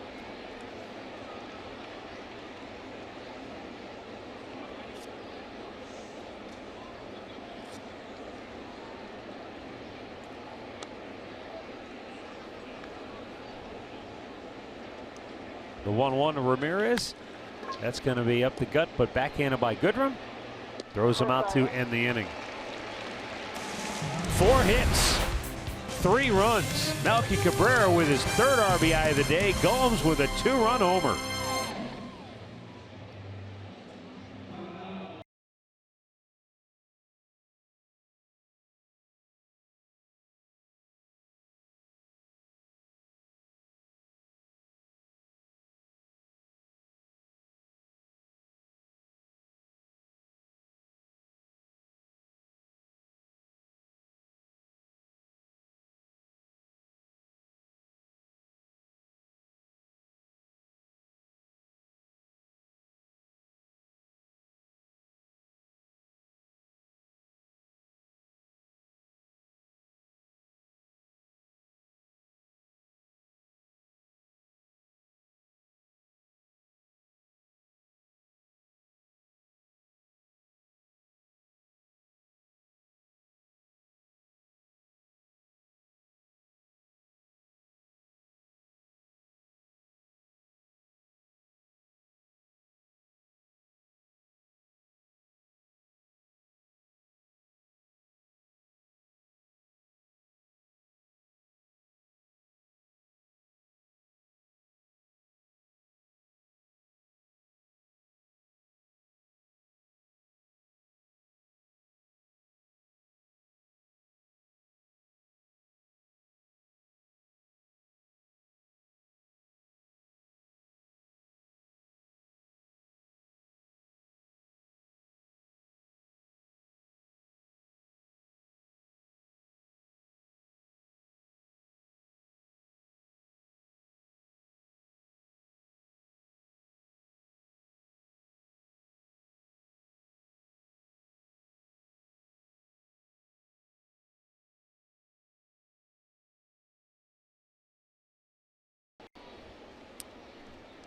The 1-1 to Ramirez. That's going to be up the gut, but backhanded by Goodrum. Throws him out to end the inning. 4 hits. 3 runs. Melky Cabrera with his 3rd RBI of the day. Gomes with a 2-run homer.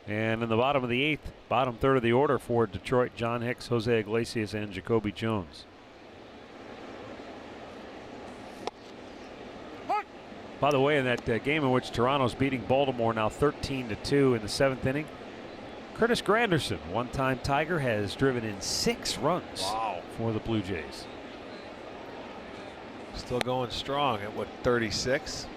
And in the bottom of the 8th, bottom 3rd of the order for Detroit, John Hicks, Jose Iglesias, and Jacoby Jones. By the way, in that game in which Toronto's beating Baltimore now 13-2 in the 7th inning, Curtis Granderson, one-time Tiger, has driven in 6 runs for the Blue Jays. Still going strong at what, 36?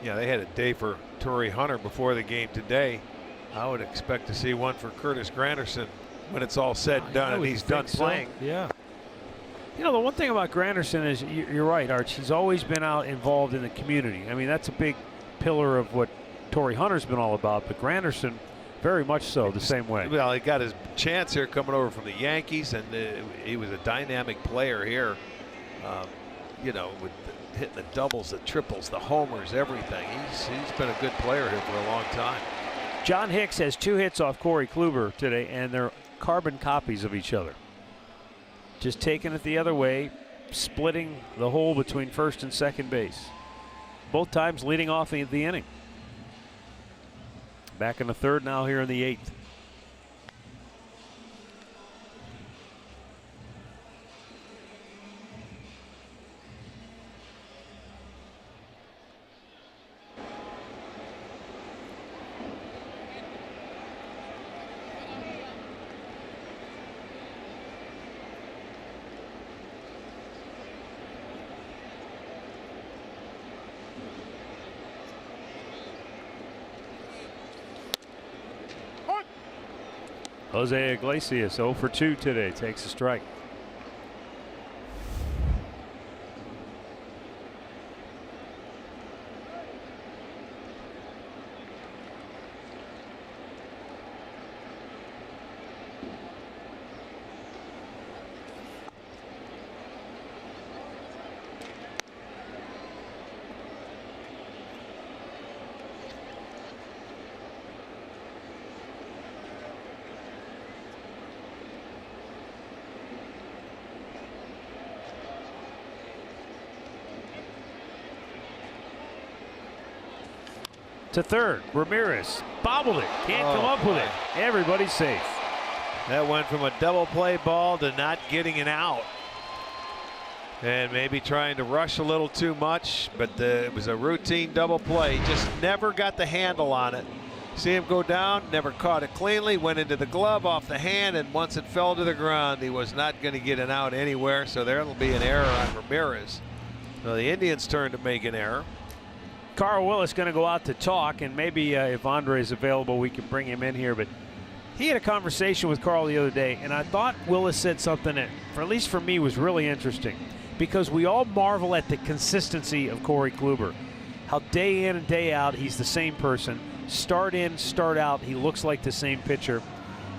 Yeah, they had a day for Torrey Hunter before the game today. I would expect to see one for Curtis Granderson when it's all said and done and he's done playing. Yeah. You know, the one thing about Granderson is you're right, Arch. He's always been out involved in the community. I mean, that's a big pillar of what Torrey Hunter's been all about, but Granderson very much so the same way. Well, he got his chance here coming over from the Yankees, and he was a dynamic player here. You know, with hitting the doubles, the triples, the homers, everything. He's been a good player here for a long time. John Hicks has 2 hits off Corey Kluber today, and they're carbon copies of each other. Just taking it the other way, splitting the hole between first and second base. Both times leading off the inning. Back in the third now here in the 8th. Jose Iglesias 0 for 2 today, takes a strike. To third, Ramirez bobbled it, can't come up with it. Everybody's safe. That went from a double play ball to not getting an out. And maybe trying to rush a little too much, but it was a routine double play. He just never got the handle on it. See him go down, never caught it cleanly, went into the glove off the hand, and once it fell to the ground, he was not going to get an out anywhere, so there'll be an error on Ramirez. So the Indians' turn to make an error. Carl Willis going to go out to talk, and maybe if Andre is available, we can bring him in here. But he had a conversation with Carl the other day, and I thought Willis said something that, at least for me, was really interesting, because we all marvel at the consistency of Corey Kluber. How day in and day out, he's the same person. Start in, start out, he looks like the same pitcher.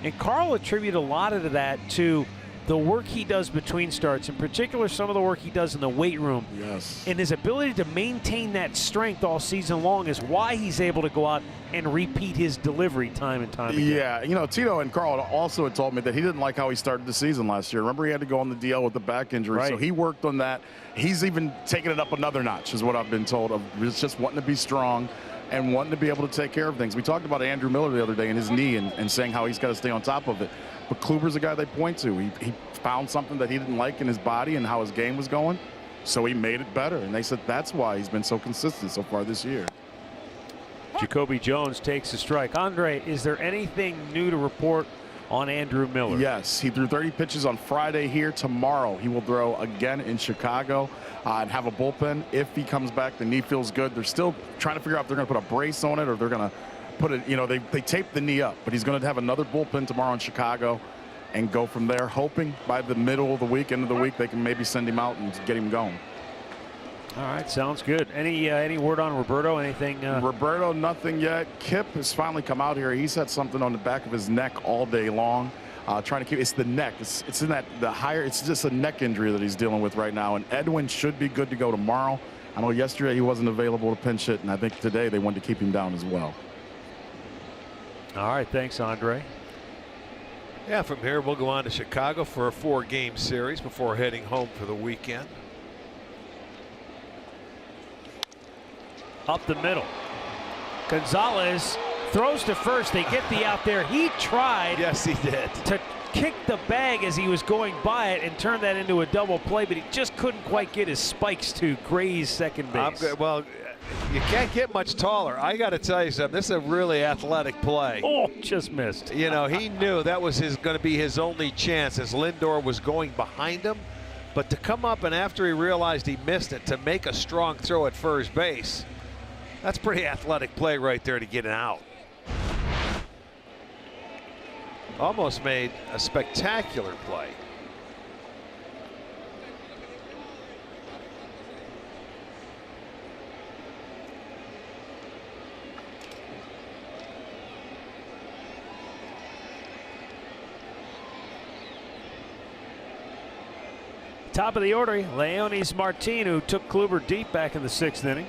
And Carl attributed a lot of that to the work he does between starts, in particular some of the work he does in the weight room. Yes. And his ability to maintain that strength all season long is why he's able to go out and repeat his delivery time and time again. Yeah, you know, Tito and Carl also had told me that he didn't like how he started the season last year. Remember, he had to go on the DL with the back injury, right. So he worked on that. He's even taken it up another notch, is what I've been told, of just wanting to be strong and wanting to be able to take care of things. We talked about Andrew Miller the other day and his knee and saying how he's got to stay on top of it. But Kluber's a guy they point to. He found something that he didn't like in his body and how his game was going, so he made it better. And they said that's why he's been so consistent so far this year. Jacoby Jones takes a strike. Andre, is there anything new to report on Andrew Miller? Yes, he threw 30 pitches on Friday here. Tomorrow he will throw again in Chicago and have a bullpen. If he comes back, the knee feels good. They're still trying to figure out if they're going to put a brace on it or they're going to put it, you know, they taped the knee up, but he's going to have another bullpen tomorrow in Chicago and go from there, hoping by the middle of the week, end of the week, they can maybe send him out and get him going. All right, sounds good. Any word on Roberto? Anything? Roberto, nothing yet. Kip has finally come out here. He's had something on the back of his neck all day long, trying to keep. It's the neck. It's in that the higher. It's just a neck injury that he's dealing with right now. And Edwin should be good to go tomorrow. I know yesterday he wasn't available to pinch hit, and I think today they wanted to keep him down as well. All right, thanks, Andre. Yeah, from here we'll go on to Chicago for a 4-game series before heading home for the weekend. Up the middle. Gonzalez throws to first. They get the out there. He tried. Yes, he did. To kick the bag as he was going by it and turn that into a double play, but he just couldn't quite get his spikes to graze second base. Well, you can't get much taller. I got to tell you something. This is a really athletic play. Oh, just missed. You know, he knew that was going to be his only chance as Lindor was going behind him. But to come up and after he realized he missed it, to make a strong throw at first base, that's pretty athletic play right there to get an out. Almost made a spectacular play. Top of the order, Leonis Martin, who took Kluber deep back in the 6th inning.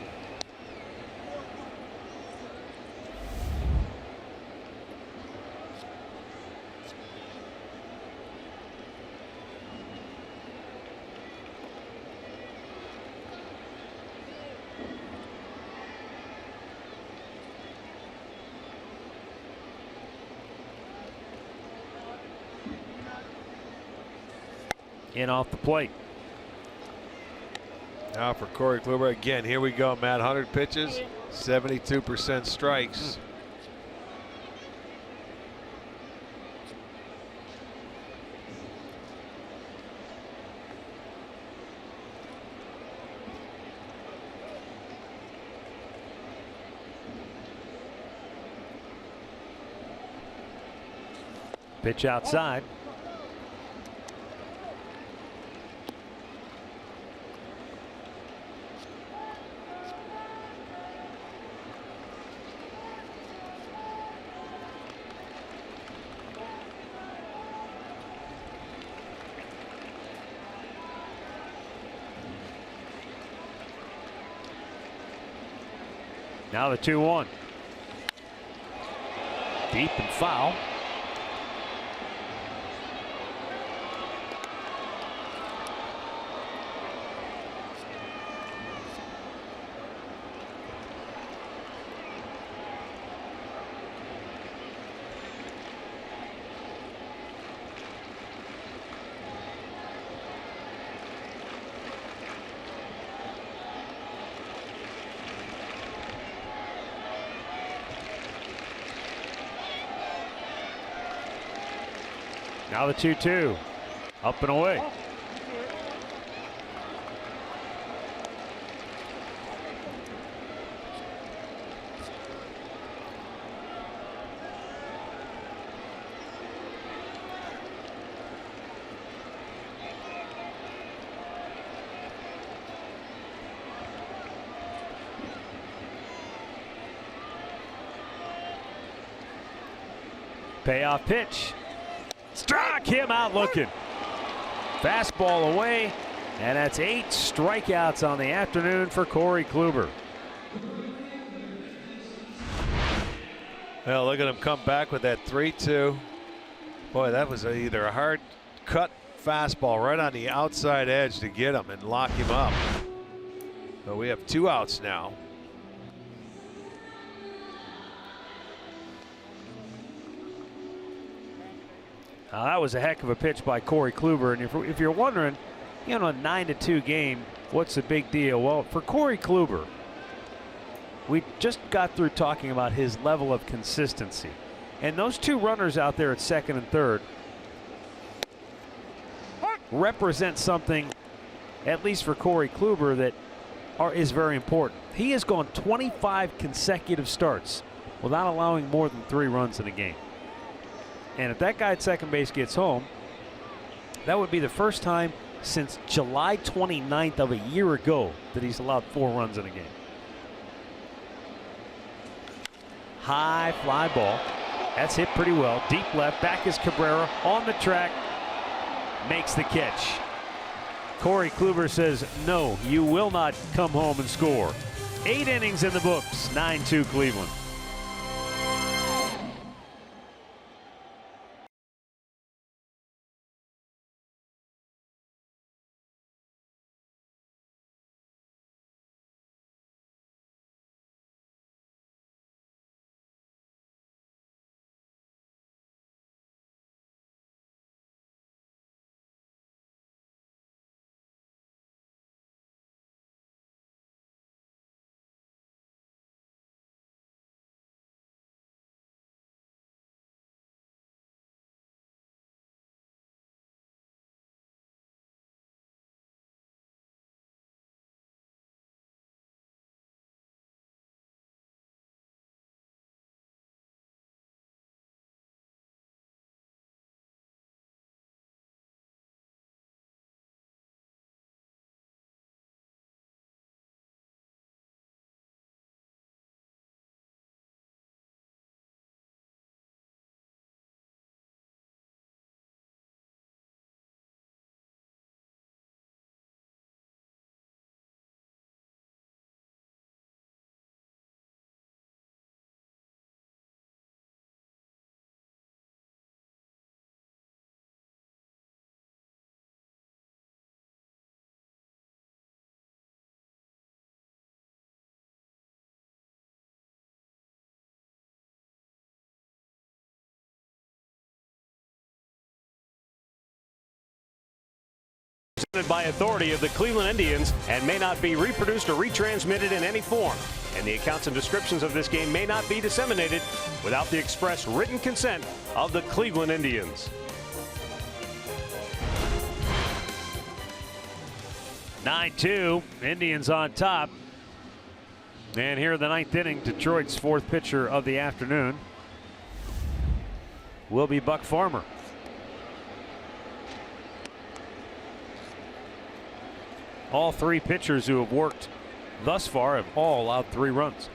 In off the plate. Now for Corey Kluber again. Here we go, Matt. 100 pitches, 72% strikes. Pitch outside. Now the 2-1. Deep and foul. Now the 2-2. Up and away. Payoff pitch. Struck him out looking. Fastball away, and that's 8 strikeouts on the afternoon for Corey Kluber. Well, look at him come back with that 3-2. Boy, that was either a hard cut fastball right on the outside edge to get him and lock him up. So we have 2 outs now. That was a heck of a pitch by Corey Kluber. And if you're wondering, a 9-2 game, what's the big deal? Well, for Corey Kluber, we just got through talking about his level of consistency. And those 2 runners out there at second and third represent something, at least for Corey Kluber, that is very important. He has gone 25 consecutive starts without allowing more than 3 runs in a game. And if that guy at second base gets home, that would be the first time since July 29th of a year ago that he's allowed 4 runs in a game. High fly ball. That's hit pretty well. Deep left. Back is Cabrera on the track. Makes the catch. Corey Kluber says, no, you will not come home and score. 8 innings in the books. 9-2 Cleveland. By authority of the Cleveland Indians and may not be reproduced or retransmitted in any form. And the accounts and descriptions of this game may not be disseminated without the express written consent of the Cleveland Indians. 9-2, Indians on top. And here in the ninth inning, Detroit's fourth pitcher of the afternoon will be Buck Farmer. All three pitchers who have worked thus far have all allowed 3 runs.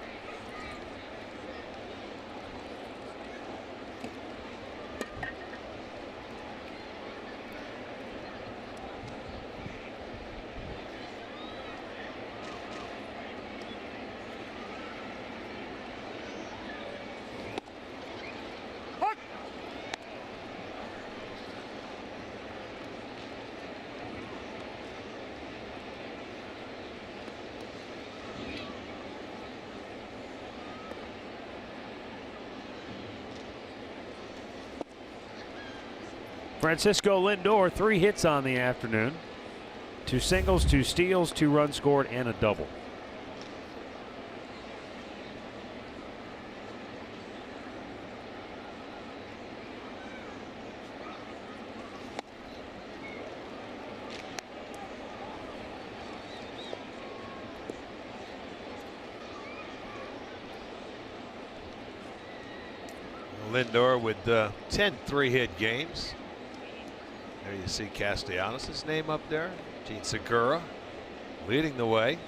Francisco Lindor, 3 hits on the afternoon. 2 singles, 2 steals, 2 runs scored, and a double. Lindor with 10 3-hit games. There you see Castellanos' name up there. Gene Segura leading the way.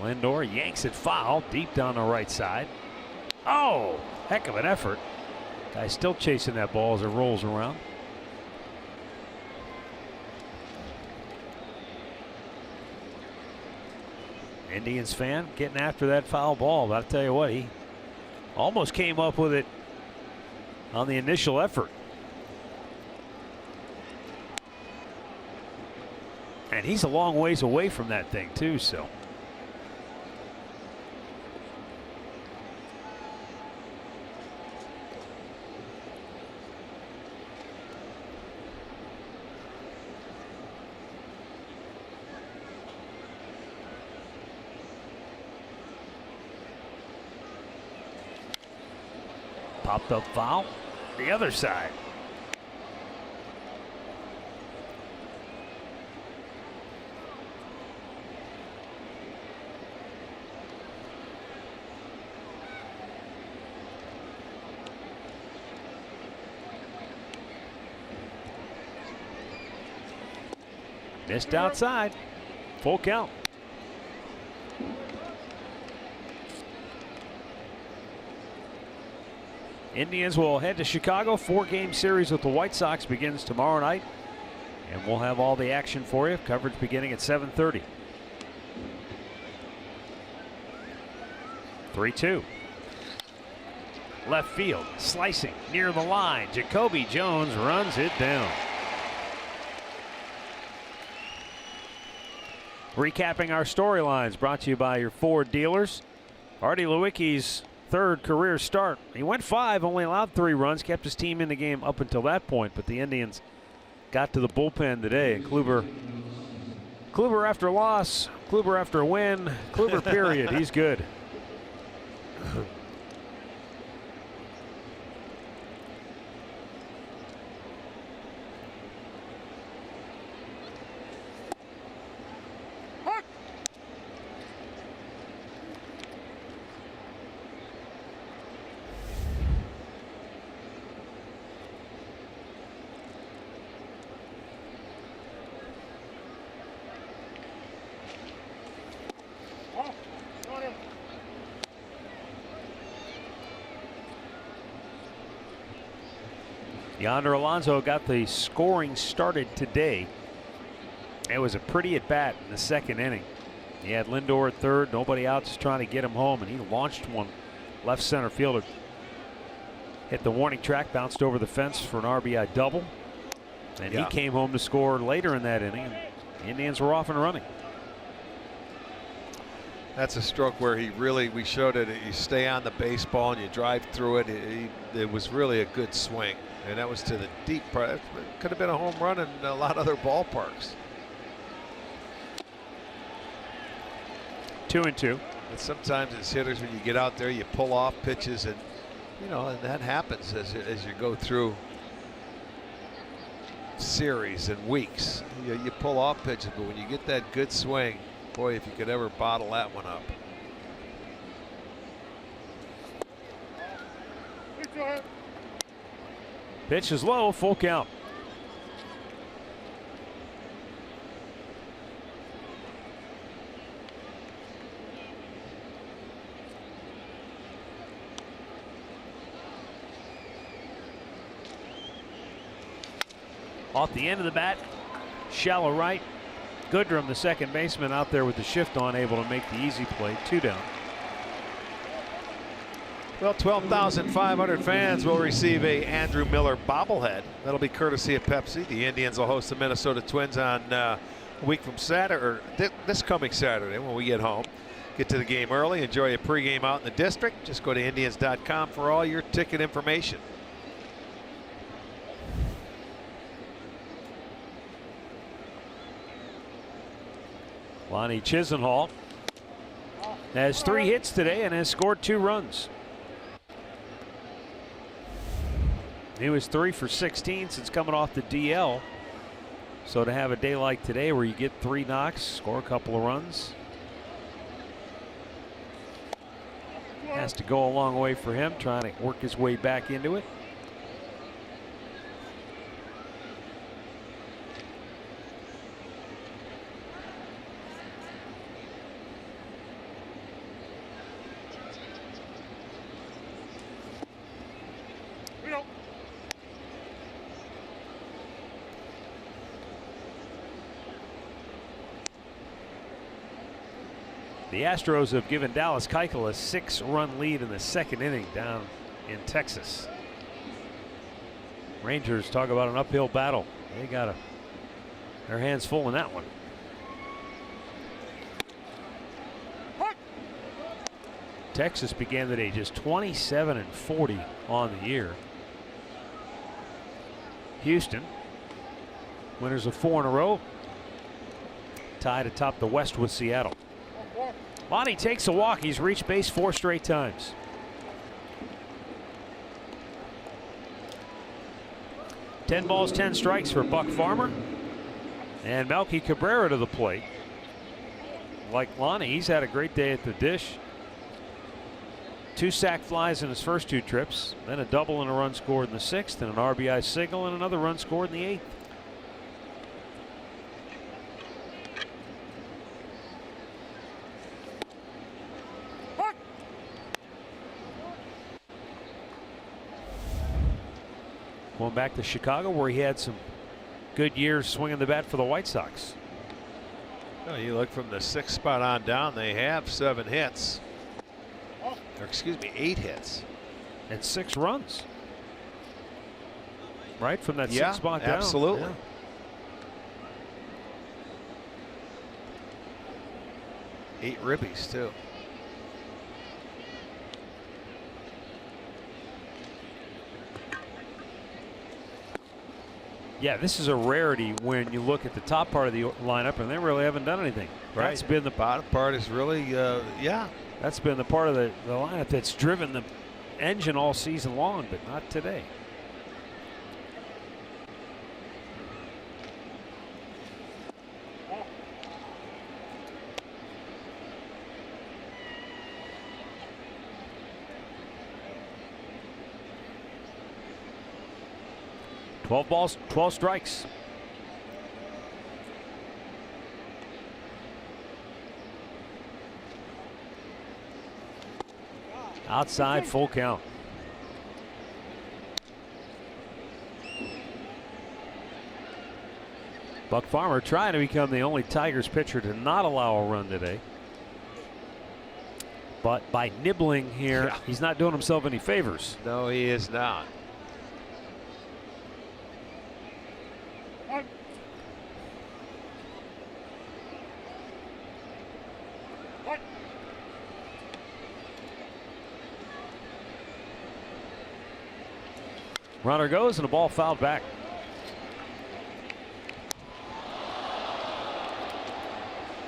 Lindor yanks it foul deep down the right side. Oh, heck of an effort. Guy's still chasing that ball as it rolls around. Indians fan getting after that foul ball, but I'll tell you what, he almost came up with it on the initial effort. And he's a long ways away from that thing too, so. Popped up foul, the other side. Missed outside, full count. Indians will head to Chicago. 4-game series with the White Sox begins tomorrow night. And we'll have all the action for you. Coverage beginning at 7:30. 3-2. Left field, slicing near the line. Jacoby Jones runs it down. Recapping our storylines brought to you by your Ford dealers. Artie Lewicki's 3rd career start. He went 5, only allowed 3 runs, kept his team in the game up until that point, but the Indians got to the bullpen today. And Kluber after a loss, Kluber after a win, Kluber period. He's good. Yonder Alonso got the scoring started today. It was a pretty at bat in the 2nd inning. He had Lindor at 3rd, nobody out, just trying to get him home, and he launched one left center fielder. Hit the warning track, bounced over the fence for an RBI double. And he came home to score later in that inning. The Indians were off and running. That's a stroke where we showed it. You stay on the baseball and you drive through it. It was really a good swing. And that was to the deep part. It could have been a home run in a lot of other ballparks. 2-2. And sometimes as hitters, when you get out there, you pull off pitches, and and that happens as you go through series and weeks. You pull off pitches, but when you get that good swing, boy, if you could ever bottle that one up. Pitch is low, full count. Off the end of the bat, shallow right. Goodrum, the second baseman, out there with the shift on, able to make the easy play. 2 down. Well, 12,500 fans will receive a Andrew Miller bobblehead. That'll be courtesy of Pepsi. The Indians will host the Minnesota Twins on a week from Saturday, or this coming Saturday when we get home. Get to the game early, enjoy a pregame out in the district. Just go to Indians.com for all your ticket information. Lonnie Chisenhall has 3 hits today and has scored 2 runs. He was 3 for 16 since coming off the DL. So to have a day like today where you get 3 knocks, score a couple of runs, has to go a long way for him, trying to work his way back into it. The Astros have given Dallas Keuchel a 6-run lead in the second inning down in Texas. Rangers talk about an uphill battle. They got their hands full in that one. Texas began the day just 27-40 on the year. Houston, winners of 4 in a row, tied atop the West with Seattle. Lonnie takes a walk. He's reached base 4 straight times. Ten balls, 10 strikes for Buck Farmer. And Melky Cabrera to the plate. Like Lonnie, he's had a great day at the dish. 2 sac flies in his first 2 trips, then a double and a run scored in the 6th, and an RBI single and another run scored in the 8th. Going back to Chicago, where he had some good years swinging the bat for the White Sox. Oh, you look from the 6th spot on down, they have 7 hits. Or excuse me, 8 hits. And 6 runs. Right from that 6th spot down. Absolutely. Yeah. Eight ribbies too. Yeah, this is a rarity when you look at the top part of the lineup, and they really haven't done anything. Right. That's been the bottom part is really, that's been the part of the lineup that's driven the engine all season long, but not today. Twelve balls, 12 strikes. Outside, full count. Buck Farmer trying to become the only Tigers pitcher to not allow a run today. But by nibbling here, he's not doing himself any favors. No, he is not. Runner goes and the ball fouled back.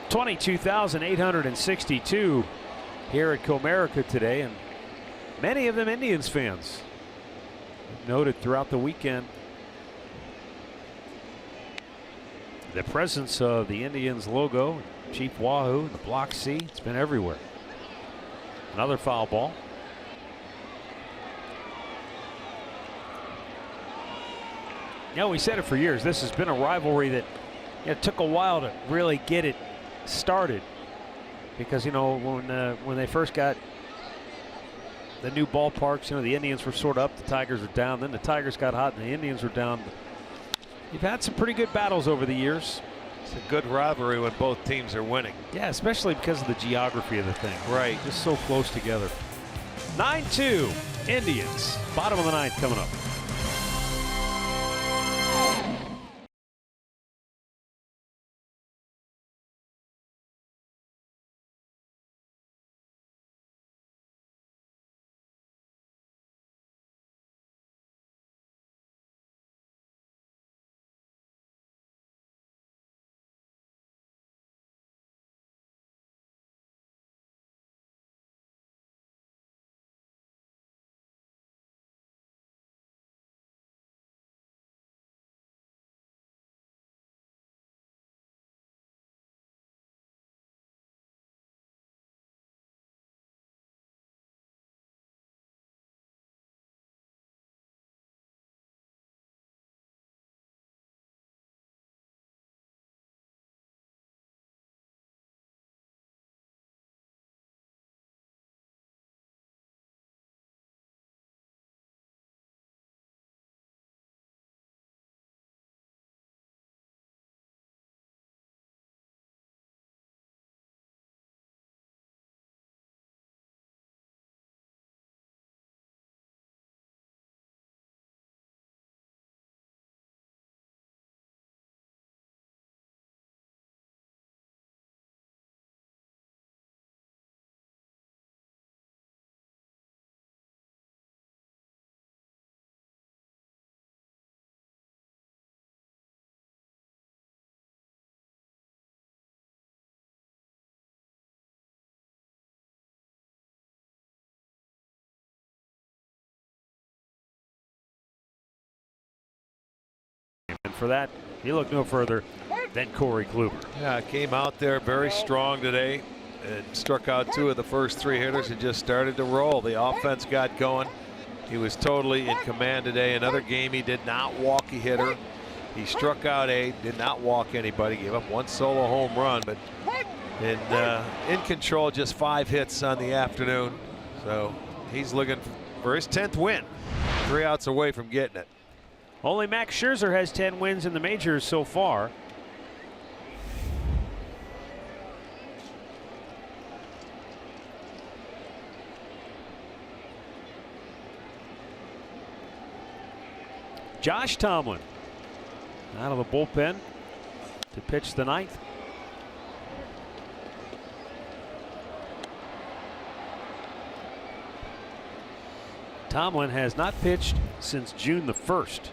$22,862 here at Comerica today, and many of them Indians fans. Noted throughout the weekend the presence of the Indians logo, Chief Wahoo, the Block C. It's been everywhere. Another foul ball. You know, we said it for years. This has been a rivalry that it took a while to really get it started, because when they first got the new ballparks, the Indians were sort of up, the Tigers were down, then the Tigers got hot and the Indians were down. You've had some pretty good battles over the years. It's a good rivalry when both teams are winning. Yeah, especially because of the geography of the thing. Right. Just so close together. 9-2 Indians. Bottom of the ninth coming up. And for that, he looked no further than Corey Kluber. Yeah, came out there very strong today and struck out 2 of the first 3 hitters and just started to roll. The offense got going. He was totally in command today. Another game he did not walk a hitter. He struck out 8, did not walk anybody, gave up 1 solo home run, but in control, just 5 hits on the afternoon. So he's looking for his 10th win. 3 outs away from getting it. Only Max Scherzer has 10 wins in the majors so far. Josh Tomlin out of the bullpen to pitch the 9th. Tomlin has not pitched since June the 1st.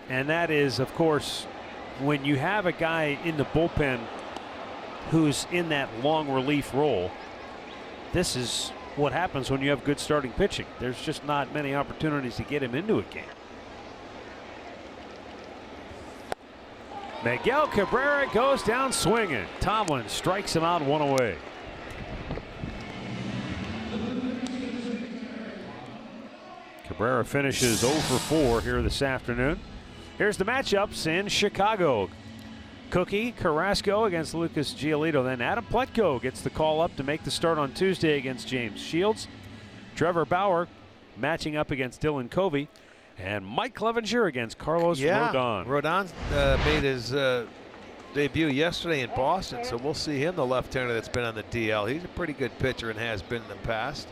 And that is, of course, when you have a guy in the bullpen who's in that long relief role. This is what happens when you have good starting pitching. There's just not many opportunities to get him into a game. Miguel Cabrera goes down swinging. Tomlin strikes him out 1 away. Cabrera finishes 0 for 4 here this afternoon. Here's the matchups in Chicago. Cookie Carrasco against Lucas Giolito. Then Adam Pletko gets the call up to make the start on Tuesday against James Shields. Trevor Bauer matching up against Dylan Covey. And Mike Clevenger against Carlos Rodon. Rodon made his debut yesterday in Boston, so we'll see him, the left-hander that's been on the DL. He's a pretty good pitcher and has been in the past.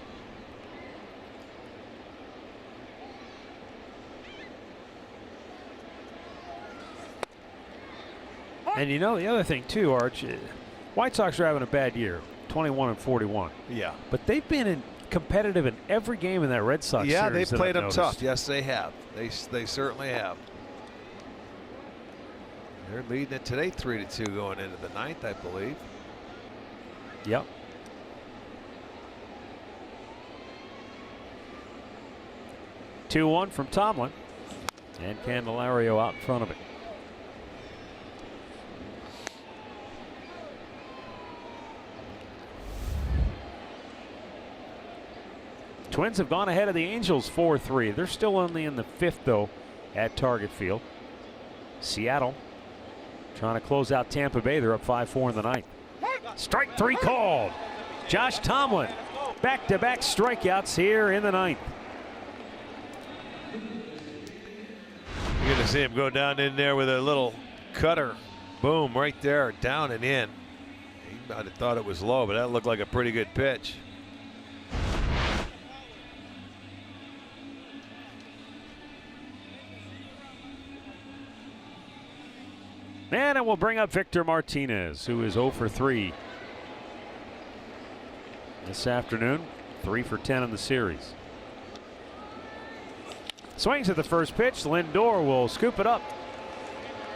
And you know the other thing too, Arch, White Sox are having a bad year, 21-41. Yeah. But they've been competitive in every game in that Red Sox yeah, series. they played them noticed. tough. Yes, they have. They certainly have. They're leading it today 3-2 going into the ninth, I believe. Yep. Two-one from Tomlin, and Candelario out in front of it. Twins have gone ahead of the Angels 4-3. They're still only in the fifth, though, at Target Field. Seattle trying to close out Tampa Bay. They're up 5-4 in the ninth. Strike three called. Josh Tomlin, back-to-back strikeouts here in the ninth. You're going to see him go down in there with a little cutter. Boom, right there, down and in. He might have thought it was low, but that looked like a pretty good pitch. And it will bring up Victor Martinez, who is 0 for 3 this afternoon, 3 for 10 in the series. Swings at the first pitch. Lindor will scoop it up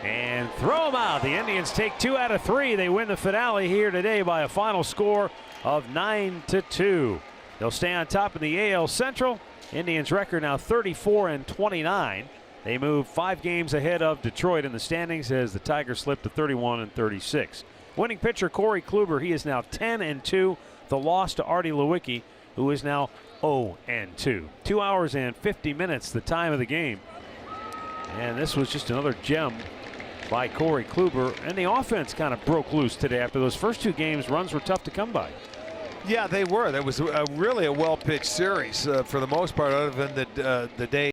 and throw him out. The Indians take 2 out of 3. They win the finale here today by a final score of 9-2. They'll stay on top in the AL Central. Indians record now 34-29. They move 5 games ahead of Detroit in the standings as the Tigers slip to 31-36. Winning pitcher Corey Kluber, he is now 10-2. The loss to Artie Lewicki, who is now 0-2. 2 hours and 50 minutes, the time of the game. And this was just another gem by Corey Kluber. And the offense kind of broke loose today after those first 2 games. Runs were tough to come by. Yeah, they were. That was really a well-pitched series for the most part, other than the day